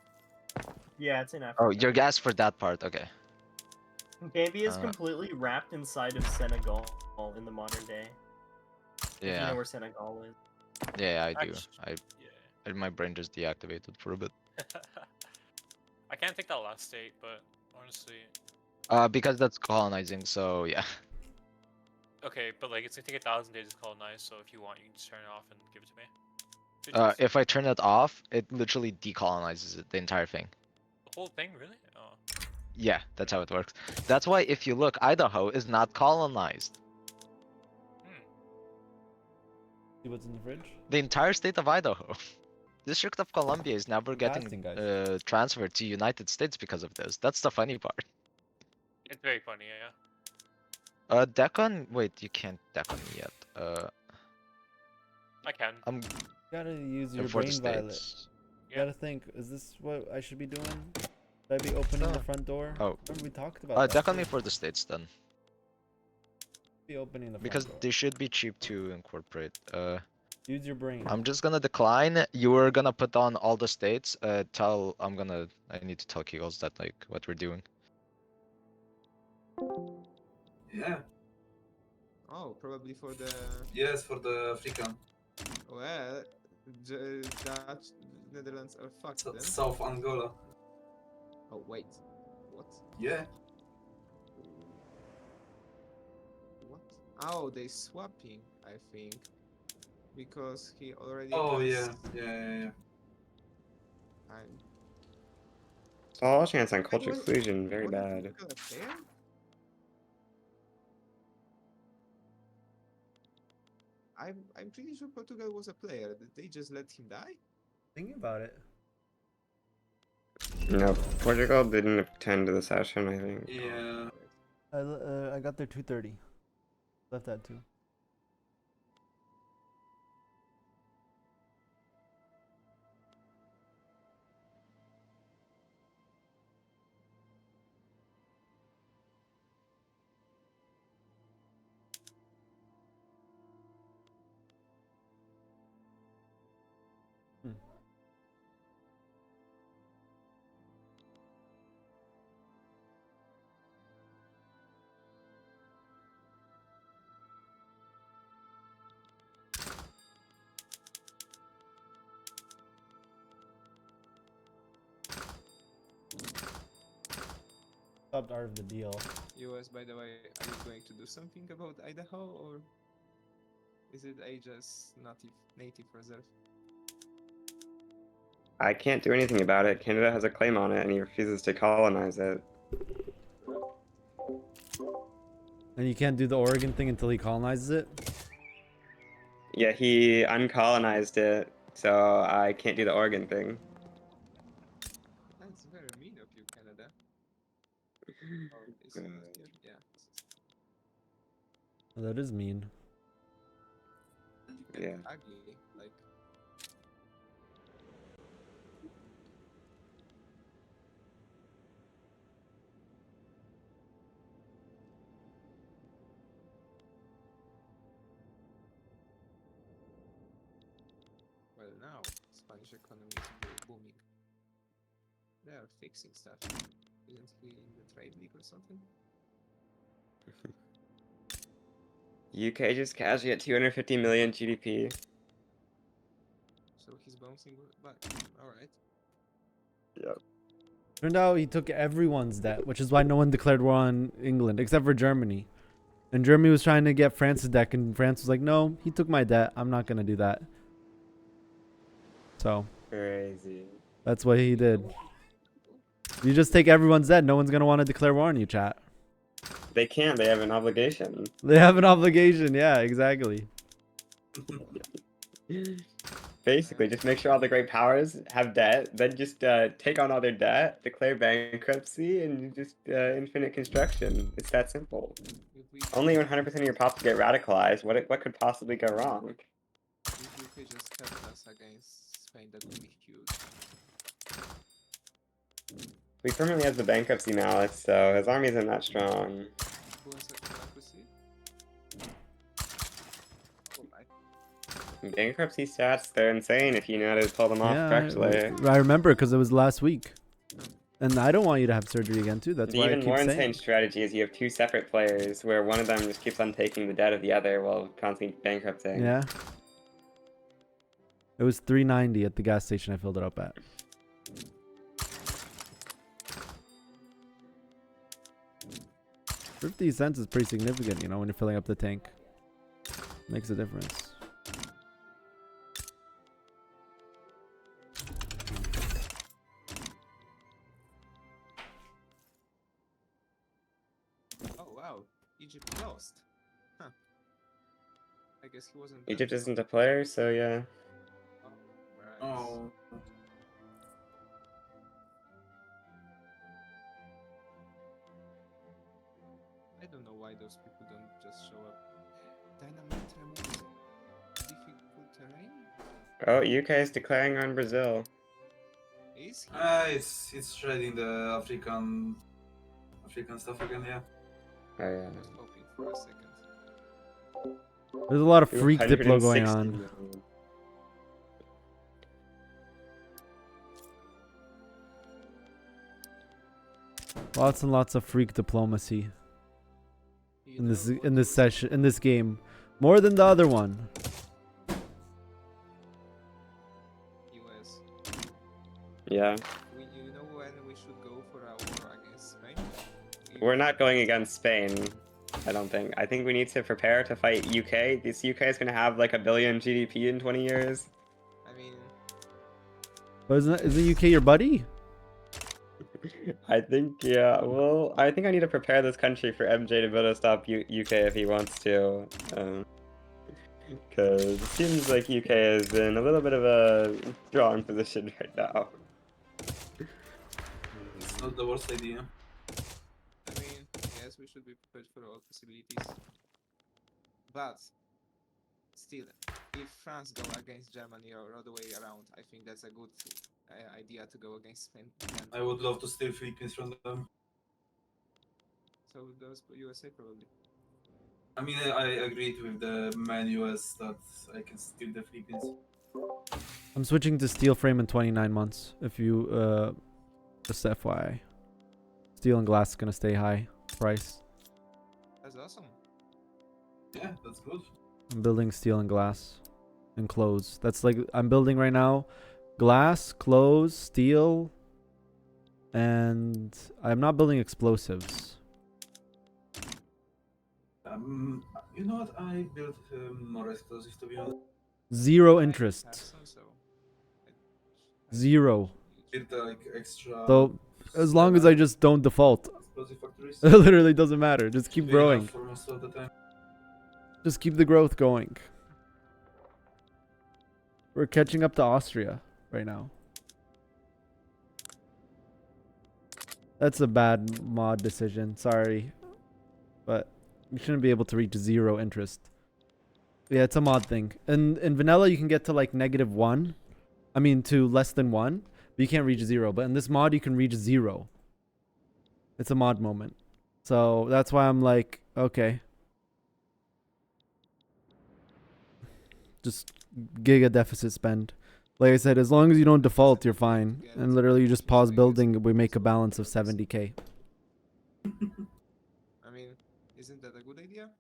Yeah, it's in Africa. oh, your gas for that part. Okay. Gambia is completely wrapped inside of Senegal in the modern day. If you Yeah. know where Senegal is. Yeah, I do. My brain just deactivated for a bit. I can't take that last state, but honestly. Because that's colonizing, so yeah. Okay, but like it's gonna take 1,000 days to colonize, so if you want, you can just turn it off and give it to me. If I turn it off, it literally decolonizes it, the entire thing. The whole thing, really? Oh. Yeah, that's how it works. That's why if you look, Idaho is not colonized. See what's in the fridge? The entire state of Idaho. District of Columbia is never getting Fasting, guys. transferred to United States because of this. That's the funny part. It's very funny, yeah. Decon? Wait, you can't Decon me yet. I can. I'm You gotta use your for the brain, Violet. states. You gotta think, is this what I should be doing? Should I be opening the front door? Oh. Remember we talked about that. Decon me for the states then. Be opening the front Because door. they should be cheap to incorporate. Use your brain. I'm just gonna decline. You were gonna put on all the states. I need to tell Kegels that like what we're doing. Yeah. Oh, probably for the. Yes, for the African. Well, Dutch, Netherlands are fucked then. South Angola. Oh wait, what? Yeah. What? Oh, they swapping, I think, because he already. Oh has... yeah. All chance on culture Wait, exclusion, very wasn't bad. Portugal a player? I'm pretty sure Portugal was a player. Did they just let him die? Thinking about it. No, Portugal didn't attend the session, I think. Yeah. I got there 2:30. Left at 2. Stopped out of the deal. US, by the way, are you going to do something about Idaho, or is it a just native reserve? I can't do anything about it. Canada has a claim on it, and he refuses to colonize it. And you can't do the Oregon thing until he colonizes it? Yeah, he uncolonized it, so I can't do the Oregon thing. That's very mean of you, Canada. Oh, is he not here? Yeah. That is mean. Yeah. Ugly, like. Well, now Spanish economy is booming. They are fixing stuff. Isn't he in the trade league or something? UK just casually at 250 million GDP. So he's bouncing back. Alright. Yep. Turned out he took everyone's debt, which is why no one declared war on England, except for Germany. And Germany was trying to get France's debt, and France was like, no, he took my debt. I'm not going to do that. So. Crazy. That's what he did. You just take everyone's debt. No one's going to want to declare war on you, chat. They can't. They have an obligation. They have an obligation. Yeah, exactly. Basically, just make sure all the great powers have debt, then just take on all their debt, declare bankruptcy, and just infinite construction. It's that simple. Only 100% of your pops get radicalized. What could possibly go wrong? If UK just helped us against Spain, that would be huge. He permanently has the bankruptcy malice, so his army isn't that strong. Who has a democracy? Bankruptcy stats, they're insane if you know how to pull them off correctly. I remember because it was last week. And I don't want you to have surgery again too. That's The why I even keep more saying. insane strategy is you have two separate players where one of them just keeps on taking the debt of the other while constantly bankrupting. Yeah. It was $3.90 at the gas station I filled it up at. $0.50 is pretty significant, you know, when you're filling up the tank. Makes a difference. Oh wow, Egypt lost. Huh. I guess he wasn't. Egypt isn't a player, so yeah. Oh. I don't know why those people don't just show up. Dynamite removes difficult terrain? Oh, UK is declaring on Brazil. Is he? It's trading the African stuff again, yeah. Oh yeah. I was hoping for a second. There's a lot of freak diplo going 260 on. million. Lots and lots of freak diplomacy in this session, in this game, more than the other one. US. Yeah. You know when we should go for our war against Spain? We're not going against Spain, I don't think. I think we need to prepare to fight UK. This UK is going to have like 1 billion GDP in 20 years. I mean, But isn't UK your buddy? I think, yeah. Well, I think I need to prepare this country for MJ to be able to stop UK if he wants to. Because it seems like UK is in a little bit of a strong position right now. It's not the worst idea. I mean, yes, we should be prepared for all possibilities. But still, if France go against Germany or all the way around, I think that's a good idea to go against Spain. I would love to steal Philippines from them. So those USA probably. I mean, I agreed with the man US that I can steal the Philippines. I'm switching to steel frame in 29 months. If you, just FYI. Steel and glass is gonna stay high price. That's awesome. Yeah, that's good. I'm building steel and glass and clothes. That's like I'm building right now. Glass, clothes, steel, and I'm not building explosives. You know what? I built more explosives to be honest. Zero interest. Zero. Built like extra. So as long as I just don't default, explosive factories. it literally doesn't matter. Just keep Big enough growing. for most of the time. Just keep the growth going. We're catching up to Austria right now. That's a bad mod decision. Sorry. But you shouldn't be able to reach zero interest. Yeah, it's a mod thing. In vanilla, you can get to like -1. I mean, to less than 1. But you can't reach 0. But in this mod, you can reach 0. It's a mod moment. So that's why I'm like, okay. Just giga deficit spend. Like I said, as long as you don't default, you're fine. And literally, you just pause building. We make a balance of 70k. I mean, isn't that a good idea?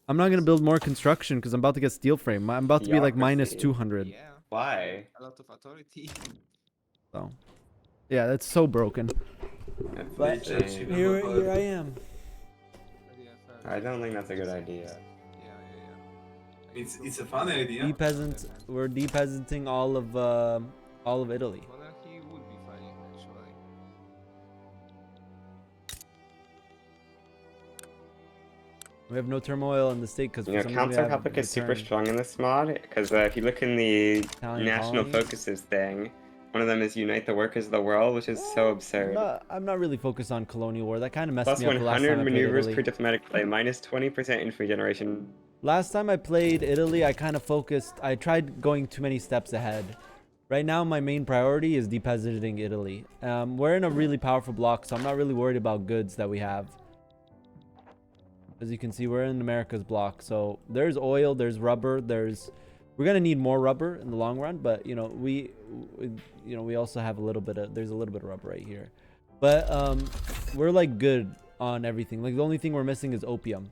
I'm not gonna build more construction because I'm about to get steel frame. I'm about to be like Theocracy. -200. Yeah. Why? A lot of authority. So, yeah, that's so broken. But here I am. I don't think that's a good idea. It's a funny idea. De-peasant. We're de-peasanting all of Italy. Monarchy would be funny, actually. We have no turmoil in the state because You know, Council Republic is super strong in this mod, because if you look in the Italian national colonies. focuses thing, one of them is Unite the Workers of the World, which is so absurd. I'm not really focused on colonial war. That kind of messed Plus me up the last time 100 I played maneuvers Italy. per diplomatic play, minus 20% infantry generation. Last time I played Italy, I kind of focused. I tried going too many steps ahead. Right now, my main priority is de-peasanting Italy. We're in a really powerful block, so I'm not really worried about goods that we have. As you can see, we're in America's block. So there's oil, there's rubber, we're gonna need more rubber in the long run, but you know, we also have there's a little bit of rubber right here. But we're like good on everything. Like the only thing we're missing is opium.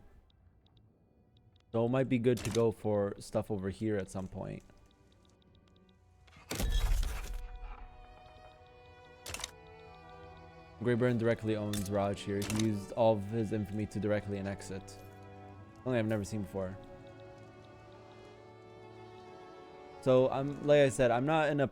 So it might be good to go for stuff over here at some point. Great Britain directly owns Raj here. He used all of his infamy to directly annex it. Something I've never seen before. So like I said, I'm not in a,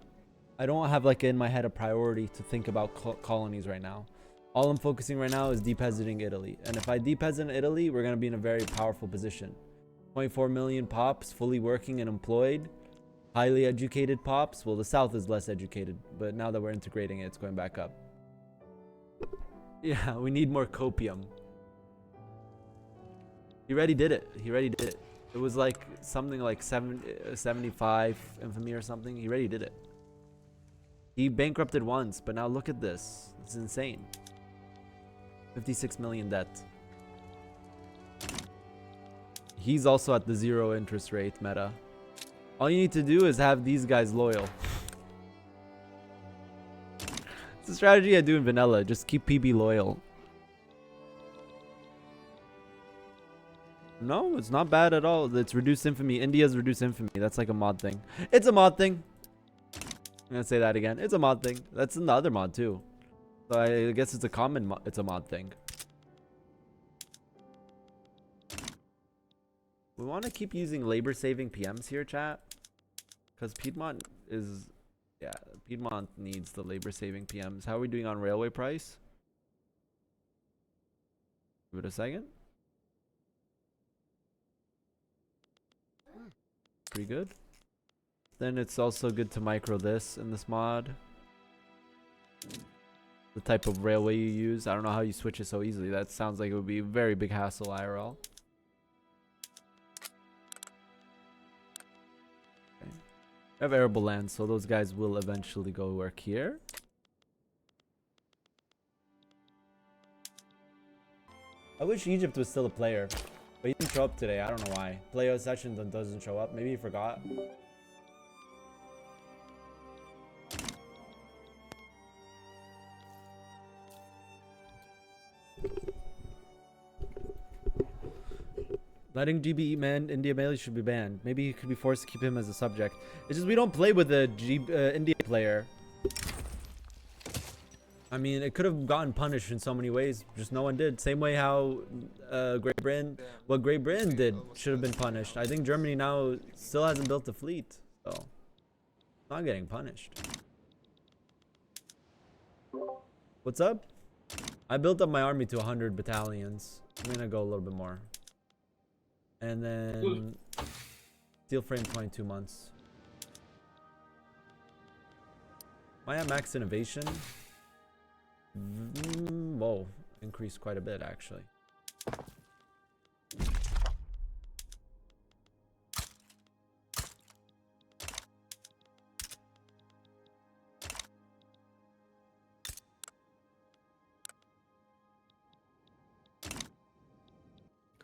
I don't have like in my head a priority to think about colonies right now. All I'm focusing right now is depeasiting Italy. And if I depeasant Italy, we're going to be in a very powerful position. 24 million pops, fully working and employed. Highly educated pops. Well, the South is less educated, but now that we're integrating it, it's going back up. Yeah, we need more copium. He already did it. He already did it. It was like something like 75 infamy or something. He already did it. He bankrupted once, but now look at this. It's insane. 56 million debt. He's also at the 0 interest rate meta. All you need to do is have these guys loyal. It's a strategy I do in vanilla. Just keep PB loyal. No, it's not bad at all. It's reduced infamy. India's reduced infamy. That's like a mod thing. It's a mod thing. I'm gonna say that again. It's a mod thing. That's in the other mod too. So I guess it's a common mod. It's a mod thing. We want to keep using labor saving PMs here, chat. Because Piedmont is... Yeah, Piedmont needs the labor saving PMs. How are we doing on railway price? Give it a second. Pretty good. Then it's also good to micro this in this mod. The type of railway you use. I don't know how you switch it so easily. That sounds like it would be a very big hassle IRL. Okay. I have arable land, so those guys will eventually go work here. I wish Egypt was still a player. But he didn't show up today. I don't know why. Playo session doesn't show up. Maybe he forgot. Letting GB man India Bailey should be banned. Maybe he could be forced to keep him as a subject. It's just we don't play with a India player. I mean, it could have gotten punished in so many ways. Just no one did. Same way how Great Britain, what Great Britain did should have been punished. I think Germany now still hasn't built a fleet, so not getting punished. What's up? I built up my army to 100 battalions. I'm gonna go a little bit more. And then steel frame 22 months. Am I at max innovation? Whoa, increased quite a bit actually.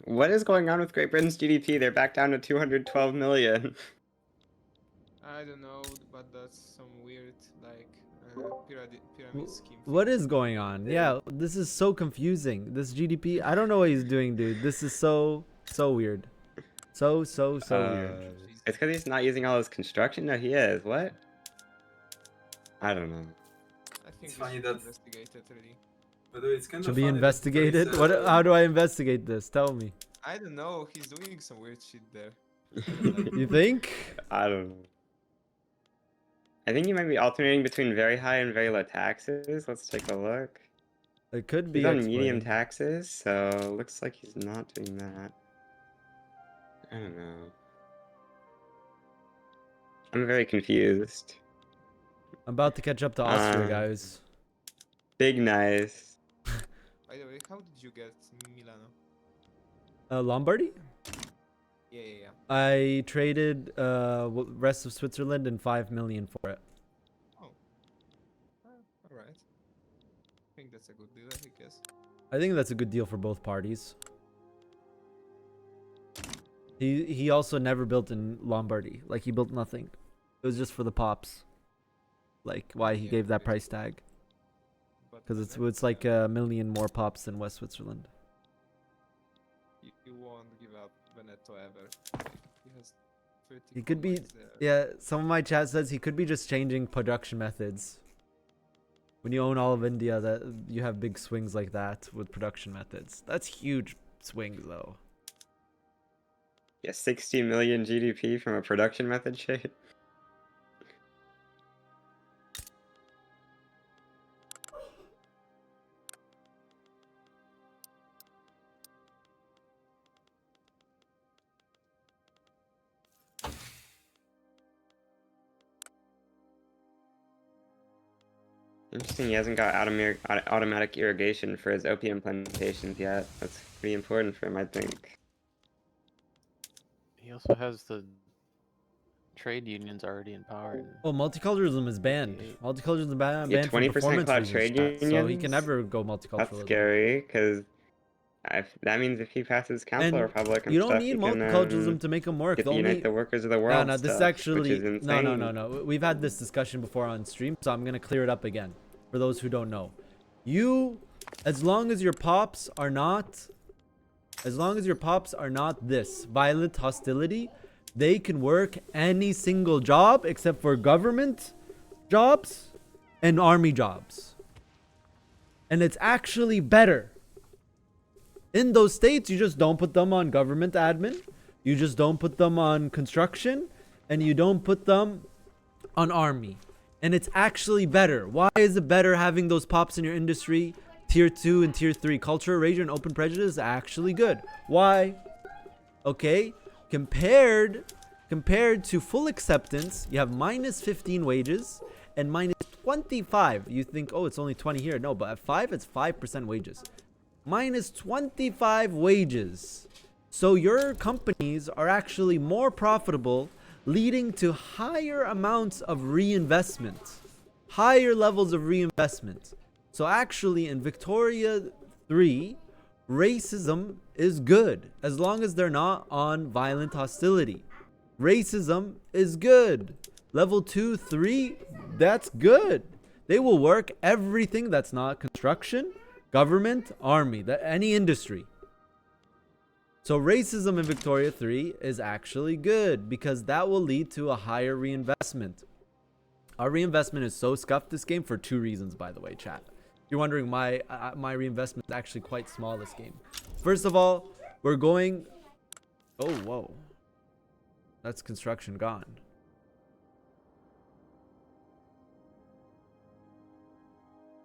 What is going on with Great Britain's GDP? They're back down to 212 million. I don't know, but that's some weird like pyramid scheme. What is going on? Yeah, this is so confusing. This GDP, I don't know what he's doing, dude. This is so weird. So weird. It's because he's not using all his construction. No, he is. What? I don't know. I think It's funny that investigated really. By the way, it's kind Should of be funny that investigated? Trace, What? How do I investigate this? Tell me. I don't know, he's doing some weird shit there. You think? I don't know. I think you might be alternating between very high and very low taxes. Let's take a look. It could be He's on exporting. medium taxes, so looks like he's not doing that. I don't know. I'm very confused. I'm about to catch up to Austria, guys. Big nice. By the way, how did you get Milano? Lombardy? Yeah. I traded rest of Switzerland and 5 million for it. Oh. Alright. I think that's a good deal, I guess. I think that's a good deal for both parties. He also never built in Lombardy. Like, he built nothing. It was just for the pops. Like, why he gave that price tag. But because it's like 1 million more pops than West Switzerland. You won't give up Veneto ever. He has 30 He could be, colonies there. yeah. Some of my chat says he could be just changing production methods. When you own all of India, that you have big swings like that with production methods. That's huge swings though. Yeah, 60 million GDP from a production method shit. Interesting, he hasn't got automatic irrigation for his opium plantations yet. That's pretty important for him, I think. He also has the trade unions already in power. Well, multiculturalism is banned. Multiculturalism is banned Yeah, for 20% performance cloud reasons, trade chat, so he unions? can never go multiculturalism. That's scary, because that means if he passes Council And Republic and you don't stuff, need he can multiculturalism to make them work. get The to only unite the workers of the world no, this is stuff, actually which is no. insane. We've had this discussion before on stream, so I'm gonna clear it up again for those who don't know. You, as long as your pops are not this violent hostility, they can work any single job except for government jobs and army jobs. And it's actually better. In those states, you just don't put them on government admin, you just don't put them on construction, and you don't put them on army. And it's actually better. Why is it better having those pops in your industry? Tier 2 and Tier 3. Culture, erasure, and open prejudice is actually good. Why? Okay. Compared to full acceptance, you have minus 15 wages and minus 25. You think, oh, it's only 20 here. No, but at 5, it's 5% wages. Minus 25 wages. So your companies are actually more profitable, leading to higher amounts of reinvestment, higher levels of reinvestment. So actually in Victoria 3, racism is good as long as they're not on violent hostility. Racism is good. Level 2, 3, that's good. They will work everything that's not construction, government, army, any industry. So racism in Victoria 3 is actually good because that will lead to a higher reinvestment. Our reinvestment is so scuffed this game for 2 reasons, by the way, chat. You're wondering my reinvestment is actually quite small this game. First of all, we're going... Oh, whoa. That's construction gone.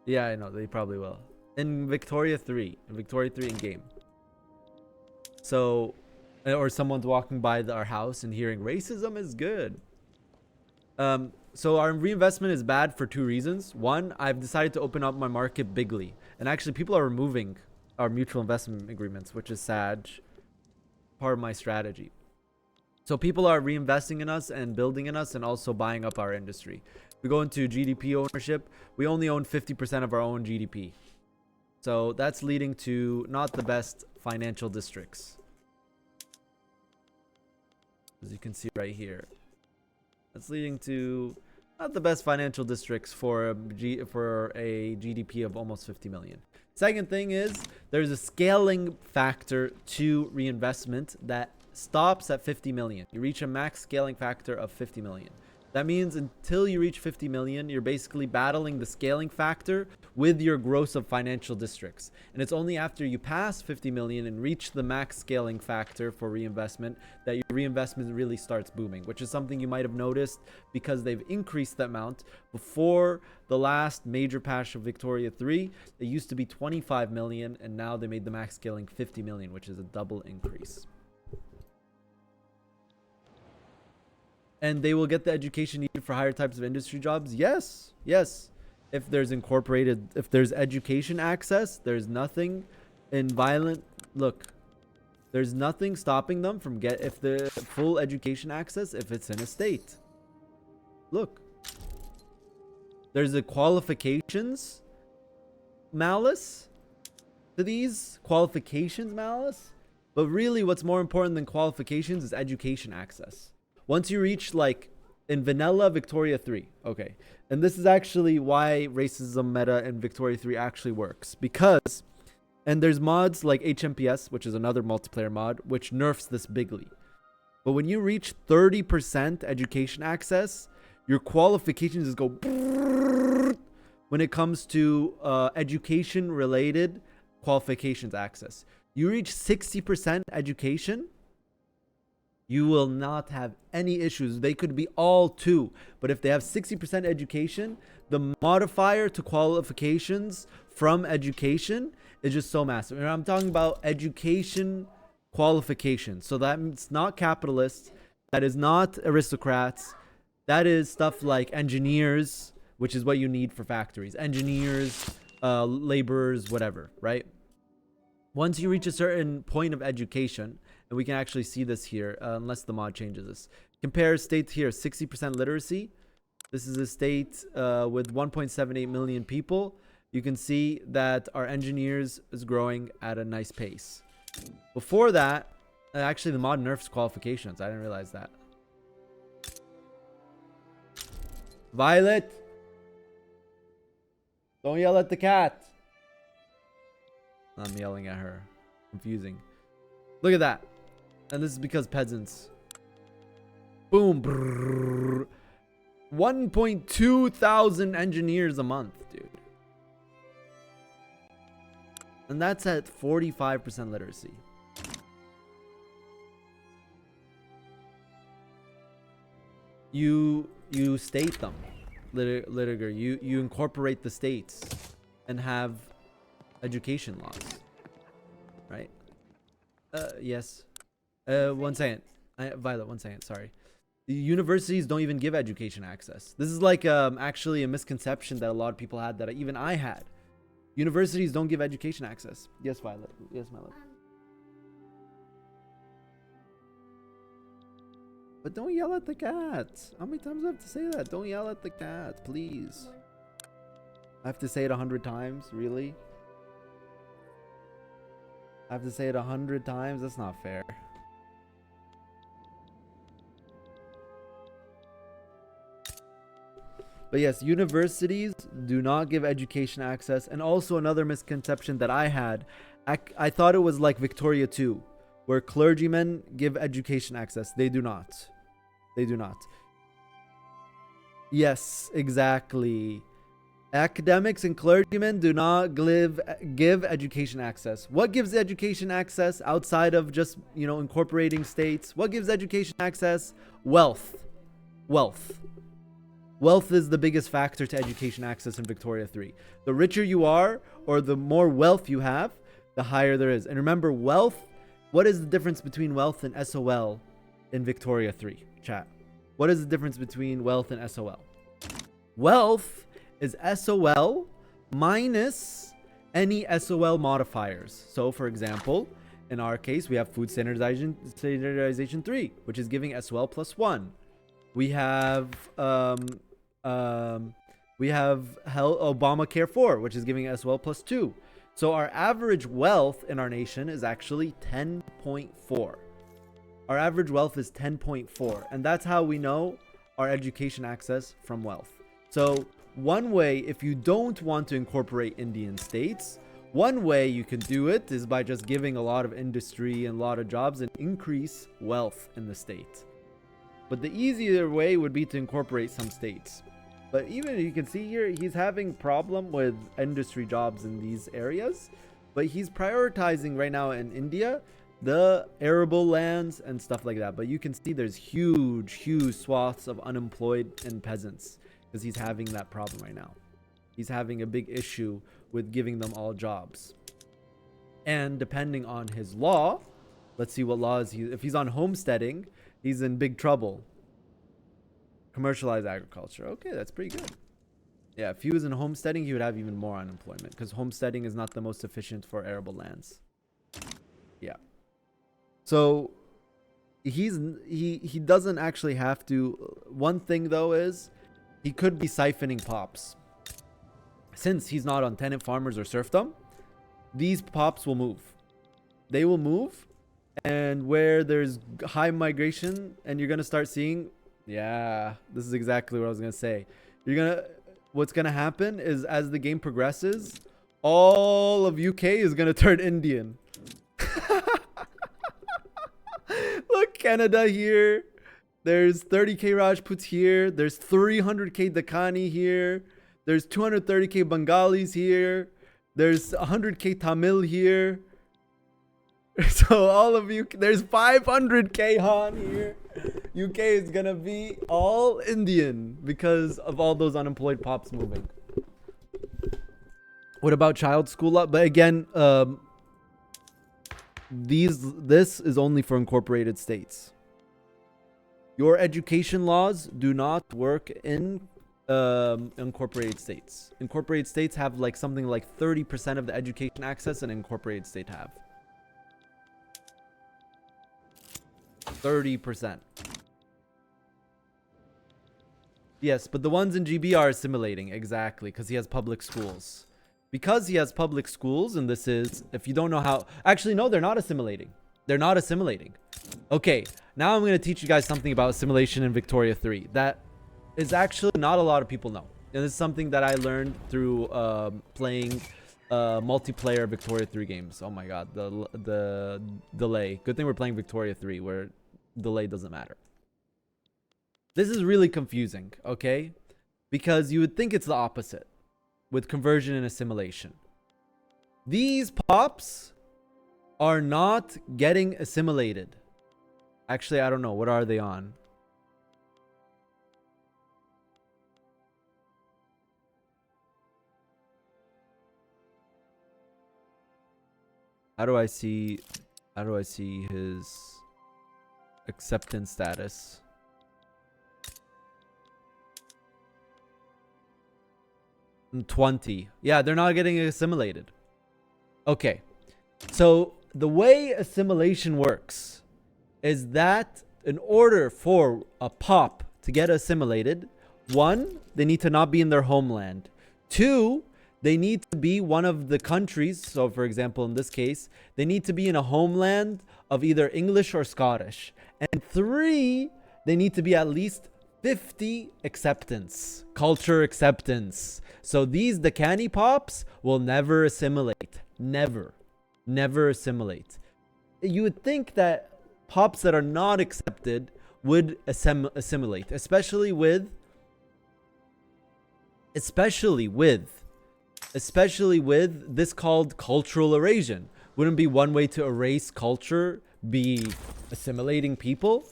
Yeah, I know. They probably will. In Victoria 3 in game. So, or someone's walking by our house and hearing racism is good. So our reinvestment is bad for 2 reasons. One, I've decided to open up my market bigly. And actually people are removing our mutual investment agreements, which is sad. Part of my strategy. So people are reinvesting in us and building in us and also buying up our industry. We go into GDP ownership. We only own 50% of our own GDP. So that's leading to not the best financial districts. As you can see right here. That's leading to not the best financial districts for a GDP of almost 50 million. Second thing is there's a scaling factor to reinvestment that stops at 50 million. You reach a max scaling factor of 50 million. That means until you reach 50 million, you're basically battling the scaling factor with your gross of financial districts. And it's only after you pass 50 million and reach the max scaling factor for reinvestment that your reinvestment really starts booming, which is something you might have noticed because they've increased the amount. Before the last major patch of Victoria 3, it used to be 25 million and now they made the max scaling 50 million, which is a double increase. And they will get the education needed for higher types of industry jobs. Yes. If there's education access, there's nothing there's nothing stopping them from if the full education access, if it's in a state. Look. There's a qualifications malice to these. Qualifications malice. But really what's more important than qualifications is education access. Once you reach in vanilla Victoria 3. Okay. And this is actually why racism meta in Victoria 3 actually works. Because, and there's mods like HMPS, which is another multiplayer mod, which nerfs this bigly. But when you reach 30% education access, your qualifications just go when it comes to education related qualifications access. You reach 60% education, you will not have any issues. They could be all 2, but if they have 60% education, the modifier to qualifications from education is just so massive. And I'm talking about education qualifications. So that's not capitalists, that is not aristocrats, that is stuff like engineers, which is what you need for factories. Engineers, laborers, whatever, right? Once you reach a certain point of education, and we can actually see this here, unless the mod changes this. Compare state here, 60% literacy. This is a state with 1.78 million people. You can see that our engineers is growing at a nice pace. Before that, actually the mod nerfs qualifications. I didn't realize that. Violet! Don't yell at the cat. I'm yelling at her. Confusing. Look at that. And this is because peasants. Boom. 1.2 thousand engineers a month, dude. And that's at 45% literacy. You state them. Litiger. You incorporate the states and have education laws. Right? Yes. 1 second. Violet, 1 second. Sorry. The universities don't even give education access. This is like actually a misconception that a lot of people had, that even I had. Universities don't give education access. Yes, Violet. Yes, my love. But don't yell at the cat. How many times do I have to say that? Don't yell at the cat, please. I have to say it 100 times? Really? I have to say it 100 times? That's not fair. But yes, universities do not give education access. And also another misconception that I had, I thought it was like Victoria 2, where clergymen give education access. They do not. They do not. Yes, exactly. Academics and clergymen do not give education access. What gives education access outside of just, you know, incorporating states? What gives education access? Wealth. Wealth. Wealth is the biggest factor to education access in Victoria 3. The richer you are, or the more wealth you have, the higher there is. And remember, wealth, what is the difference between wealth and SOL in Victoria 3? Chat. What is the difference between wealth and SOL? Wealth is SOL minus any SOL modifiers. So, for example, in our case, we have food standardization 3, which is giving SOL plus 1. We have Obamacare 4, which is giving SOL plus 2. So our average wealth in our nation is actually 10.4. Our average wealth is 10.4, and that's how we know our education access from wealth. So one way, if you don't want to incorporate Indian states, one way you can do it is by just giving a lot of industry and a lot of jobs and increase wealth in the state. But the easier way would be to incorporate some states. But even you can see here, he's having problem with industry jobs in these areas. But he's prioritizing right now in India the arable lands and stuff like that. But you can see there's huge swaths of unemployed and peasants because he's having that problem right now. He's having a big issue with giving them all jobs. And depending on his law, let's see what laws if he's on homesteading, he's in big trouble. Commercialized agriculture. Okay, that's pretty good. Yeah, if he was in homesteading, he would have even more unemployment because homesteading is not the most efficient for arable lands. Yeah. So he doesn't actually have to. One thing though is he could be siphoning pops. Since he's not on tenant farmers or serfdom, these pops will move. They will move, and where there's high migration, and you're gonna start seeing Yeah, this is exactly what I was gonna say. What's gonna happen is as the game progresses, all of UK is gonna turn Indian. Look, Canada here. There's 30k Rajputs here. There's 300k Deccani here. There's 230k Bengalis here. There's 100k Tamil here. So all of you, there's 500k Han here. UK is gonna be all Indian because of all those unemployed pops moving. What about child school? But again, this is only for incorporated states. Your education laws do not work in incorporated states. Incorporated states have like something like 30% of the education access an incorporated state have. 30%. Yes, but the ones in GB are assimilating, exactly, because he has public schools. Because he has public schools, and this is, if you don't know how... Actually, no, they're not assimilating. They're not assimilating. Okay, now I'm going to teach you guys something about assimilation in Victoria 3. That is actually not a lot of people know. And this is something that I learned through playing multiplayer Victoria 3 games. Oh my god, the delay. Good thing we're playing Victoria 3, where delay doesn't matter. This is really confusing, okay? Because you would think it's the opposite with conversion and assimilation. These pops are not getting assimilated. Actually, I don't know. What are they on? How do I see his acceptance status? And 20. Yeah, they're not getting assimilated. Okay. So the way assimilation works is that in order for a pop to get assimilated, 1, they need to not be in their homeland. 2, they need to be one of the countries. So for example, in this case, they need to be in a homeland of either English or Scottish. And 3, they need to be at least 50 acceptance, culture acceptance. So these Deccani pops will never assimilate. Never assimilate. You would think that pops that are not accepted would assimilate, especially with this called cultural erasure. Wouldn't be one way to erase culture be assimilating people?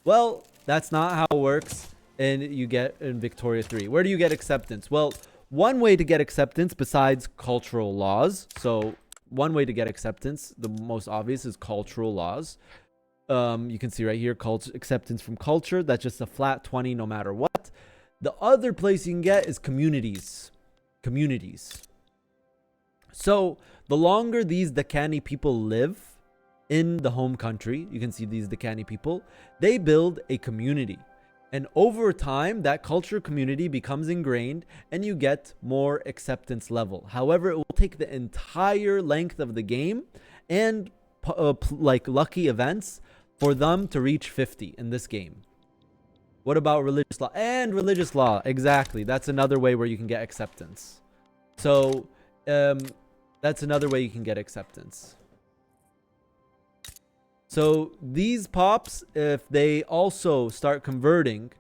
Well, that's not how it works. And you get in Victoria 3. Where do you get acceptance? Well, one way to get acceptance besides cultural laws. So one way to get acceptance, the most obvious, is cultural laws. You can see right here, acceptance from culture. That's just a flat 20 no matter what. The other place you can get is communities. So the longer these Deccani people live in the home country, you can see these Deccani people, they build a community. And over time, that culture community becomes ingrained and you get more acceptance level. However, it will take the entire length of the game and like lucky events for them to reach 50 in this game. What about religious law? And religious law, exactly. That's another way where you can get acceptance. So that's another way you can get acceptance. So these pops, if they also start converting,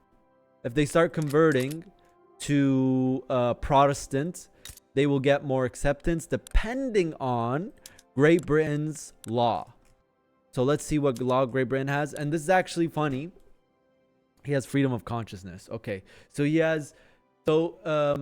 to Protestant, they will get more acceptance depending on Great Britain's law. So let's see what law Great Britain has. And this is actually funny. He has freedom of consciousness. Okay. So he has, so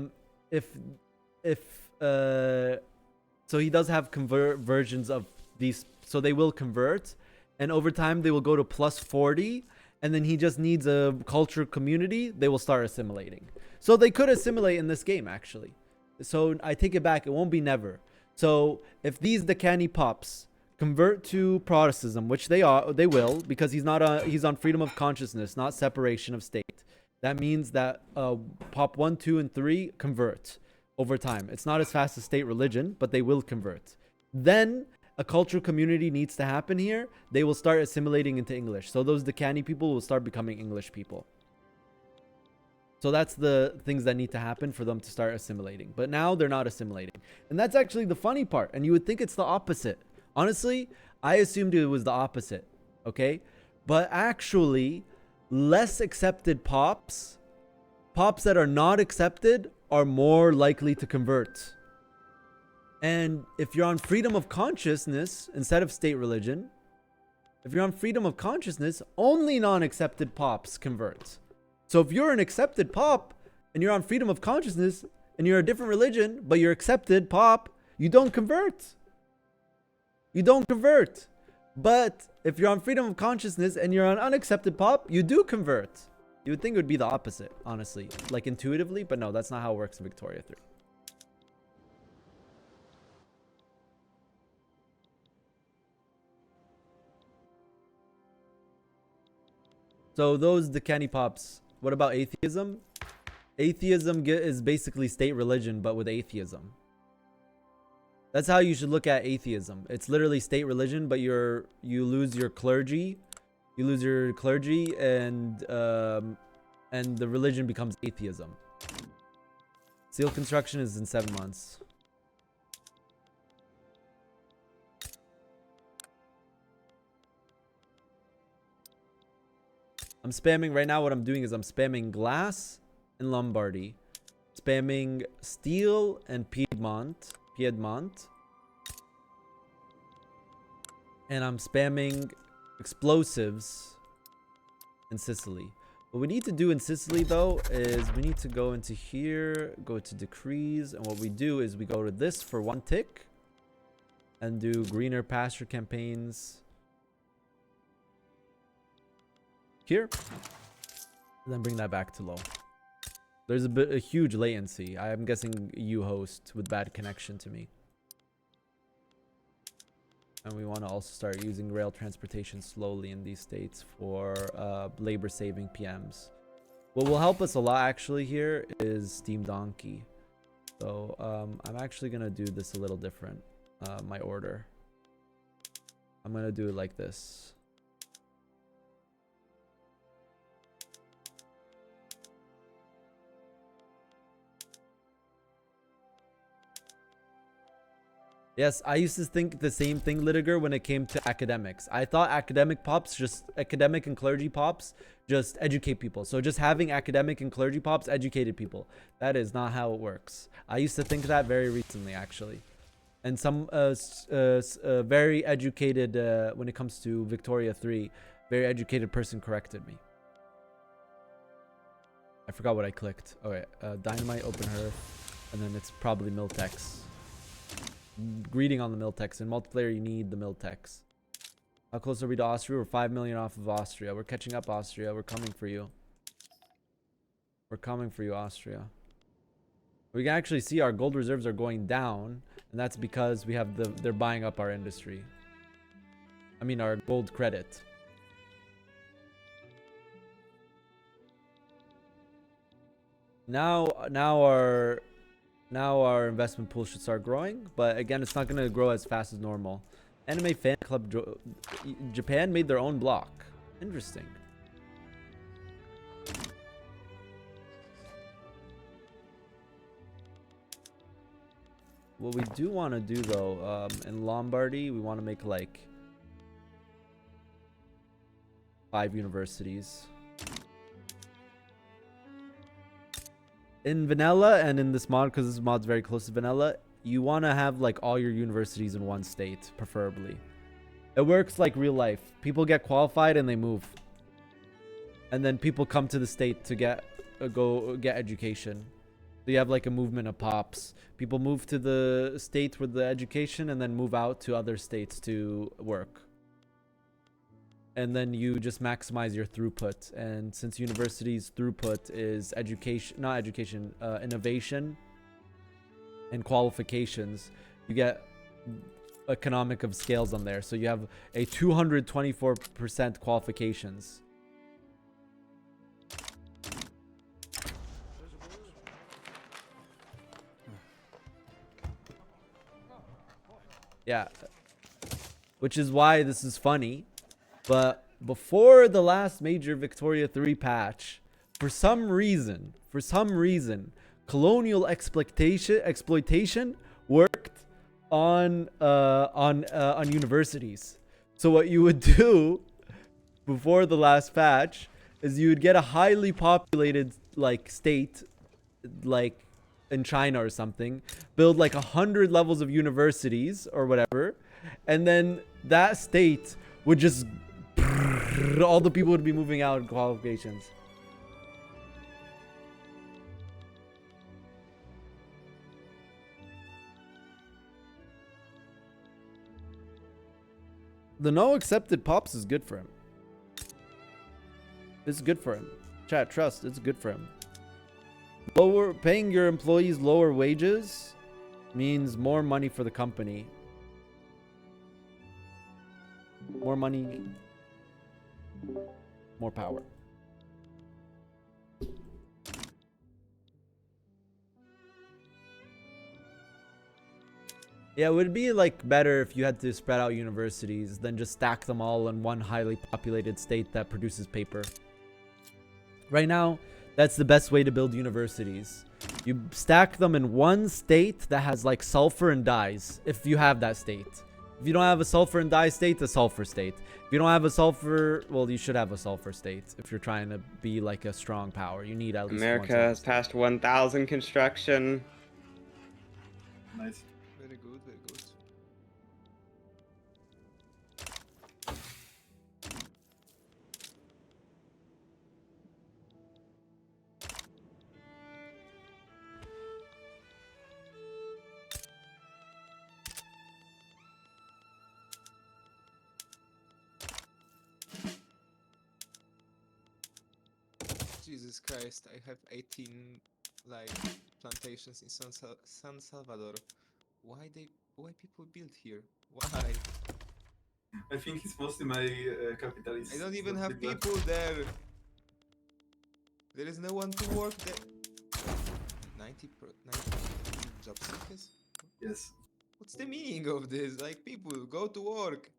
he does have versions of these, so they will convert. And over time, they will go to plus 40. And then he just needs a culture community. They will start assimilating. So they could assimilate in this game, actually. So I take it back. It won't be never. So if these Deccani pops convert to Protestantism, which they will, because he's on freedom of consciousness, not separation of state. That means that pop 1, 2, and 3 convert over time. It's not as fast as state religion, but they will convert. Then a cultural community needs to happen here. They will start assimilating into English. So those Deccani people will start becoming English people. So that's the things that need to happen for them to start assimilating. But now they're not assimilating. And that's actually the funny part. And you would think it's the opposite. Honestly, I assumed it was the opposite. Okay? But actually, less accepted pops that are not accepted are more likely to convert. And if you're on freedom of consciousness instead of state religion, if you're on freedom of consciousness, only non-accepted pops convert. So if you're an accepted pop and you're on freedom of consciousness and you're a different religion, but you're accepted pop, you don't convert. You don't convert. But if you're on freedom of consciousness and you're on unaccepted pop, you do convert. You would think it would be the opposite, honestly, like intuitively, but no, that's not how it works in Victoria 3. So those Decani pops, what about atheism? Atheism is basically state religion, but with atheism. That's how you should look at atheism. It's literally state religion, but you lose your clergy. You lose your clergy, and the religion becomes atheism. Steel construction is in 7 months. I'm spamming right now. What I'm doing is I'm spamming glass and Lombardy, spamming steel and Piedmont, and I'm spamming explosives in Sicily. What we need to do in Sicily though is we need to go into here, go to decrees, and what we do is we go to this for 1 tick and do greener pasture campaigns here, and then bring that back to low. There's a huge latency. I am guessing you host with bad connection to me. And we want to also start using rail transportation slowly in these states for labor saving PMs. What will help us a lot actually here is Steam Donkey. So I'm actually going to do this a little different, my order. I'm going to do it like this. Yes, I used to think the same thing, Litiger, when it came to academics. I thought academic and clergy pops just educate people. So just having academic and clergy pops educated people. That is not how it works. I used to think that very recently, actually. And some very educated, when it comes to Victoria 3, very educated person corrected me. I forgot what I clicked. Okay, Dynamite, Open Hearth, and then it's probably Miltex. Greeting on the Miltex. In multiplayer, you need the Miltex. How close are we to Austria? We're 5 million off of Austria. We're catching up, Austria. We're coming for you. We're coming for you, Austria. We can actually see our gold reserves are going down, and that's because we have they're buying up our industry. I mean, our gold credit. Now our investment pool should start growing, but again, it's not going to grow as fast as normal. Anime Fan Club Japan made their own block. Interesting. What we do want to do though, in Lombardy, we want to make like 5 universities. In vanilla and in this mod, because this mod's very close to vanilla, you want to have like all your universities in one state, preferably. It works like real life. People get qualified and they move, and then people come to the state to get education. So you have like a movement of pops. People move to the state with the education and then move out to other states to work. And then you just maximize your throughput. And since university's throughput is innovation and qualifications, you get economic of scales on there. So you have a 224% qualifications. Yeah. Which is why this is funny. But before the last major Victoria 3 patch, for some reason, colonial exploitation worked on universities. So what you would do before the last patch is you would get a highly populated like state, like in China or something, build like 100 levels of universities or whatever, and then that state would just all the people would be moving out in qualifications. The no accepted pops is good for him. It's good for him. Chat, trust, it's good for him. Paying your employees lower wages means more money for the company. More money, more power. Yeah, it would be like better if you had to spread out universities than just stack them all in one highly populated state that produces paper. Right now, that's the best way to build universities. You stack them in one state that has like sulfur and dyes, if you have that state. If you don't have a sulfur and dye state, a sulfur state. If you don't have a sulfur, well, you should have a sulfur state. If you're trying to be like a strong power, you need at least America one has passed 1,000 construction. Nice. Very good, very good. Jesus Christ, I have 18 like plantations in San Salvador. Why people build here? Why? I think it's mostly my capitalist. I don't even that have did that. people there. There is no one to work there. 90 job seekers? Yes. What's the meaning of this? Like, people, go to work.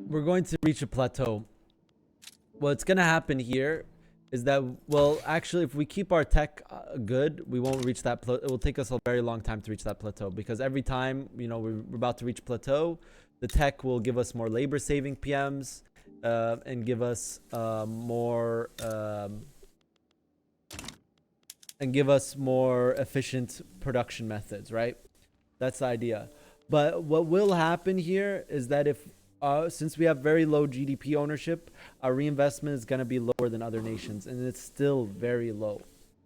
We're going to reach a plateau. What's gonna happen here is that, well, actually, if we keep our tech good, we won't reach that plateau. It will take us a very long time to reach that plateau, because every time, you know, we're about to reach plateau, the tech will give us more labor saving PMs and give us more efficient production methods, right? That's the idea. But what will happen here is that if since we have very low GDP ownership, our reinvestment is going to be lower than other nations, and it's still very low.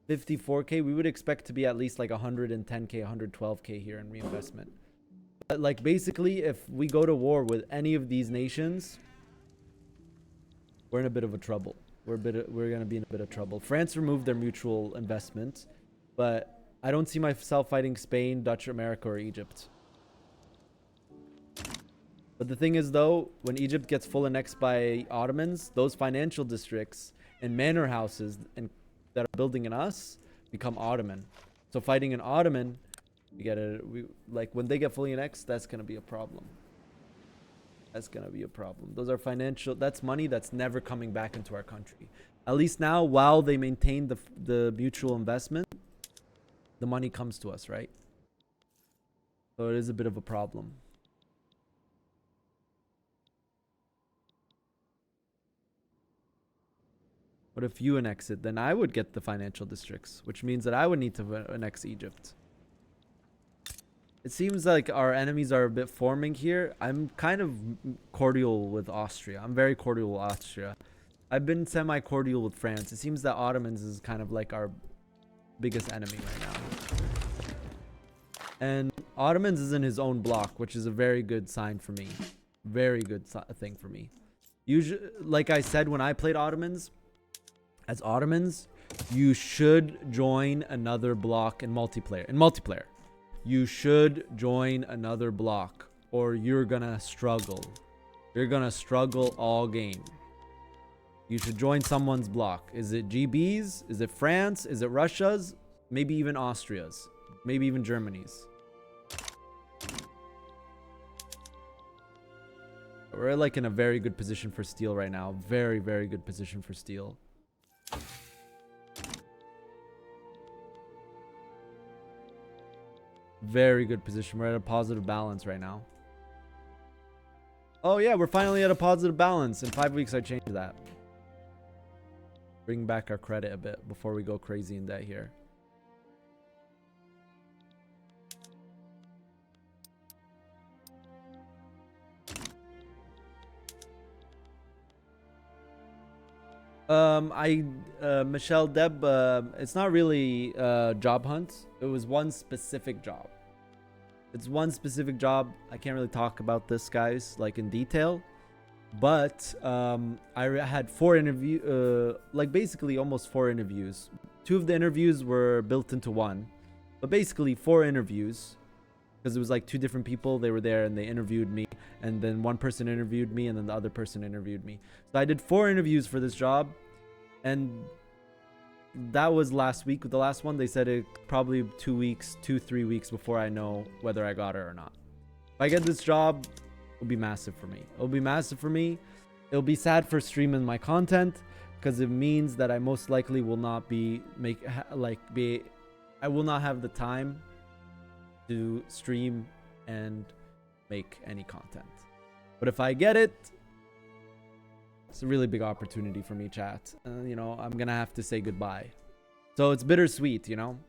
54k, we would expect to be at least like 110k, 112k here in reinvestment. But like basically, if we go to war with any of these nations, we're in a bit of a trouble. We're going to be in a bit of trouble. France removed their mutual investment, but I don't see myself fighting Spain, Dutch, America, or Egypt. But the thing is, though, when Egypt gets full annexed by Ottomans, those financial districts and manor houses that are building in us become Ottoman. So fighting an Ottoman, like when they get fully annexed, that's gonna be a problem. That's gonna be a problem. Those are that's money that's never coming back into our country. At least now, while they maintain the mutual investment, the money comes to us, right? So it is a bit of a problem. What if you annex it? Then I would get the financial districts, which means that I would need to annex Egypt. It seems like our enemies are a bit forming here. I'm kind of cordial with Austria. I'm very cordial with Austria. I've been semi-cordial with France. It seems that Ottomans is kind of like our biggest enemy right now. And Ottomans is in his own block, which is a very good sign for me. Very good thing for me. Usually, like I said, when I played Ottomans, as Ottomans, you should join another block in multiplayer. You should join another block, or you're gonna struggle. You're gonna struggle all game. You should join someone's block. Is it GB's? Is it France? Is it Russia's? Maybe even Austria's. Maybe even Germany's. We're like in a very good position for steel right now. Very, very good position for steel. Very good position. We're at a positive balance right now. Oh yeah, we're finally at a positive balance. In 5 weeks I changed that. Bring back our credit a bit before we go crazy in debt here. Michelle Deb, it's not really job hunt. It was one specific job. It's one specific job. I can't really talk about this, guys, like in detail. But I had 4 interviews, like basically almost 4 interviews. 2 of the interviews were built into one, but basically 4 interviews, because it was like 2 different people. They were there and they interviewed me, and then one person interviewed me, and then the other person interviewed me. So I did 4 interviews for this job, and that was last week. With the last one, they said it probably 2-3 weeks before I know whether I got it or not. If I get this job, it'll be massive for me. It'll be massive for me. It'll be sad for streaming my content, because it means that I most likely will not be I will not have the time to stream and make any content. But if I get it, it's a really big opportunity for me, chat. You know, I'm gonna have to say goodbye. So it's bittersweet, you know?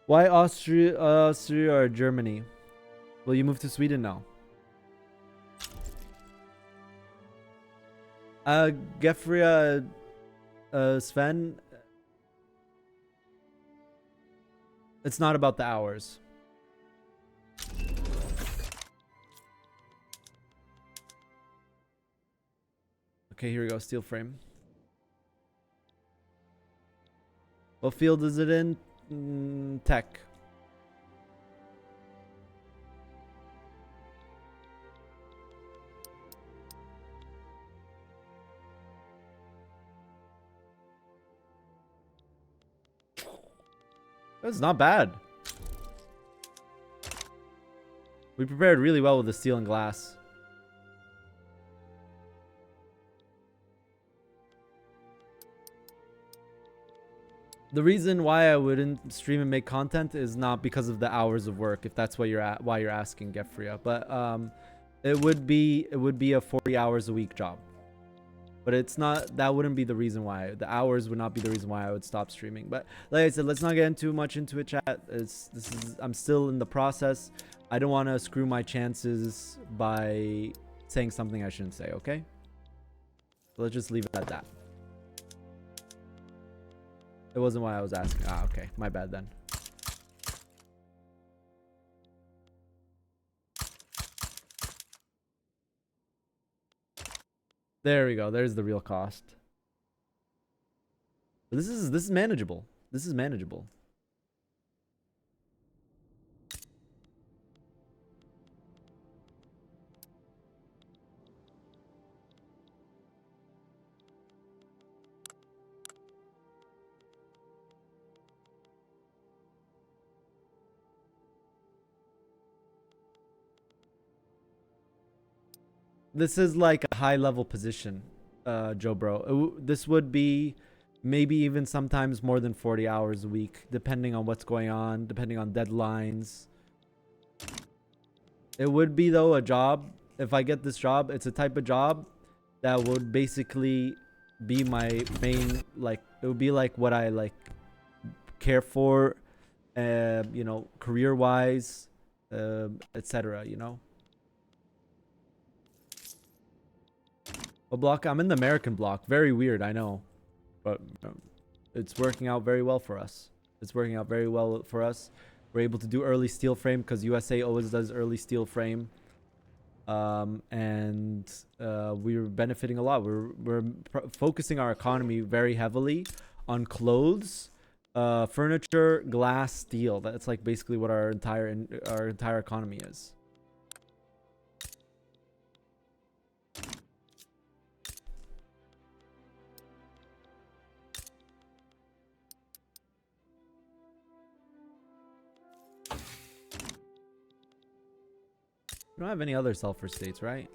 Why Austria or Germany? Will you move to Sweden now? Gefria, Sven, it's not about the hours. Okay, here we go. Steel frame. What field is it in? Tech. That's not bad. We prepared really well with the steel and glass. The reason why I wouldn't stream and make content is not because of the hours of work, if that's why you're asking, Gefria. But it would be a 40 hours a week job. But it's not, that wouldn't be the reason why. The hours would not be the reason why I would stop streaming. But like I said, let's not get too much into it, chat. I'm still in the process. I don't want to screw my chances by saying something I shouldn't say, okay? So let's just leave it at that. It wasn't why I was asking. Ah, okay. My bad then. There we go. There's the real cost. But this is manageable. This is manageable. This is like a high level position, Joe bro. This would be maybe even sometimes more than 40 hours a week, depending on what's going on, depending on deadlines. It would be though a job. If I get this job, it's a type of job that would basically be my main, like, it would be like what I like care for, you know, career wise, etc., you know. A block? I'm in the American block. Very weird, I know. But it's working out very well for us. It's working out very well for us. We're able to do early steel frame because USA always does early steel frame. and we're benefiting a lot. We're focusing our economy very heavily on clothes, furniture, glass, steel. That's like basically what our entire economy is. We don't have any other sulfur states, right?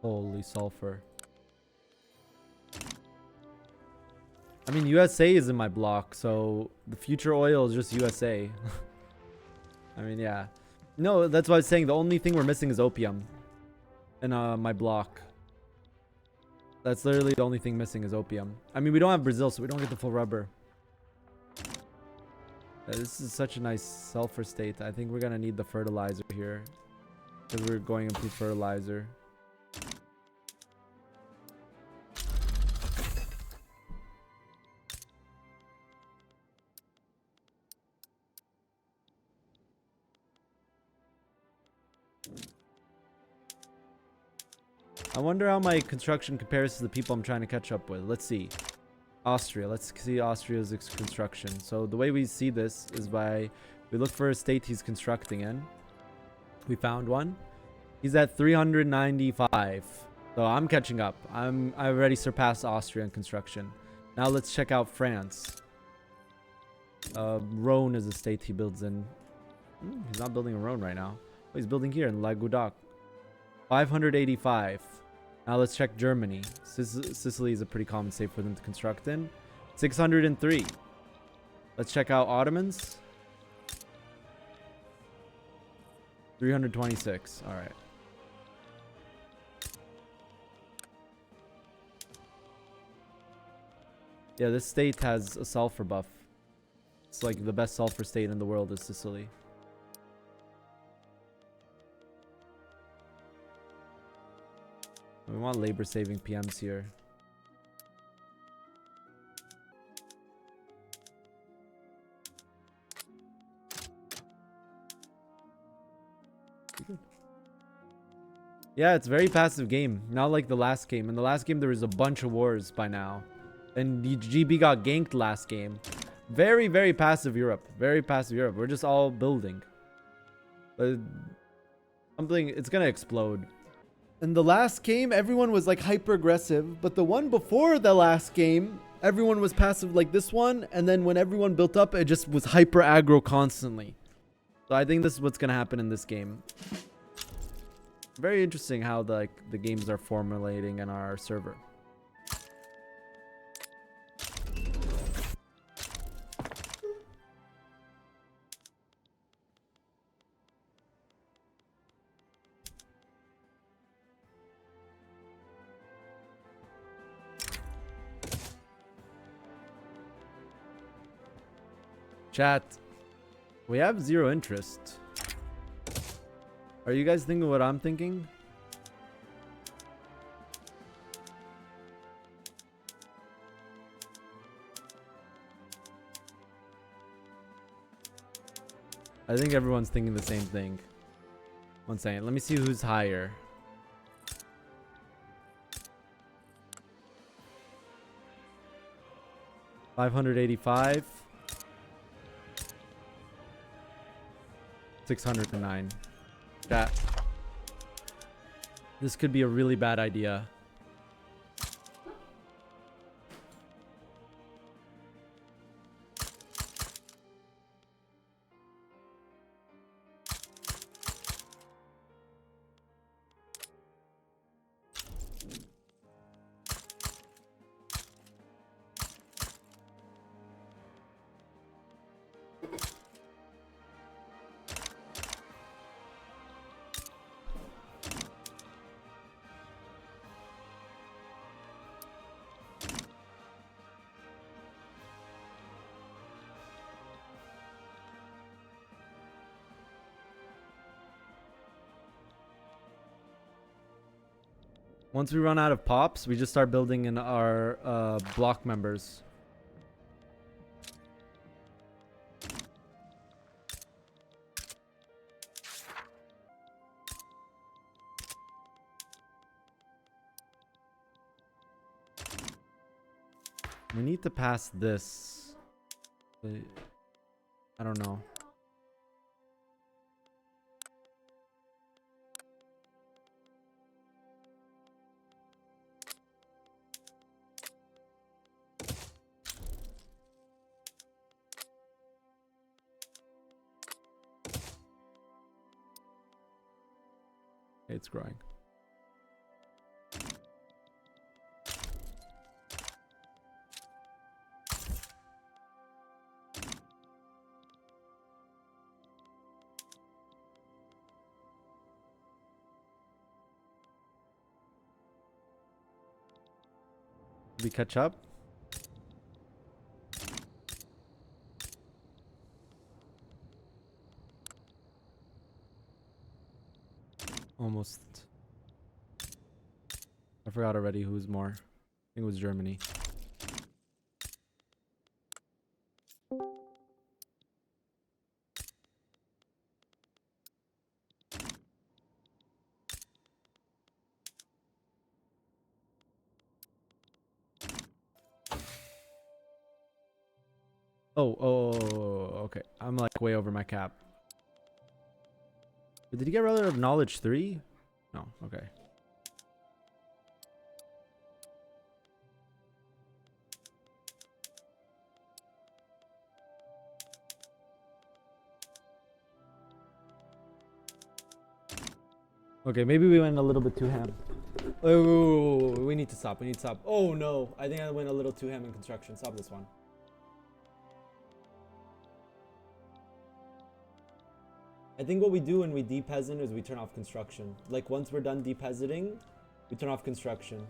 Holy sulfur. I mean, USA is in my block, so the future oil is just USA. I mean, yeah. No, that's what I was saying. The only thing we're missing is opium in my block. That's literally the only thing missing is opium. I mean, we don't have Brazil, so we don't get the full rubber. This is such a nice sulfur state. I think we're going to need the fertilizer here, because we're going to improve fertilizer. I wonder how my construction compares to the people I'm trying to catch up with. Let's see. Austria. Let's see Austria's construction. So the way we see this is by we look for a state he's constructing in. We found one. He's at 395. So I'm catching up. I already surpassed Austria in construction. Now let's check out France. Rhone is a state he builds in. He's not building in Rhone right now. Oh, he's building here in Languedoc. 585. Now let's check Germany. Sicily is a pretty common state for them to construct in. 603. Let's check out Ottomans. 326. All right. Yeah, this state has a sulfur buff. It's like the best sulfur state in the world is Sicily. We want labor-saving PMs here. Yeah, it's a very passive game. Not like the last game. In the last game, there was a bunch of wars by now. And the GB got ganked last game. Very, very passive Europe. Very passive Europe. We're just all building. But it's gonna explode. In the last game, everyone was like hyper aggressive, but the one before the last game, everyone was passive like this one, and then when everyone built up, it just was hyper aggro constantly. So I think this is what's gonna happen in this game. Very interesting how the games are formulating in our server. Chat, we have zero interest. Are you guys thinking what I'm thinking? I think everyone's thinking the same thing. One second, let me see who's higher. $585. 609. Chat. This could be a really bad idea. Once we run out of pops, we just start building in our block members. We need to pass this. I don't know. It's growing. Did we catch up? Almost. I forgot already who's more. I think it was Germany. Oh, okay. I'm like way over my cap. But did he get rid of knowledge 3? No, okay. Okay, maybe we went a little bit too ham. Oh, we need to stop. We need to stop. Oh no, I think I went a little too ham in construction. Stop this one. I think what we do when we depeasant is we turn off construction. Like once we're done depeasanting, we turn off construction.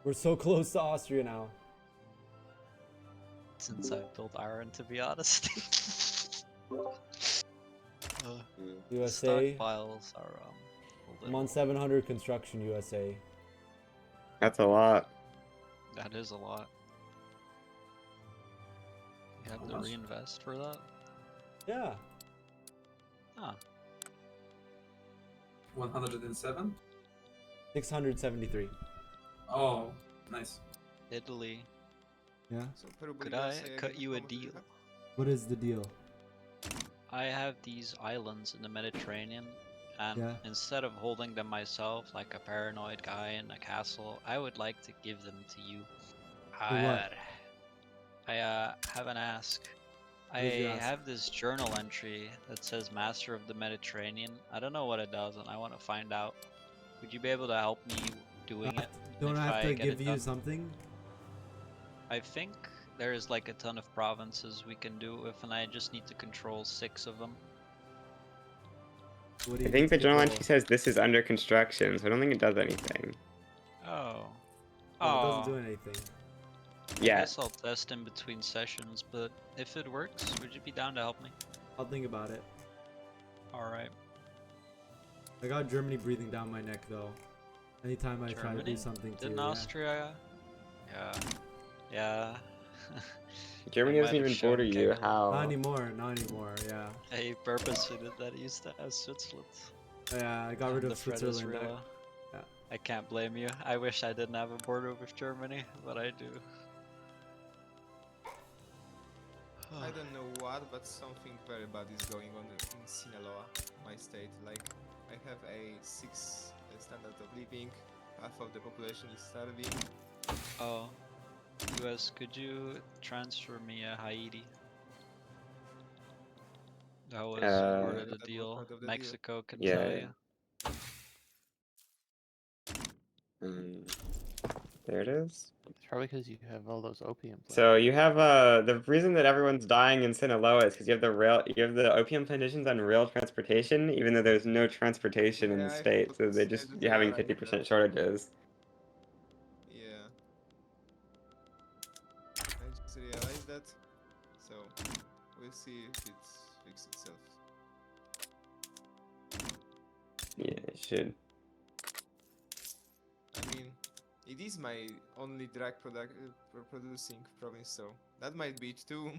We're so close to Austria now. Since I've built iron, to be honest. USA. Stockpiles are I'm on 700 construction USA. That's a lot. That is a lot. You have to reinvest for that? Yeah. Ah. 107? 673. Oh, nice. Italy. Yeah. So Peru, Could Bolivia, I say cut again you a how much do deal? have? What is the deal? I have these islands in the Mediterranean, and Yeah. instead of holding them myself like a paranoid guy in a castle, I would like to give them to you. For what? I have an ask. I What is your ask? have this journal entry that says Master of the Mediterranean. I don't know what it does, and I want to find out. Would you be able to help me doing it? Don't if I have to get give it you done? something? I think there is like a ton of provinces we can do with, and I just need to control 6 of them. What do I you think need the to journal control? entry says this is under construction, so I don't think it does anything. Oh. Oh, it doesn't do anything. I Yeah. guess I'll test in between sessions, but if it works, would you be down to help me? I'll think about it. Alright. I got Germany breathing down my neck though. Anytime I try to Germany? do something to Didn't you, yeah. Austria? Yeah. Yeah. Germany It doesn't might have even border shown you. Kegel. How? Not anymore, yeah. I purposely did that. Used to have Switzerland. Yeah, I got rid And of the Fred Switzerland. Israel. Yeah. I can't blame you. I wish I didn't have a border with Germany, but I do. I don't know what, but something very bad is going on in Sinaloa, my state. Like, I have a 6 standard of living, half of the population is starving. Oh. US, could you transfer me a Haiti? That was part of the That was deal. part of the deal. Mexico can Yeah. tell you. There it is. It's probably because you have all those opium plants. So you have the reason that everyone's dying in Sinaloa is because you have the opium plantations on rail transportation, even though there's no transportation in the Yeah, I state, thought- so I you're just having realized 50% shortages. Yeah. I just realized that. So, we'll see if it fixes itself. Yeah. I should. I mean, it is my only drag producing province, so that might be it too.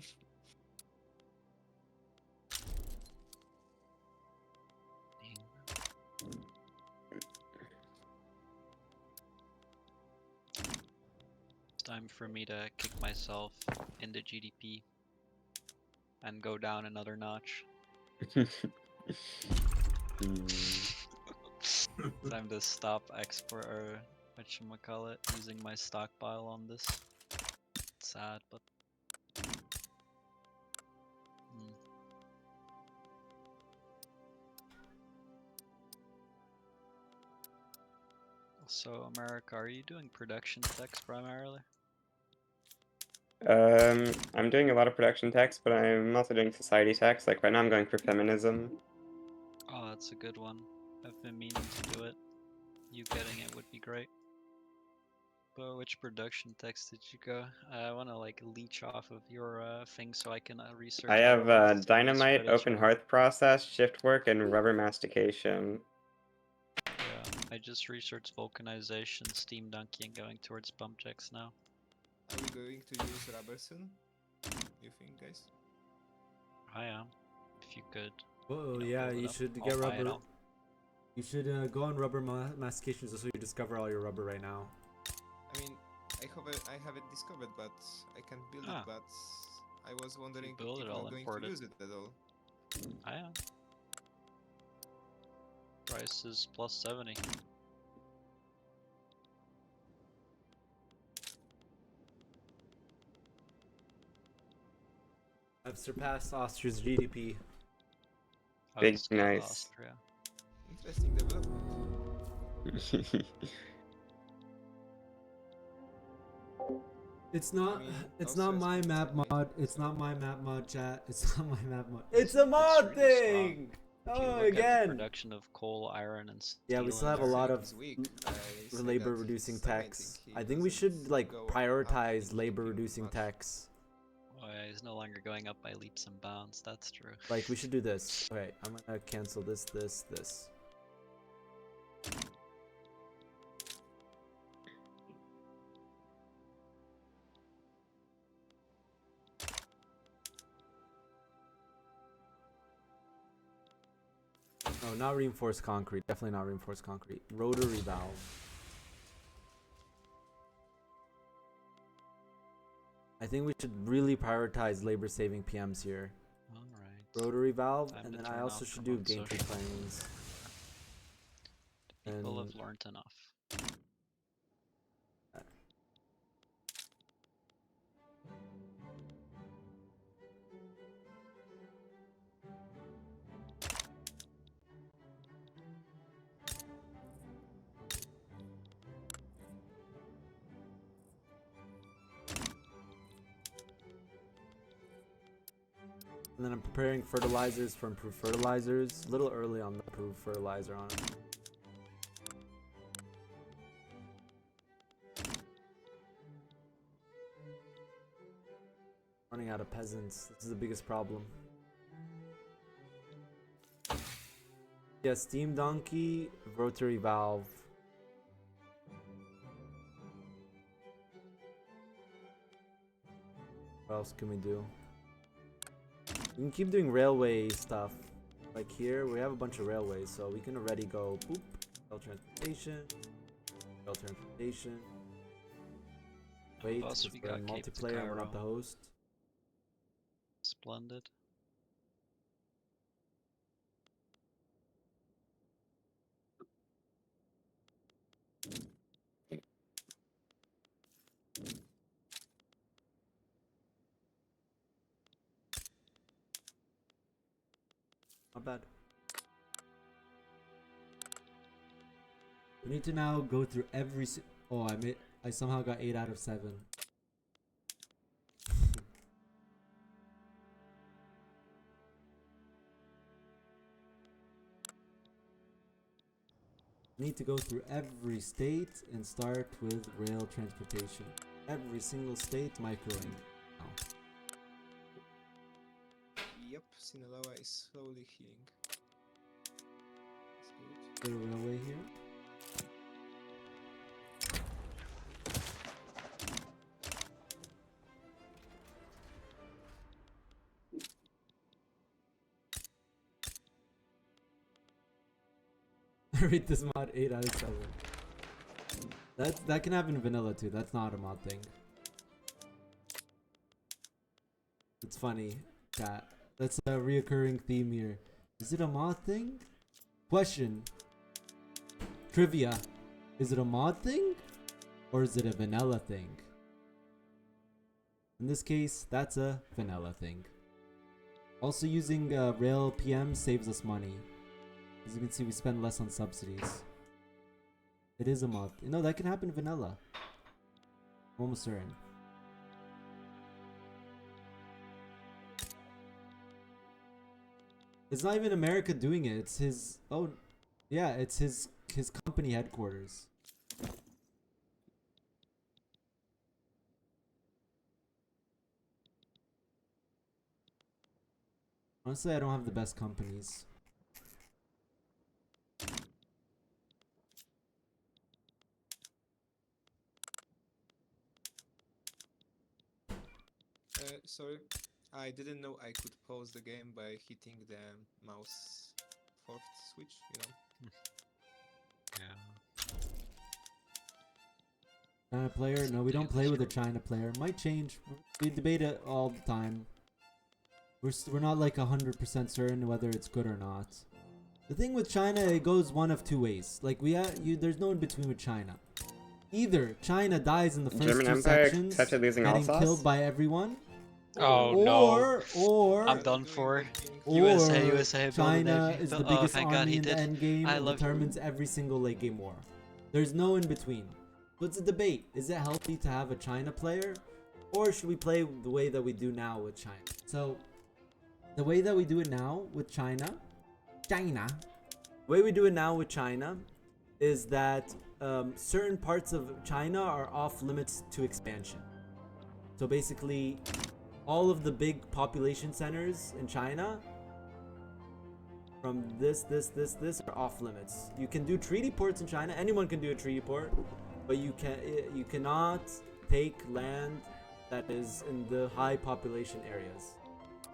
It's time for me to kick myself into GDP and go down another notch. Time to stop export or whatchamacallit, using my stockpile on this. It's sad, but So America, are you doing production text primarily? I'm doing a lot of production text, but I'm also doing society text. Like right now I'm going for feminism. Oh, that's a good one. I've been meaning to do it. You getting it would be great. But which production text did you go? I want to like leech off of your thing so I can research. I have other ones. dynamite, open hearth process, shift work, and rubber mastication. Yeah, I just researched vulcanization, steam donkey, and going towards pump jacks now. Are we going to use rubber soon? You think, guys? I am. If you could. Whoa, know, yeah, build it you up. should I'll get buy it rubber. out. You should go on rubber mastication just so you discover all your rubber right now. I mean, I have it discovered, but I can't build Ah. it. But I was wondering build if it, I'm I'll going import to it. use it at all. I am. Price is plus 70. I've surpassed Austria's GDP. Big Let's go to nice. Austria. Interesting development. It's not. I mean, It's also not my it's map friendly, mod. It's so- not my map mod, chat. It's not my map mod. It's a mod really thing. If you Oh, look at the again. production of coal, iron, and steel. Yeah, we still have a and lot of It's weak. I say labor that reducing stagnating, techs. he I think we doesn't should like go up prioritize in labor GDP reducing much. techs. Oh yeah, he's no longer going up by leaps and bounds. That's true. Like we should do this. Okay, I'm gonna cancel this. No, not reinforced concrete. Definitely not reinforced concrete. Rotary valve. I think we should really prioritize labor saving PMs here. Alright. Rotary valve, Time and to then I turn also off should do remote gain tree social. planes. People And have learned enough. And then I'm preparing fertilizers for improved fertilizers. A little early on the improved fertilizer on it. Running out of peasants. This is the biggest problem. Yeah, steam donkey, rotary valve. What else can we do? We can keep doing railway stuff. Like here, we have a bunch of railways, so we can already go boop, rail transportation, Wait, Plus, because we we're in got Cape to multiplayer and we're not the Cairo. host. Splendid. Not bad. We need to now go through every. Oh, I somehow got 8 out of 7. Need to go through every state and start with rail transportation. Every single state microing. Oh. Yep, Sinaloa is slowly healing. That's good. the railway here. I rate this mod 8 out of 7. That can happen in vanilla too. That's not a mod thing. It's funny, chat. That's a reoccurring theme here. Is it a mod thing? Question. Trivia. Is it a mod thing? Or is it a vanilla thing? In this case, that's a vanilla thing. Also using Rail PM saves us money. As you can see, we spend less on subsidies. It is a mod. No, that can happen in vanilla. I'm almost certain. It's not even America doing it. It's his. Oh, yeah. It's his company headquarters. Honestly, I don't have the best companies. Sorry, I didn't know I could pause the game by hitting the mouse fourth switch, you know? Yeah. China player? No, we don't play with a China player. Might change. We debate it all the time. We're not like 100% certain whether it's good or not. The thing with China, it goes one of two ways. Like there's no in between with China. Either China dies in the first German two Empire sections, such a losing getting Alsace? killed by everyone. Oh Or I'm done for. Or USA, China is the biggest thank God army he in the did. end game I and love determines every single late game war. There's no in between. So it's a debate. Is it healthy to have a China player? Or should we play the way that we do now with China? So, the way that we do it now with China, the way we do it now with China is that certain parts of China are off limits to expansion. So basically, all of the big population centers in China from this are off limits. You can do treaty ports in China. Anyone can do a treaty port, but you cannot take land that is in the high population areas.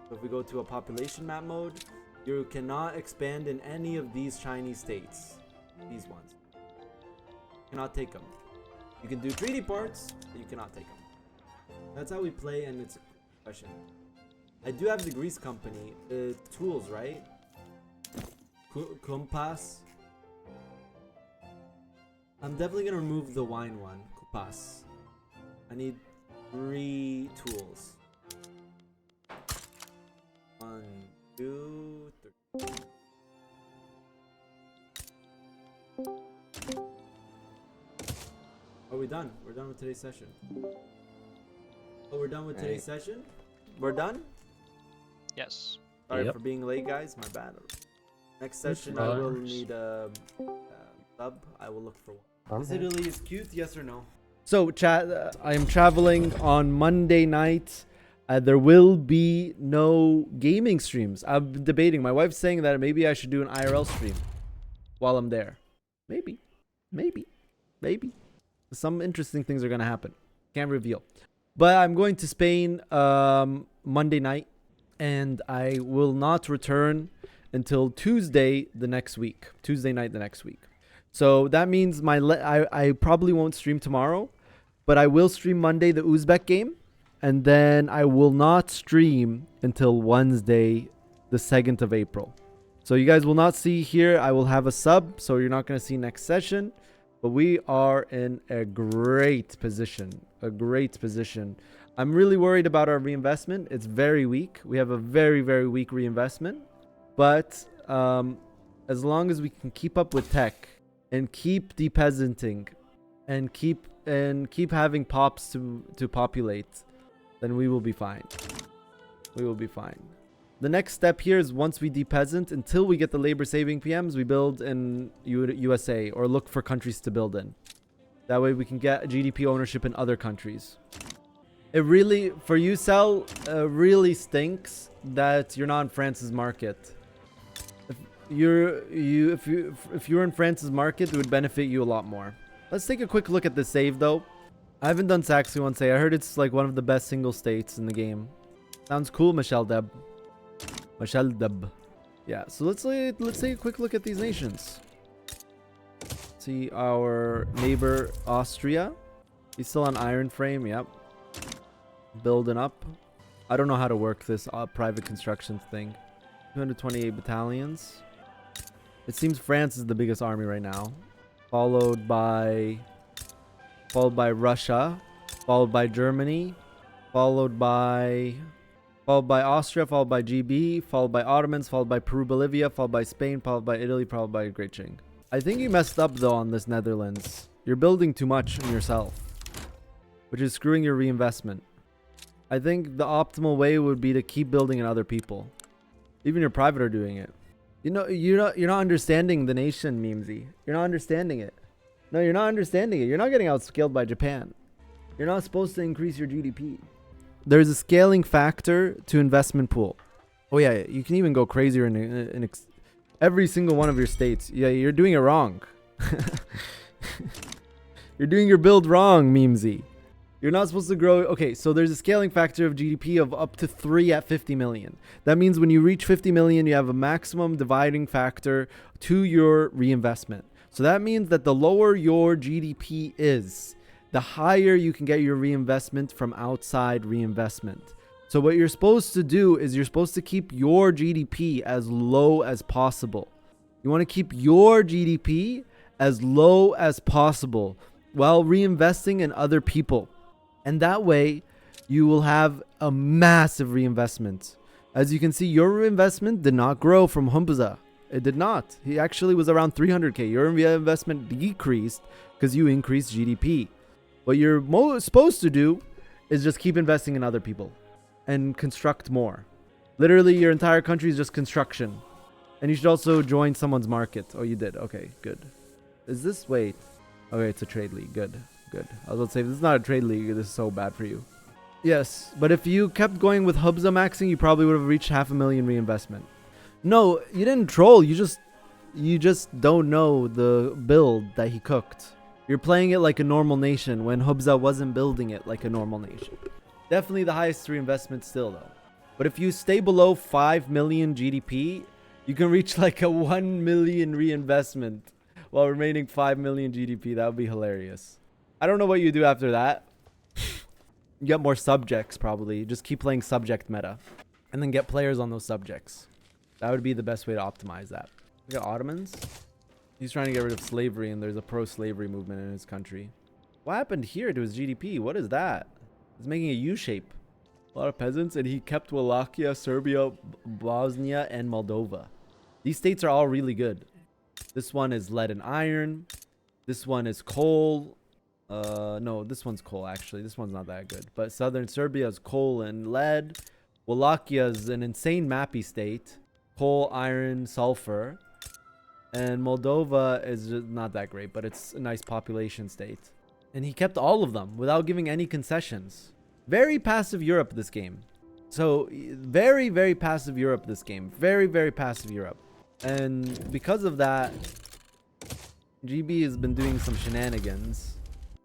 So if we go to a population map mode, you cannot expand in any of these Chinese states. These ones. You cannot take them. You can do treaty ports, but you cannot take them. That's how we play, and it's a question. I do have the Grease Company. Tools, right? Compass. I'm definitely gonna remove the wine one. Compass. I need 3 tools. 1, 2, 3. Are we done? We're done with today's session. Oh, we're done with today's session? We're done? Yes. Sorry Yep. for being late, guys. My bad. Next session, That's I will fine. need a sub. I will look for one. Is Okay. Italy is cute? Yes or no? So, chat. I am traveling on Monday night. There will be no gaming streams. I've been debating. My wife's saying that maybe I should do an IRL stream while I'm there. Maybe. Some interesting things are gonna happen. Can't reveal. But I'm going to Spain Monday night, and I will not return until Tuesday the next week. Tuesday night the next week. So that means I probably won't stream tomorrow, but I will stream Monday the Uzbek game, and then I will not stream until Wednesday the 2nd of April. So you guys will not see here. I will have a sub, so you're not going to see next session. But we are in a great position. I'm really worried about our reinvestment. It's very weak. We have a very, very weak reinvestment. But as long as we can keep up with tech and keep depeasanting and keep having pops to populate, then we will be fine. The next step here is once we depeasant, until we get the labor saving PMs, we build in USA or look for countries to build in. That way we can get GDP ownership in other countries. It really, for you, Cell, really stinks that you're not in France's market. if you were in France's market, it would benefit you a lot more. Let's take a quick look at the save though. I haven't done Saxony one say. I heard it's like one of the best single states in the game. Sounds cool, Michelle Deb. Michelle Deb. Yeah, so let's take a quick look at these nations. See our neighbor Austria. He's still on iron frame, yep. Building up. I don't know how to work this private construction thing. 228 battalions. It seems France is the biggest army right now. Followed by Russia. Followed by Germany. Followed by Austria. Followed by GB. Followed by Ottomans. Followed by Peru, Bolivia. Followed by Spain. Followed by Italy. Followed by Great Qing. I think you messed up though on this Netherlands. You're building too much on yourself, which is screwing your reinvestment. I think the optimal way would be to keep building in other people. Even your private are doing it. You know, you're not understanding the nation, Memesy. You're not understanding it. No, you're not understanding it. You're not getting outscaled by Japan. You're not supposed to increase your GDP. There's a scaling factor to investment pool. Oh yeah, you can even go crazier in every single one of your states. Yeah, you're doing it wrong. You're doing your build wrong, Memesy. You're not supposed to grow. Okay, so there's a scaling factor of GDP of up to 3 at 50 million. That means when you reach 50 million, you have a maximum dividing factor to your reinvestment. So that means that the lower your GDP is, the higher you can get your reinvestment from outside reinvestment. So what you're supposed to do is you're supposed to keep your GDP as low as possible. You want to keep your GDP as low as possible while reinvesting in other people. And that way, you will have a massive reinvestment. As you can see, your reinvestment did not grow from Humbuza. It did not. He actually was around 300k. Your investment decreased because you increased GDP. What you're supposed to do is just keep investing in other people and construct more. Literally, your entire country is just construction. And you should also join someone's market. Oh, you did. Okay, good. Is this... Wait. Okay, it's a trade league. Good. Good. I was about to say, if this is not a trade league, this is so bad for you. Yes, but if you kept going with Hubza maxing, you probably would have reached 500,000 reinvestment. No, you didn't troll. You just don't know the build that he cooked. You're playing it like a normal nation when Hubza wasn't building it like a normal nation. Definitely the highest reinvestment still, though. But if you stay below 5 million GDP, you can reach like a 1 million reinvestment while remaining 5 million GDP. That would be hilarious. I don't know what you do after that. You get more subjects, probably. Just keep playing subject meta. And then get players on those subjects. That would be the best way to optimize that. We got Ottomans. He's trying to get rid of slavery, and there's a pro-slavery movement in his country. What happened here to his GDP? What is that? He's making a U-shape. A lot of peasants, and he kept Wallachia, Serbia, Bosnia, and Moldova. These states are all really good. This one is lead and iron. This one is coal. No, this one's coal, actually. This one's not that good. But southern Serbia is coal and lead. Wallachia is an insane mappy state. Coal, iron, sulfur. And Moldova is just not that great, but it's a nice population state. And he kept all of them without giving any concessions. Very passive Europe, this game. So, very, very passive Europe, this game. Very, very passive Europe. And because of that, GB has been doing some shenanigans.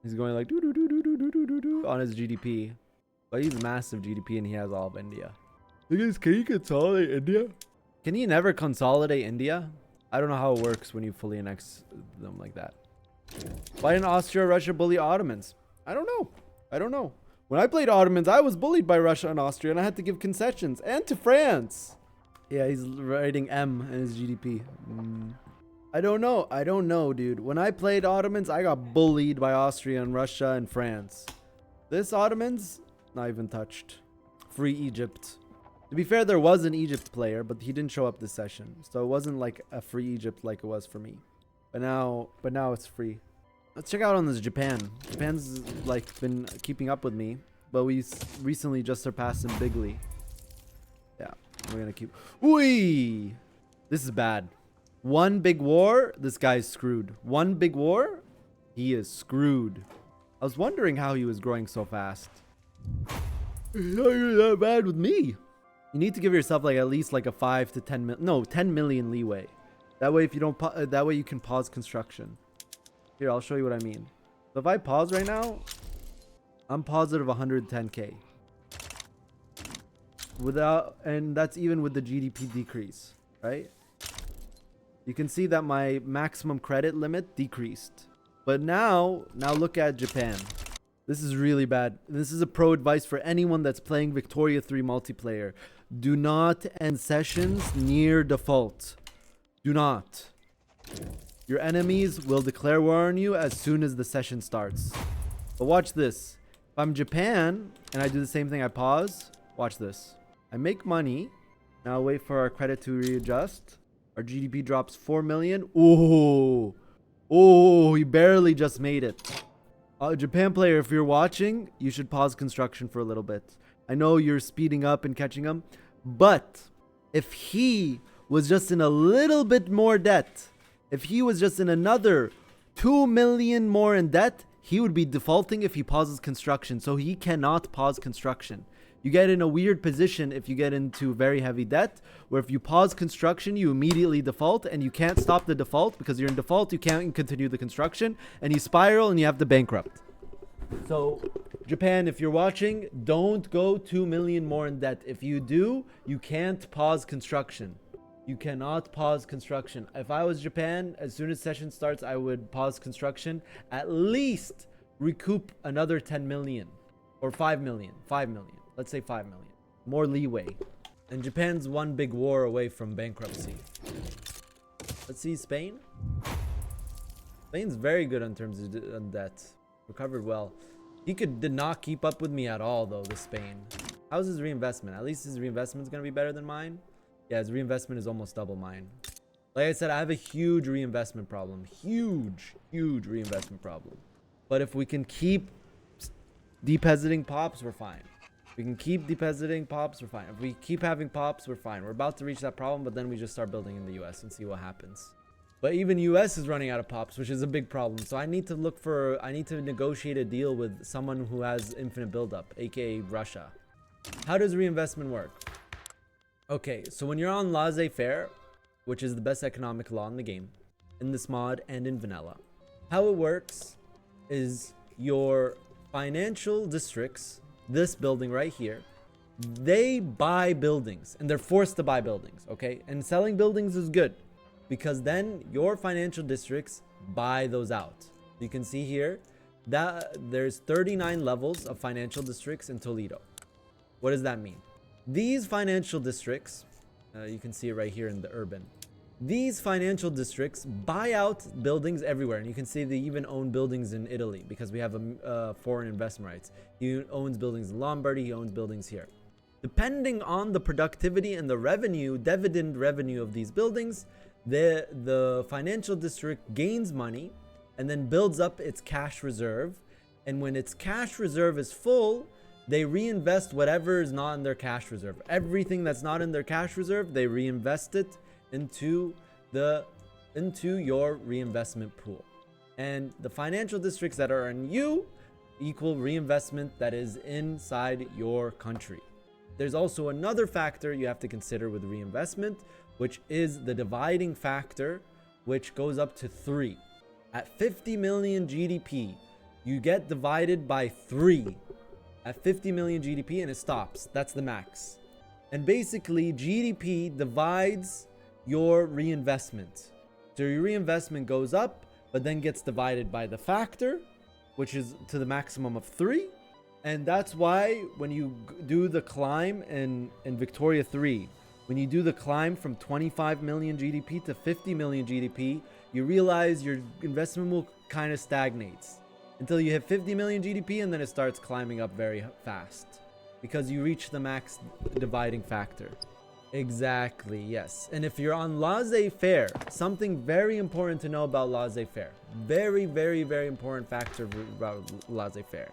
He's going like doo-doo-doo-doo-doo-doo-doo on his GDP. But he's massive GDP and he has all of India. Can you consolidate India? Can you never consolidate India? I don't know how it works when you fully annex them like that. Why didn't Austria, Russia bully Ottomans? I don't know. I don't know. When I played Ottomans, I was bullied by Russia and Austria and I had to give concessions. And to France. Yeah, he's writing M in his GDP. I don't know. I don't know, dude. When I played Ottomans, I got bullied by Austria and Russia and France. This Ottomans, not even touched. Free Egypt. To be fair, there was an Egypt player, but he didn't show up this session. So it wasn't like a free Egypt like it was for me. But now it's free. Let's check out on this Japan. Japan's like been keeping up with me, but we recently just surpassed him bigly. Yeah, we're gonna keep. Ooh, this is bad. One big war, this guy's screwed. One big war, he is screwed. I was wondering how he was growing so fast. He's not even that bad with me. You need to give yourself like at least like a 5 to 10 million, no, 10 million leeway. That way, if you don't, that way you can pause construction. Here, I'll show you what I mean. So if I pause right now, I'm positive 110k. And that's even with the GDP decrease, right? You can see that my maximum credit limit decreased. But now look at Japan. This is really bad. This is a pro advice for anyone that's playing Victoria 3 multiplayer. Do not end sessions near default. Do not. Your enemies will declare war on you as soon as the session starts. But watch this. If I'm Japan and I do the same thing, I pause. Watch this. I make money. Now wait for our credit to readjust. Our GDP drops 4 million. Oh, he barely just made it. Japan player, if you're watching, you should pause construction for a little bit. I know you're speeding up and catching him, but if he was just in a little bit more debt, if he was just in another 2 million more in debt, he would be defaulting if he pauses construction. So he cannot pause construction. You get in a weird position if you get into very heavy debt, where if you pause construction, you immediately default, and you can't stop the default because you're in default. You can't continue the construction, and you spiral and you have to bankrupt. So Japan, if you're watching, don't go 2 million more in debt. If you do, you can't pause construction. You cannot pause construction. If I was Japan, as soon as session starts, I would pause construction. At least recoup another 10 million or 5 million. 5 million. Let's say 5 million. More leeway. And Japan's one big war away from bankruptcy. Let's see Spain. Spain's very good in terms of debt. Recovered well. He did not keep up with me at all, though, the Spain. How's his reinvestment? At least his reinvestment's going to be better than mine. Yeah, his reinvestment is almost double mine. Like I said, I have a huge reinvestment problem. Huge reinvestment problem. But if we can keep depositing pops, we're fine. We can keep depositing pops, we're fine. If we keep having pops, we're fine. We're about to reach that problem, but then we just start building in the US and see what happens. But even US is running out of pops, which is a big problem. So I need to negotiate a deal with someone who has infinite buildup, aka Russia. How does reinvestment work? Okay, so when you're on laissez-faire, which is the best economic law in the game, in this mod and in vanilla, how it works is your financial districts, this building right here, they buy buildings and they're forced to buy buildings, okay? And selling buildings is good because then your financial districts buy those out. You can see here that there's 39 levels of financial districts in Toledo. What does that mean? These financial districts, you can see it right here in the urban. These financial districts buy out buildings everywhere. And you can see they even own buildings in Italy because we have foreign investment rights. He owns buildings in Lombardy. He owns buildings here. Depending on the productivity and the revenue, dividend revenue of these buildings, the financial district gains money and then builds up its cash reserve. And when its cash reserve is full, they reinvest whatever is not in their cash reserve. Everything that's not in their cash reserve, they reinvest it into your reinvestment pool. And the financial districts that are in you equal reinvestment that is inside your country. There's also another factor you have to consider with reinvestment, which is the dividing factor, which goes up to 3. At 50 million GDP, you get divided by 3. At 50 million GDP, and it stops. That's the max. And basically, GDP divides your reinvestment. So your reinvestment goes up, but then gets divided by the factor, which is to the maximum of 3. And that's why when you do the climb in Victoria 3, when you do the climb from 25 million GDP to 50 million GDP, you realize your investment will kind of stagnates until you hit 50 million GDP, and then it starts climbing up very fast because you reach the max dividing factor. Exactly, yes. And if you're on laissez-faire, something very important to know about laissez-faire. Very, very, very important factor about laissez-faire.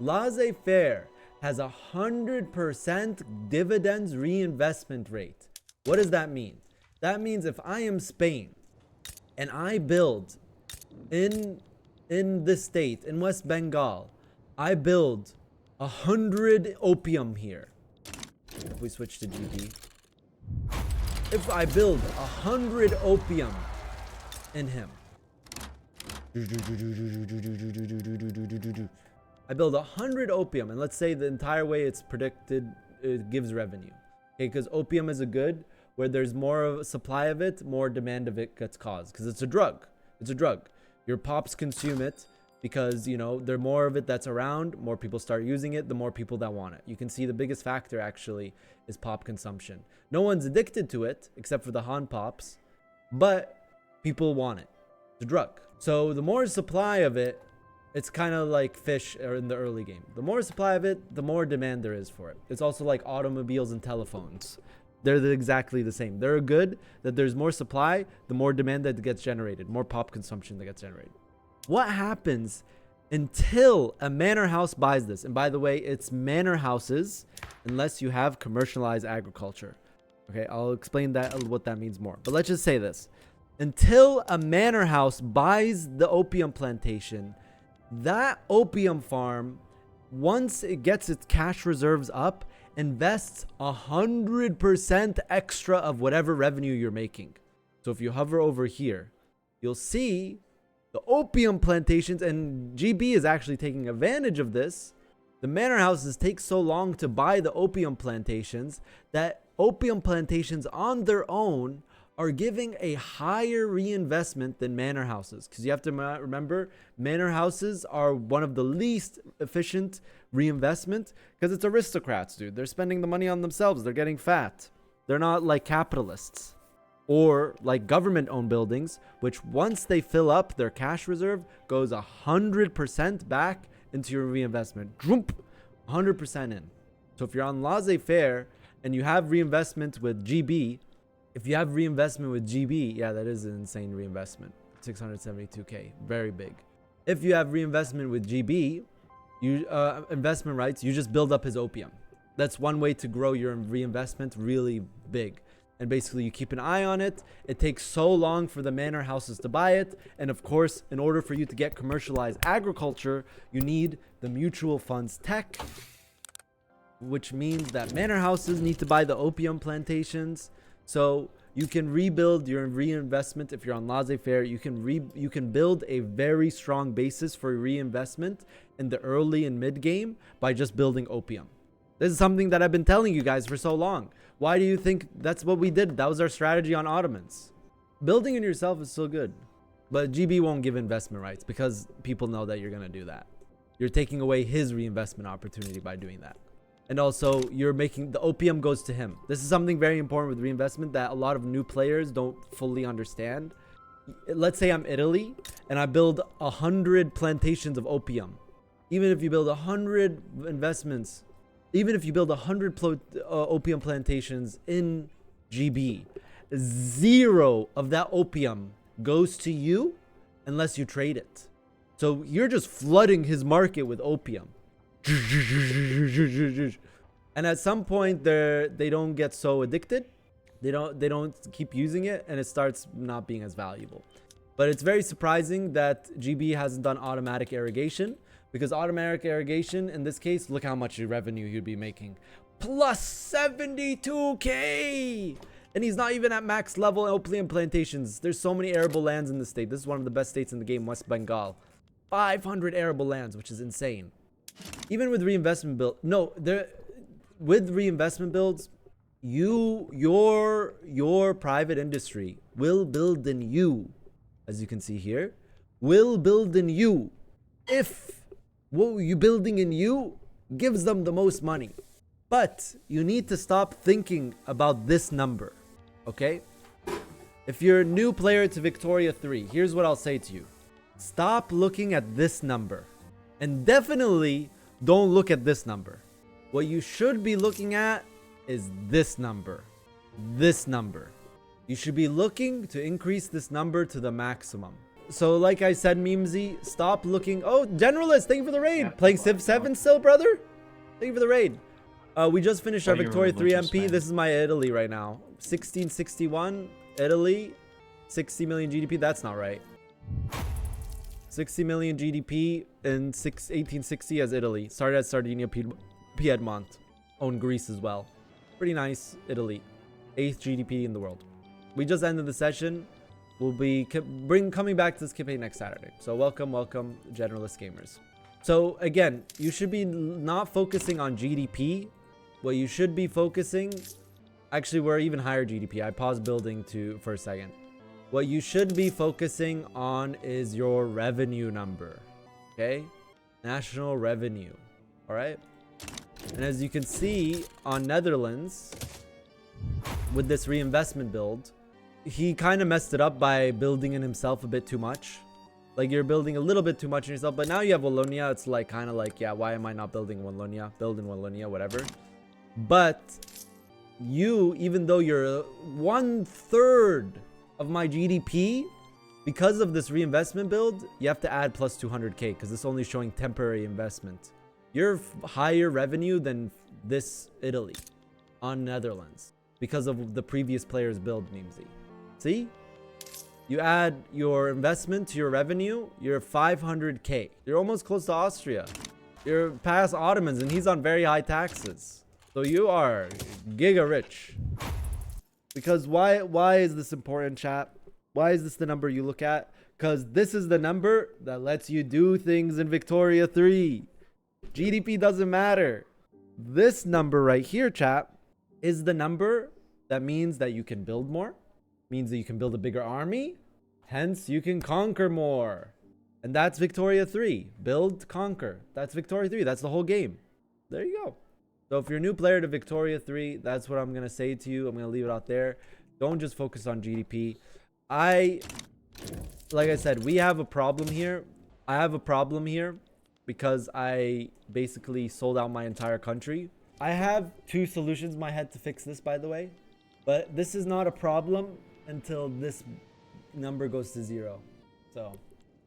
Laissez-faire has 100% dividends reinvestment rate. What does that mean? That means if I am Spain and I build in this state, in West Bengal, I build 100 opium here. If we switch to GB. If I build 100 opium in him, I build 100 opium, and let's say the entire way it's predicted, it gives revenue. Okay, because opium is a good where there's more of a supply of it, more demand of it gets caused. Because it's a drug. It's a drug. Your pops consume it because, you know, the more of it that's around, more people start using it, the more people that want it. You can see the biggest factor actually is pop consumption. No one's addicted to it except for the Han pops, but people want it. It's a drug. So the more supply of it, it's kind of like fish in the early game. The more supply of it, the more demand there is for it. It's also like automobiles and telephones. They're exactly the same. They're good that there's more supply, the more demand that gets generated, more pop consumption that gets generated. What happens until a manor house buys this? And by the way, it's manor houses unless you have commercialized agriculture. Okay, I'll explain that what that means more. But let's just say this. Until a manor house buys the opium plantation, that opium farm, once it gets its cash reserves up, invests 100% extra of whatever revenue you're making. So if you hover over here, you'll see the opium plantations, and GB is actually taking advantage of this. The manor houses take so long to buy the opium plantations that opium plantations on their own are giving a higher reinvestment than manor houses. Because you have to remember, manor houses are one of the least efficient reinvestment because it's aristocrats, dude. They're spending the money on themselves. They're getting fat. They're not like capitalists or like government-owned buildings, which once they fill up their cash reserve, goes 100% back into your reinvestment. 100% in. So if you're on laissez-faire and you have reinvestment with GB, if you have reinvestment with GB, yeah, that is an insane reinvestment. 672K, very big. If you have reinvestment with GB, you investment rights, you just build up his opium. That's one way to grow your reinvestment really big. And basically you keep an eye on it. It takes so long for the manor houses to buy it. And of course, in order for you to get commercialized agriculture, you need the mutual funds tech, which means that manor houses need to buy the opium plantations. So you can rebuild your reinvestment. If you're on laissez-faire, you can build a very strong basis for reinvestment in the early and mid game by just building opium. This is something that I've been telling you guys for so long. Why do you think that's what we did? That was our strategy on Ottomans. Building in yourself is still good, but GB won't give investment rights because people know that you're going to do that. You're taking away his reinvestment opportunity by doing that. And also, you're making the opium goes to him. This is something very important with reinvestment that a lot of new players don't fully understand. Let's say I'm Italy and I build 100 plantations of opium. Even if you build 100 investments, even if you build 100 opium plantations in GB, 0 of that opium goes to you unless you trade it. So you're just flooding his market with opium. And at some point they don't get so addicted, they don't keep using it, and it starts not being as valuable. But it's very surprising that GB hasn't done automatic irrigation, because automatic irrigation in this case, look how much revenue he'd be making, plus 72k, and he's not even at max level opium plantations. There's so many arable lands in the state. This is one of the best states in the game, West Bengal. 500 arable lands, which is insane. Even with reinvestment build, with reinvestment builds, your private industry will build in you, as you can see here, will build in you if what you building in you gives them the most money. But you need to stop thinking about this number, okay? If you're a new player to Victoria 3, here's what I'll say to you. Stop looking at this number. And definitely don't look at this number. What you should be looking at is this number. This number. You should be looking to increase this number to the maximum. So like I said, Memesy, stop looking. Oh, Generalist, thank you for the raid. Yeah, playing Civ 7 still, brother? Thank you for the raid. We just finished our Victoria 3 MP. This is my Italy right now. 1661, Italy, 60 million GDP. That's not right. 60 million GDP in 1860 as Italy. Started at Sardinia-Piedmont. Owned Greece as well. Pretty nice, Italy. 8th GDP in the world. We just ended the session. We'll be coming back to this campaign next Saturday. So welcome, generalist gamers. So again, you should be not focusing on GDP. What you should be focusing, actually we're even higher GDP. I paused building for a second. What you should be focusing on is your revenue number, okay? National revenue, all right? And as you can see on Netherlands, with this reinvestment build, he kind of messed it up by building in himself a bit too much. Like, you're building a little bit too much in yourself, but now you have Wallonia. It's like kind of like, yeah, why am I not building Wallonia? Build in Wallonia, whatever. But you, even though you're 1/3 of my GDP, because of this reinvestment build, you have to add plus 200k because it's only showing temporary investment. You're higher revenue than this Italy on Netherlands because of the previous player's build, Nimsy. See? You add your investment to your revenue, you're 500k. You're almost close to Austria. You're past Ottomans, and he's on very high taxes. So you are giga rich. Because why is this important, chat? Why is this the number you look at? Because this is the number that lets you do things in Victoria 3. GDP doesn't matter. This number right here, chat, is the number that means that you can build more. Means that you can build a bigger army. Hence, you can conquer more. And that's Victoria 3. Build, conquer. That's Victoria 3. That's the whole game. There you go. So if you're a new player to Victoria 3, that's what I'm going to say to you. I'm going to leave it out there. Don't just focus on GDP. Like I said, we have a problem here. I have a problem here because I basically sold out my entire country. I have 2 solutions in my head to fix this, by the way. But this is not a problem until this number goes to 0. So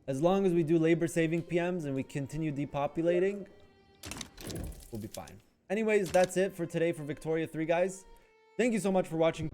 as long as we do labor saving PMs and we continue depopulating, we'll be fine. Anyways, that's it for today for Victoria 3, guys. Thank you so much for watching.